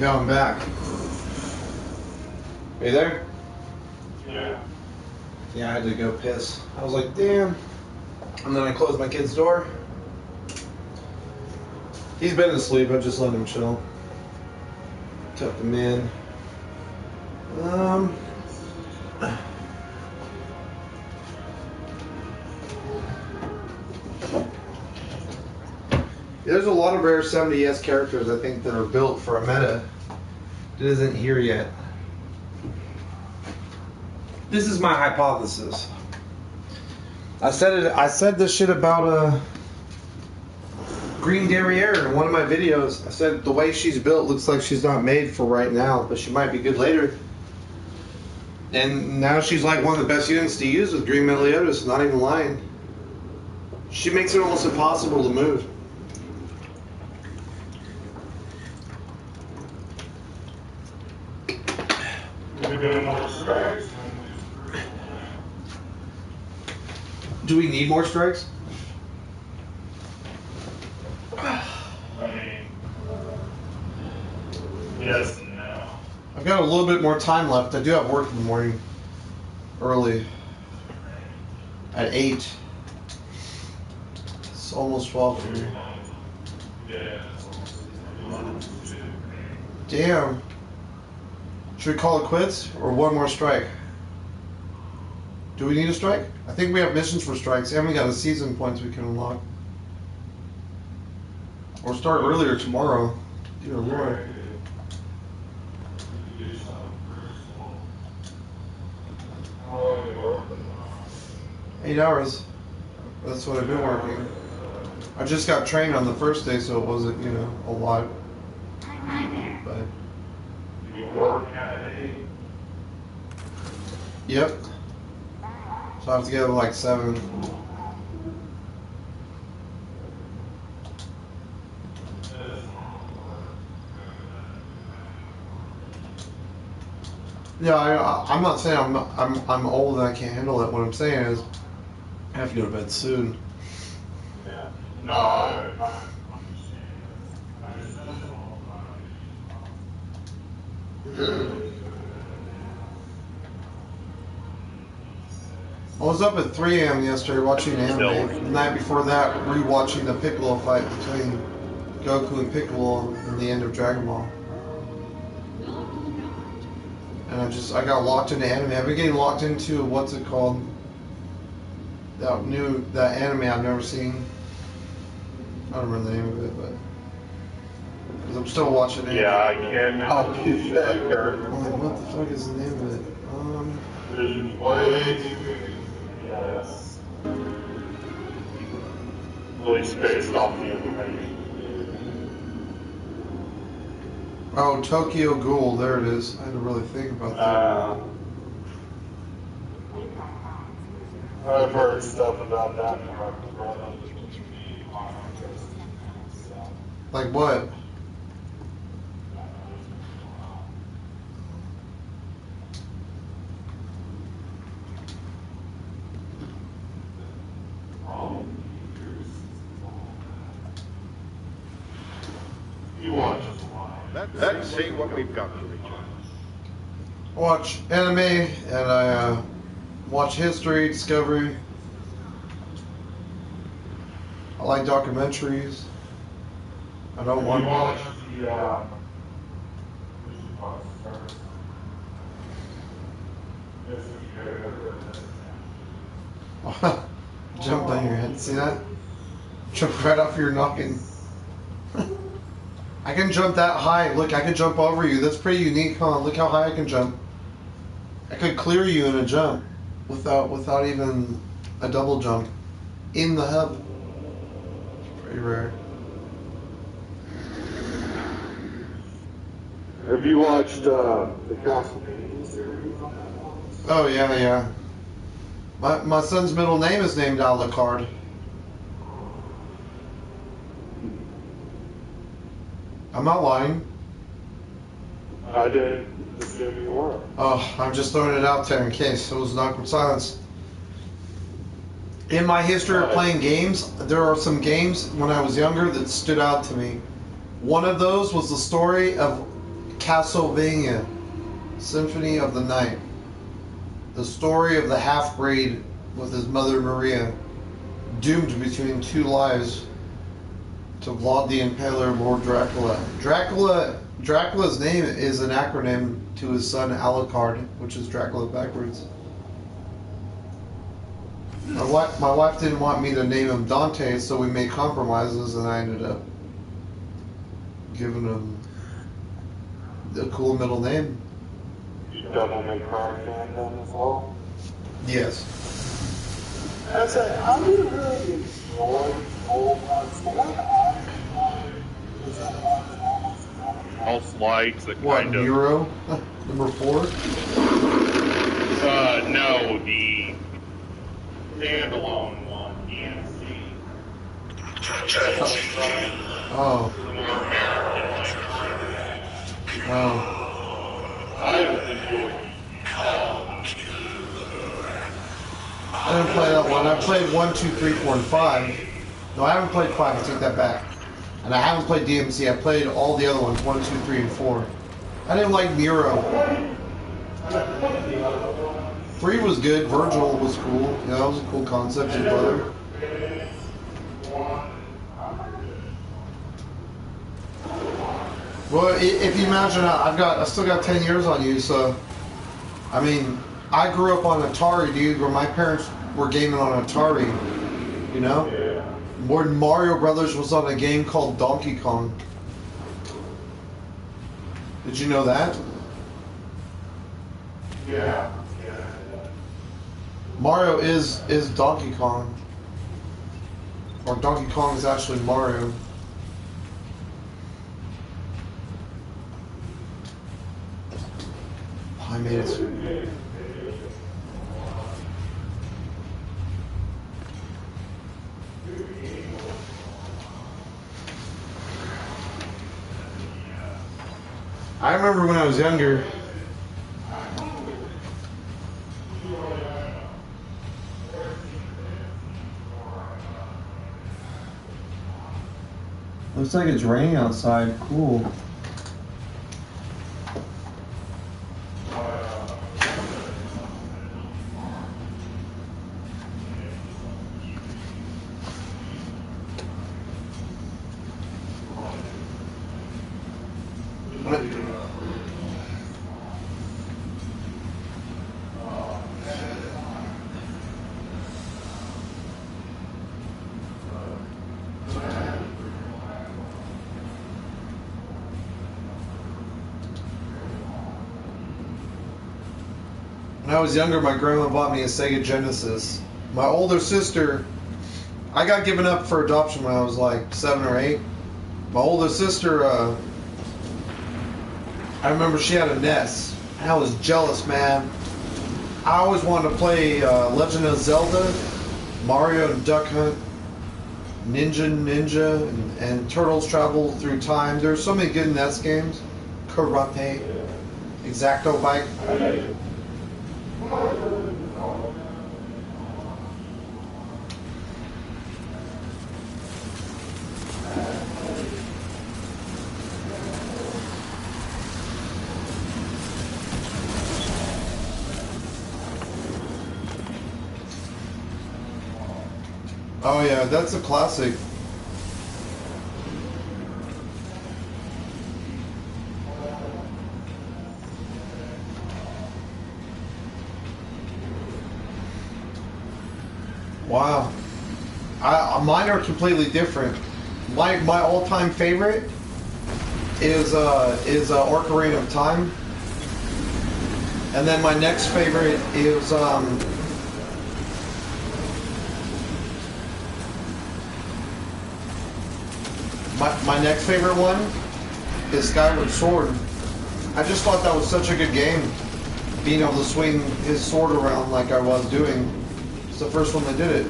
Yeah, I'm back. Are you there? Yeah. Yeah, I had to go piss. I was like, damn. And then I closed my kid's door. He's been asleep. I just let him chill. Tucked him in. There's a lot of rare 70S characters I think that are built for a meta that isn't here yet. This is my hypothesis. I said this shit about Green Derriere in one of my videos. I said the way she's built looks like she's not made for right now, but she might be good later. And now she's like one of the best units to use with Green Meliodas, not even lying. She makes it almost impossible to move. Do we need more strikes? Yes and no. I've got a little bit more time left. I do have work in the morning. Early. At 8. It's almost 12 for me. Damn. Should we call it quits or one more strike? Do we need a strike? I think we have missions for strikes and we got a season points we can unlock. Or start earlier tomorrow. Dear Lord. 8 hours. That's what I've been working. I just got trained on the first day, so it wasn't, you know, a lot. But yep. So I have to get up at like 7. Yeah, I'm not saying I'm old and I can't handle it. What I'm saying is I have to go to bed soon. Yeah. No. I was up at 3 a.m. yesterday watching anime. The night before that, rewatching the Piccolo fight between Goku and Piccolo in the end of Dragon Ball. And I got locked into anime. I've been getting locked into, what's it called? That anime I've never seen. I don't remember the name of it, but. Because I'm still watching it. Yeah, I can help you there. I'm like, what the fuck is the name of it? There's way too many. Yes. Really spaced off the information. Oh, Tokyo Ghoul. There it is. I had to really think about that. I've heard stuff about that from my brother. Like what? You watch. Let's see what we've got to reach. Watch anime and I watch history, discovery. I like documentaries. I don't want. Yeah. Jumped on your head. See that? Jumped right off your noggin. I can jump that high. Look, I can jump over you. That's pretty unique, huh? Look how high I can jump. I could clear you in a jump without even a double jump in the hub. Pretty rare. Have you watched the Castlevania series? Oh yeah. My son's middle name is named Alucard. I'm not lying. I didn't assume you were. Oh, I'm just throwing it out there in case it was an awkward silence. In my history of playing games, there are some games when I was younger that stood out to me. One of those was the story of Castlevania, Symphony of the Night. The story of the half-breed with his mother Maria, doomed between two lives to Vlad the Impaler, Lord Dracula. Dracula's name is an acronym to his son Alucard, which is Dracula backwards. My wife didn't want me to name him Dante, so we made compromises, and I ended up giving him the cool middle name. You Devil May Cry fan then as well? Yes. I said, how do you really enjoy old ones? False lights that What, kind of... Nero? Number 4? No, the standalone one, DMC. Oh. Oh. I was enjoying I didn't play that one. I played 1, 2, 3, 4, and 5. No, I haven't played 5. I take that back. And I haven't played DMC. I played all the other ones, 1, 2, 3, and 4. I didn't like Nero. 3 was good. Virgil was cool. Yeah, that was a cool concept. His brother. Well, if you imagine, I still got 10 years on you, so I mean, I grew up on Atari, dude, where my parents were gaming on Atari, you know? More than Mario Brothers was on a game called Donkey Kong. Did you know that? Yeah. Mario is Donkey Kong. Or Donkey Kong is actually Mario. I made it. I remember when I was younger. Looks like it's raining outside. Cool. When I was younger, my grandma bought me a Sega Genesis. My older sister, I got given up for adoption when I was like 7 or 8. My older sister, I remember she had a NES. And I was jealous, man. I always wanted to play Legend of Zelda, Mario and Duck Hunt, Ninja, and Turtles Travel Through Time. There's so many good NES games. Karate, Exacto Bike. Oh yeah, that's a classic. Wow. Mine are completely different. My all-time favorite is Ocarina of Time, and then my next favorite is my next favorite one is Skyward Sword. I just thought that was such a good game, being able to swing his sword around like I was doing. It's the first one that did it.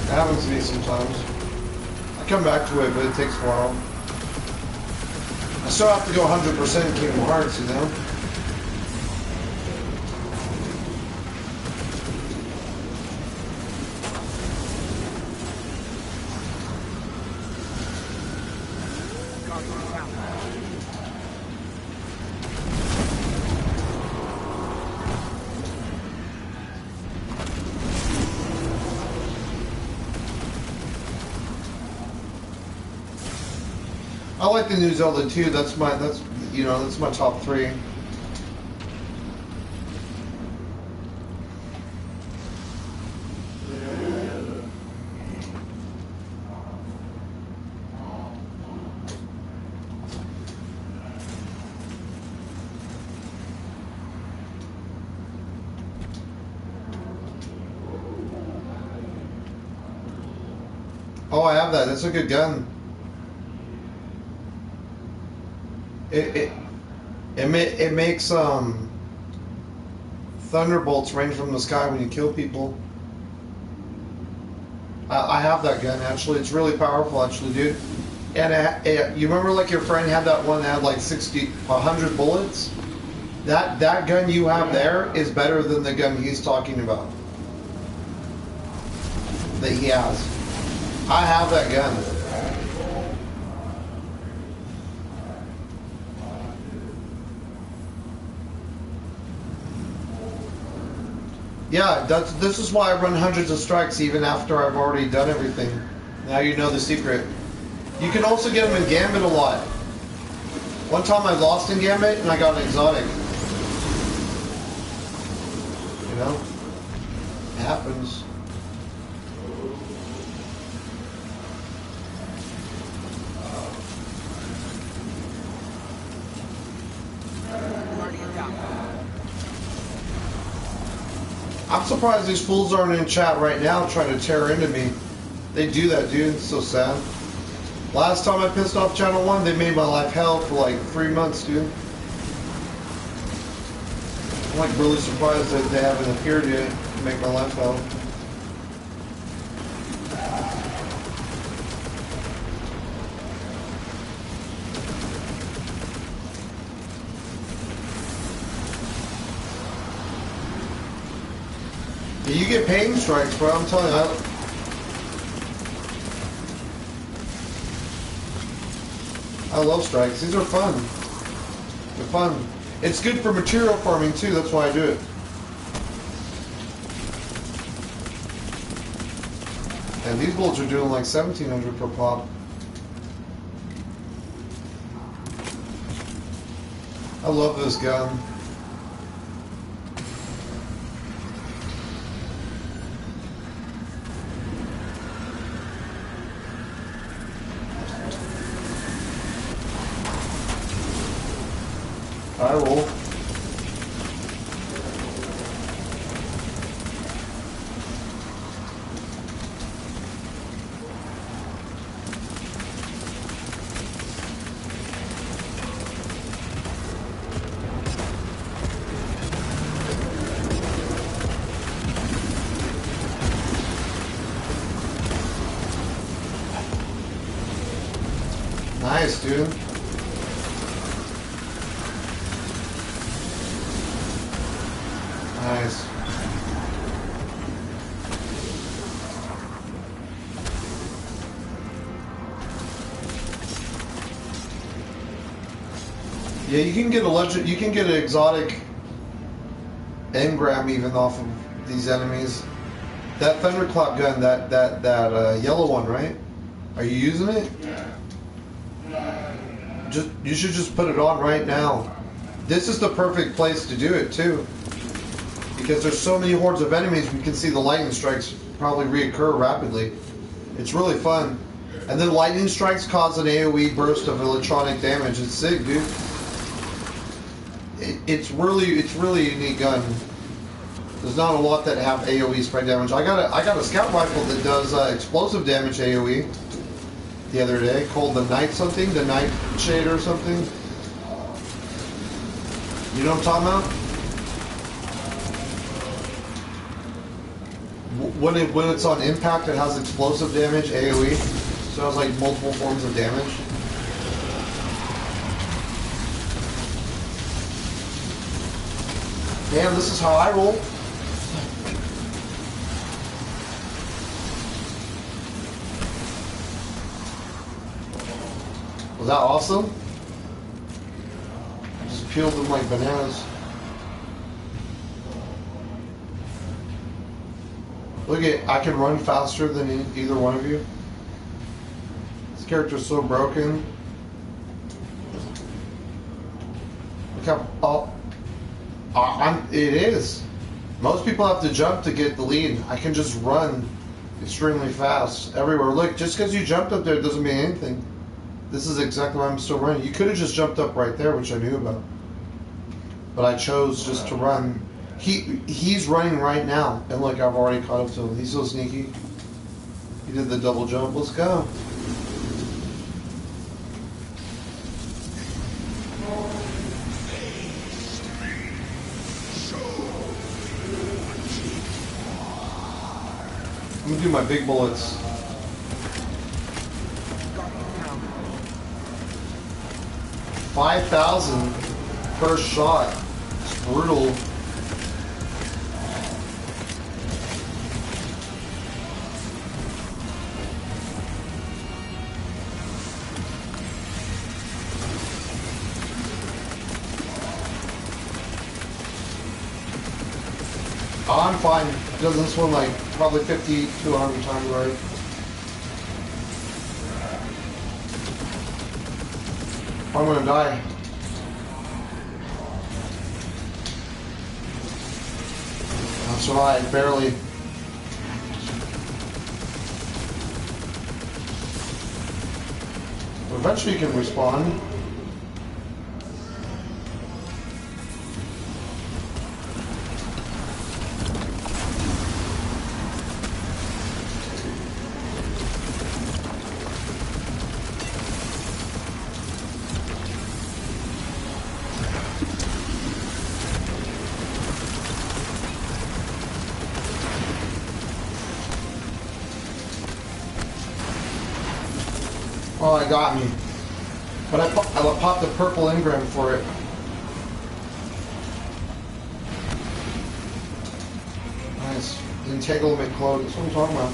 It happens to me sometimes. I come back to it, but it takes a while. I still have to go 100% Kingdom Hearts, you know? I like the new Zelda too. That's my top 3. Oh, I have that. That's a good gun. It makes thunderbolts rain from the sky when you kill people. I have that gun actually. It's really powerful actually, dude. And you remember like your friend had that one that had like 100 bullets? That gun you have there is better than the gun he's talking about. That he has. I have that gun. Yeah, this is why I run hundreds of strikes even after I've already done everything. Now you know the secret. You can also get them in Gambit a lot. One time I lost in Gambit and I got an exotic. You know? It happens. I'm surprised these fools aren't in chat right now trying to tear into me. They do that, dude. It's so sad. Last time I pissed off Channel 1, they made my life hell for like 3 months, dude. I'm like really surprised that they haven't appeared yet to make my life hell. Yeah, you get pain strikes, bro. I'm telling you. I love strikes. These are fun. They're fun. It's good for material farming too. That's why I do it. And these bullets are doing like 1,700 per pop. I love this gun. I roll. Nice, dude. Nice. Yeah, you can get a legend. You can get an exotic engram even off of these enemies. That thunderclap gun, that yellow one, right? Are you using it? You should just put it on right now. This is the perfect place to do it too. Because there's so many hordes of enemies, we can see the lightning strikes probably reoccur rapidly. It's really fun. And then lightning strikes cause an AoE burst of electronic damage. It's sick, dude. It's really a unique gun. There's not a lot that have AoE spray damage. I got a scout rifle that does explosive damage AoE the other day, called the Night something, the Night Shade or something. You know what I'm talking about? When it's on impact, it has explosive damage, AoE. So it has like multiple forms of damage. Damn, this is how I roll. Was that awesome? I just peeled them like bananas. Look at, I can run faster than either one of you. This character's so broken. Look how, it is. Most people have to jump to get the lead. I can just run extremely fast everywhere. Look, just because you jumped up there doesn't mean anything. This is exactly why I'm still running. You could have just jumped up right there, which I knew about. But I chose just to run. He's running right now, and look, I've already caught up to him. He's so sneaky. He did the double jump. Let's go. I'm me do my big bullets. 5,000 per shot. It's brutal. Oh, I'm fine. It doesn't swim like probably 50 to 100 times right. I'm gonna die. That's right, barely. Eventually you can respawn. Oh, it got me. But I popped a purple engram for it. Nice. Didn't take a little bit close. That's what I'm talking about.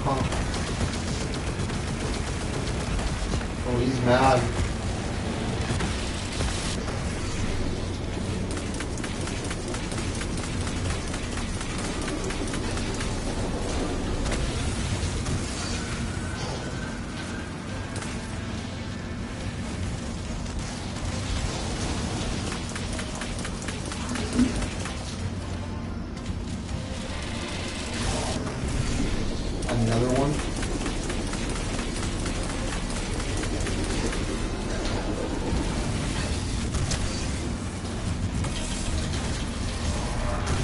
Huh. Oh, he's mad. Another one.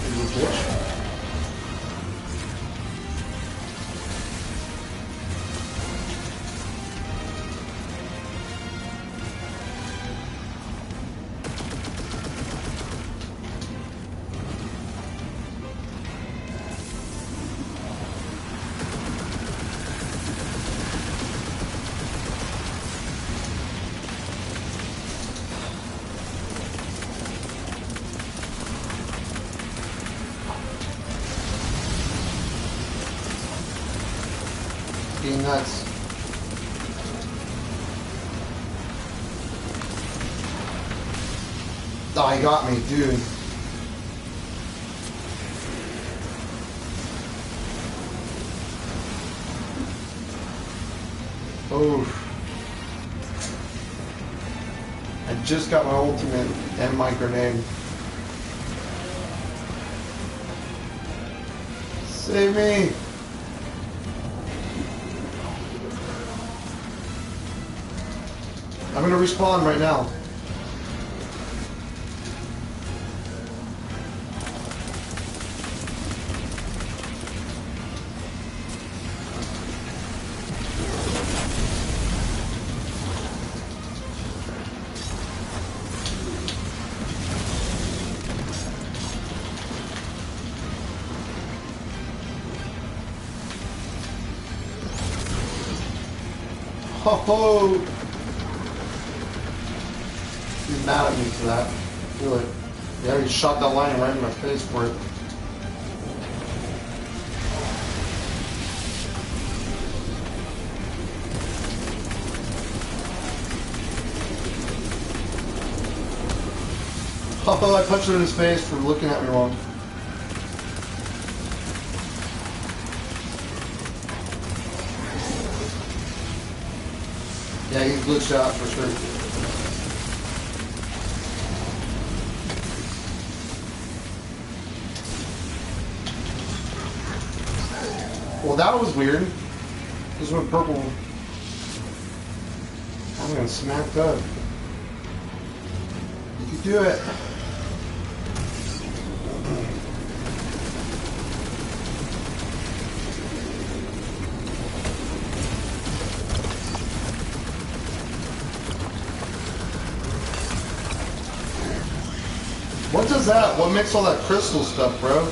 Little bitch. Being nuts. Oh, he got me, dude. Oof. I just got my ultimate and my grenade. Save me! I'm gonna respawn right now. Ho ho! He's mad at me for that. Feel it. Yeah, he shot that line right in my face for it. Oh, I punched him in his face for looking at me wrong. Yeah, he's glitched out for sure. Well, that was weird. This went purple. I'm gonna smack that. You can do it. that? What makes all that crystal stuff, bro?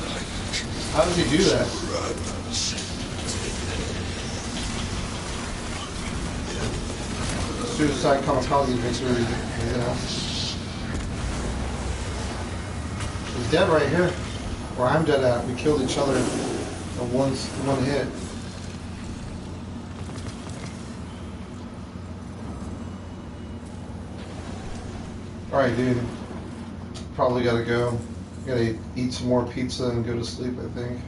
How does he do that? Suicide kamikaze victory. Yeah. He's dead right here. Where I'm dead at. We killed each other in one hit. Alright, dude. Probably gotta go. Gotta eat some more pizza and go to sleep, I think.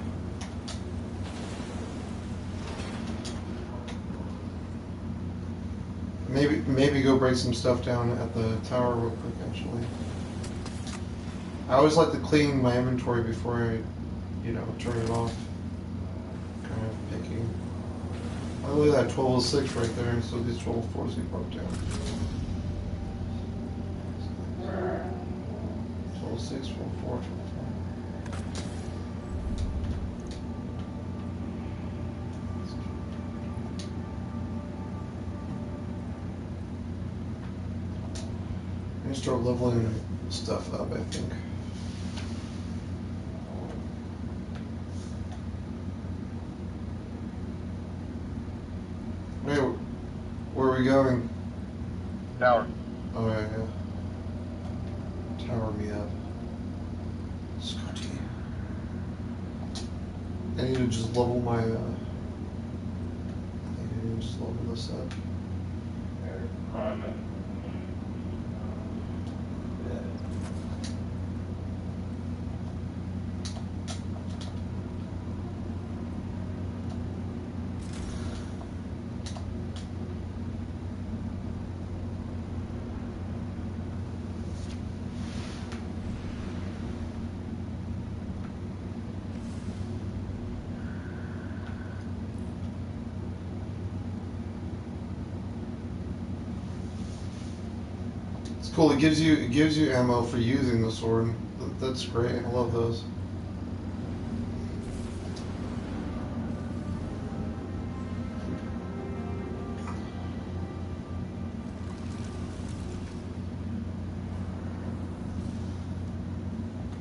Maybe go break some stuff down at the tower real quick, actually. I always like to clean my inventory before I, turn it off. Kind of picky. Oh, look at that 1206 right there, so these 1204s get broke down. 1206, 1204, 1204. I need to start leveling stuff up, I think. Hey, where are we going? Tower. Oh, yeah, yeah. Tower me up. Scotty. I need to just level my, I think I need to just level this up. Cool. It gives you ammo for using the sword. That's great. I love those.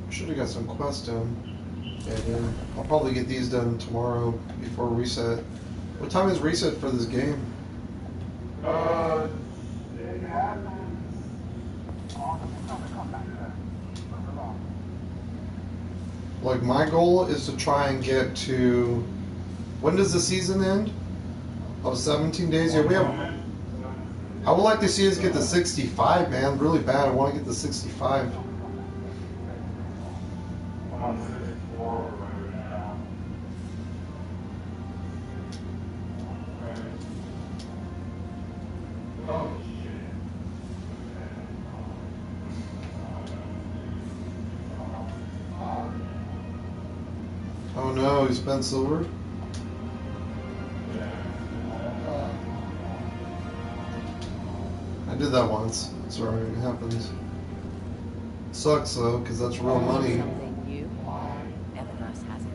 Should have got some quests done. Yeah, dude. I'll probably get these done tomorrow before reset. What time is reset for this game? Like, my goal is to try and get to... When does the season end? Of 17 days? Yeah, we have... I would like to see us get to 65, man. Really bad. I want to get to 65. Oh no, he spent silver? I did that once. It's alright, it happens. Sucks though, because that's real money. Something new. Eververse has it.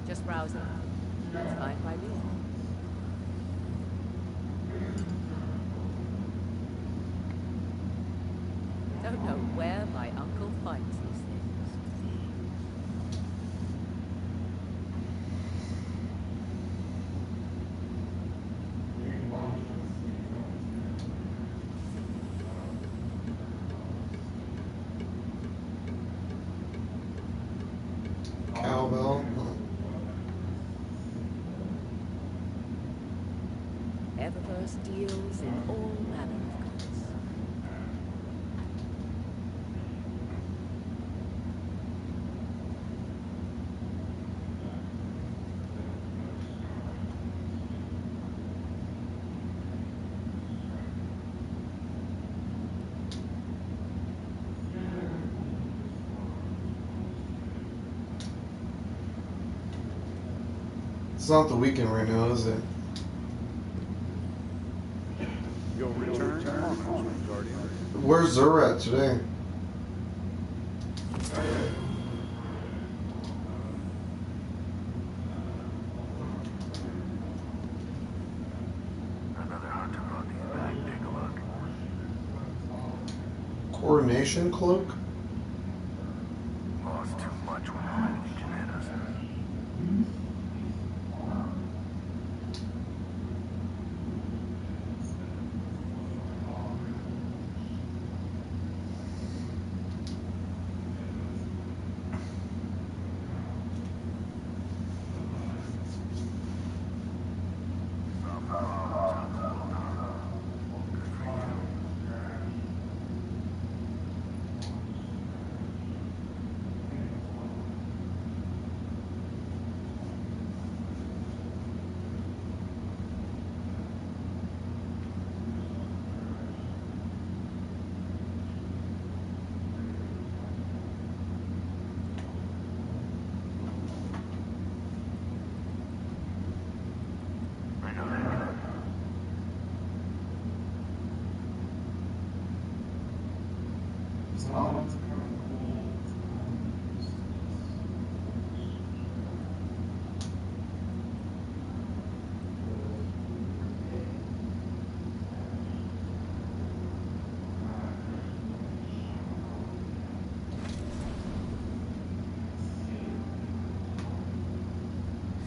Just browsing. That's fine by me. Don't know where my uncle finds these things. Cowbell. Eververse deals in all manner of goods. It's not the weekend right now, is it? You'll return harmless, Guardian. Where's Zur at today? Another hunter brought these back. Take a look. Coronation cloak? Lost too much when the Red Legion hit us.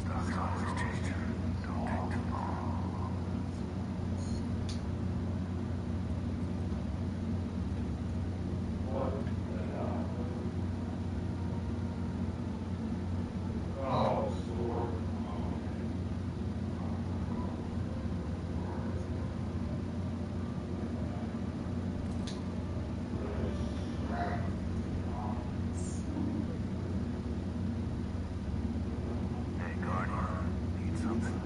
Stock's always changing. Don't take too long. Hey, Guardian. Need something?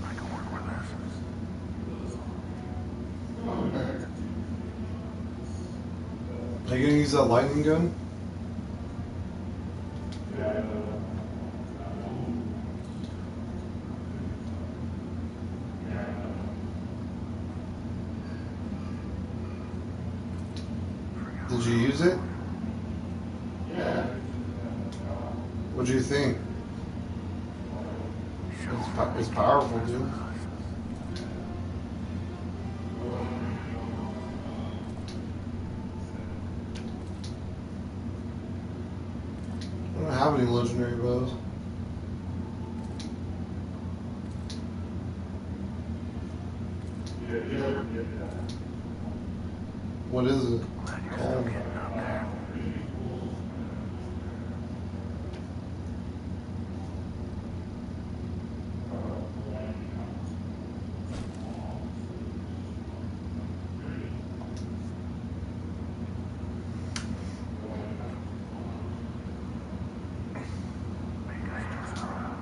I can work with this. Are you gonna use that lightning gun? Did you use it? What do you think? It's powerful, dude. I don't have any legendary bows. What is it? Glad you're still called? getting up there. Make us do something.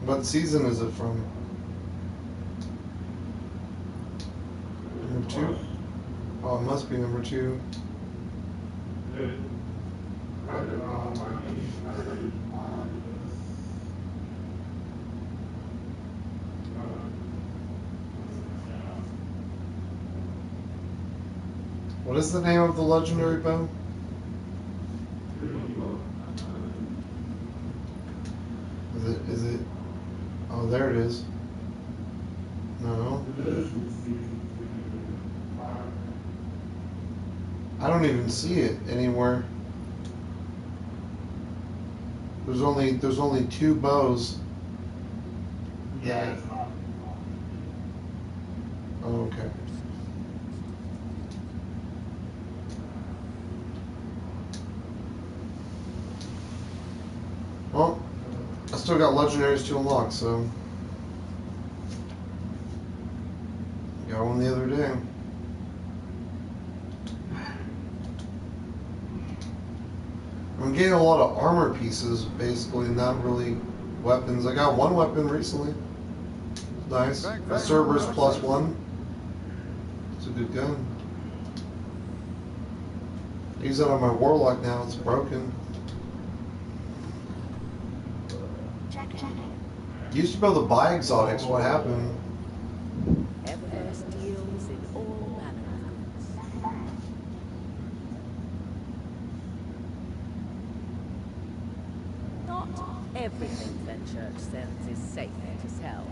What season is it from? Number 2? Oh, it must be number 2. What is the name of the legendary bow? Is it? Oh, there it is. No. I don't even see it anywhere. There's only 2 bows. Yeah. Oh, okay. Well, I still got legendaries to unlock, so got one the other day. I'm getting a lot of armor pieces, basically, not really weapons. I got one weapon recently. Nice. The Cerberus +1. It's a good gun. Use it on my Warlock now, it's broken. Used to be able to buy exotics, what happened? Eververse deals in all manner of goods. Not everything that Church sells is safe to sell.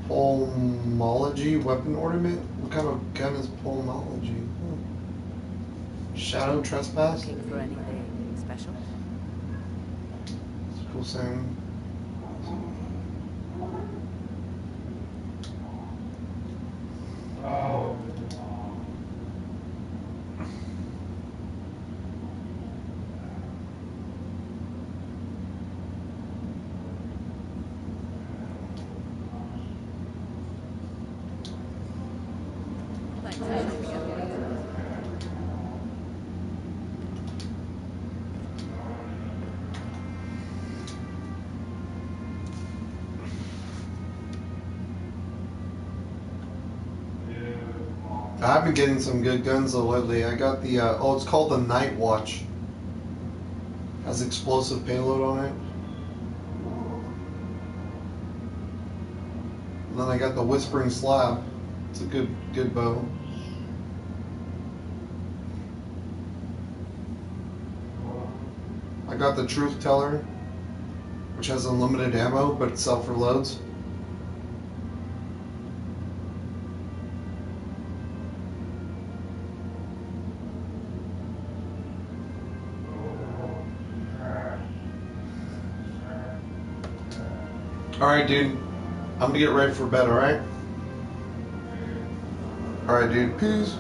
Pomology weapon ornament? What kind of gun is pomology? Shadow trespass? Looking for anything special? It's a cool sound. Thanks for shopping at me. I've been getting some good guns though lately. I got the, it's called the Night Watch. Has explosive payload on it. And then I got the Whispering Slab. It's a good bow. I got the Truth Teller, which has unlimited ammo, but it self-reloads. Alright, dude. I'm gonna get ready for bed, alright? Alright, dude. Peace.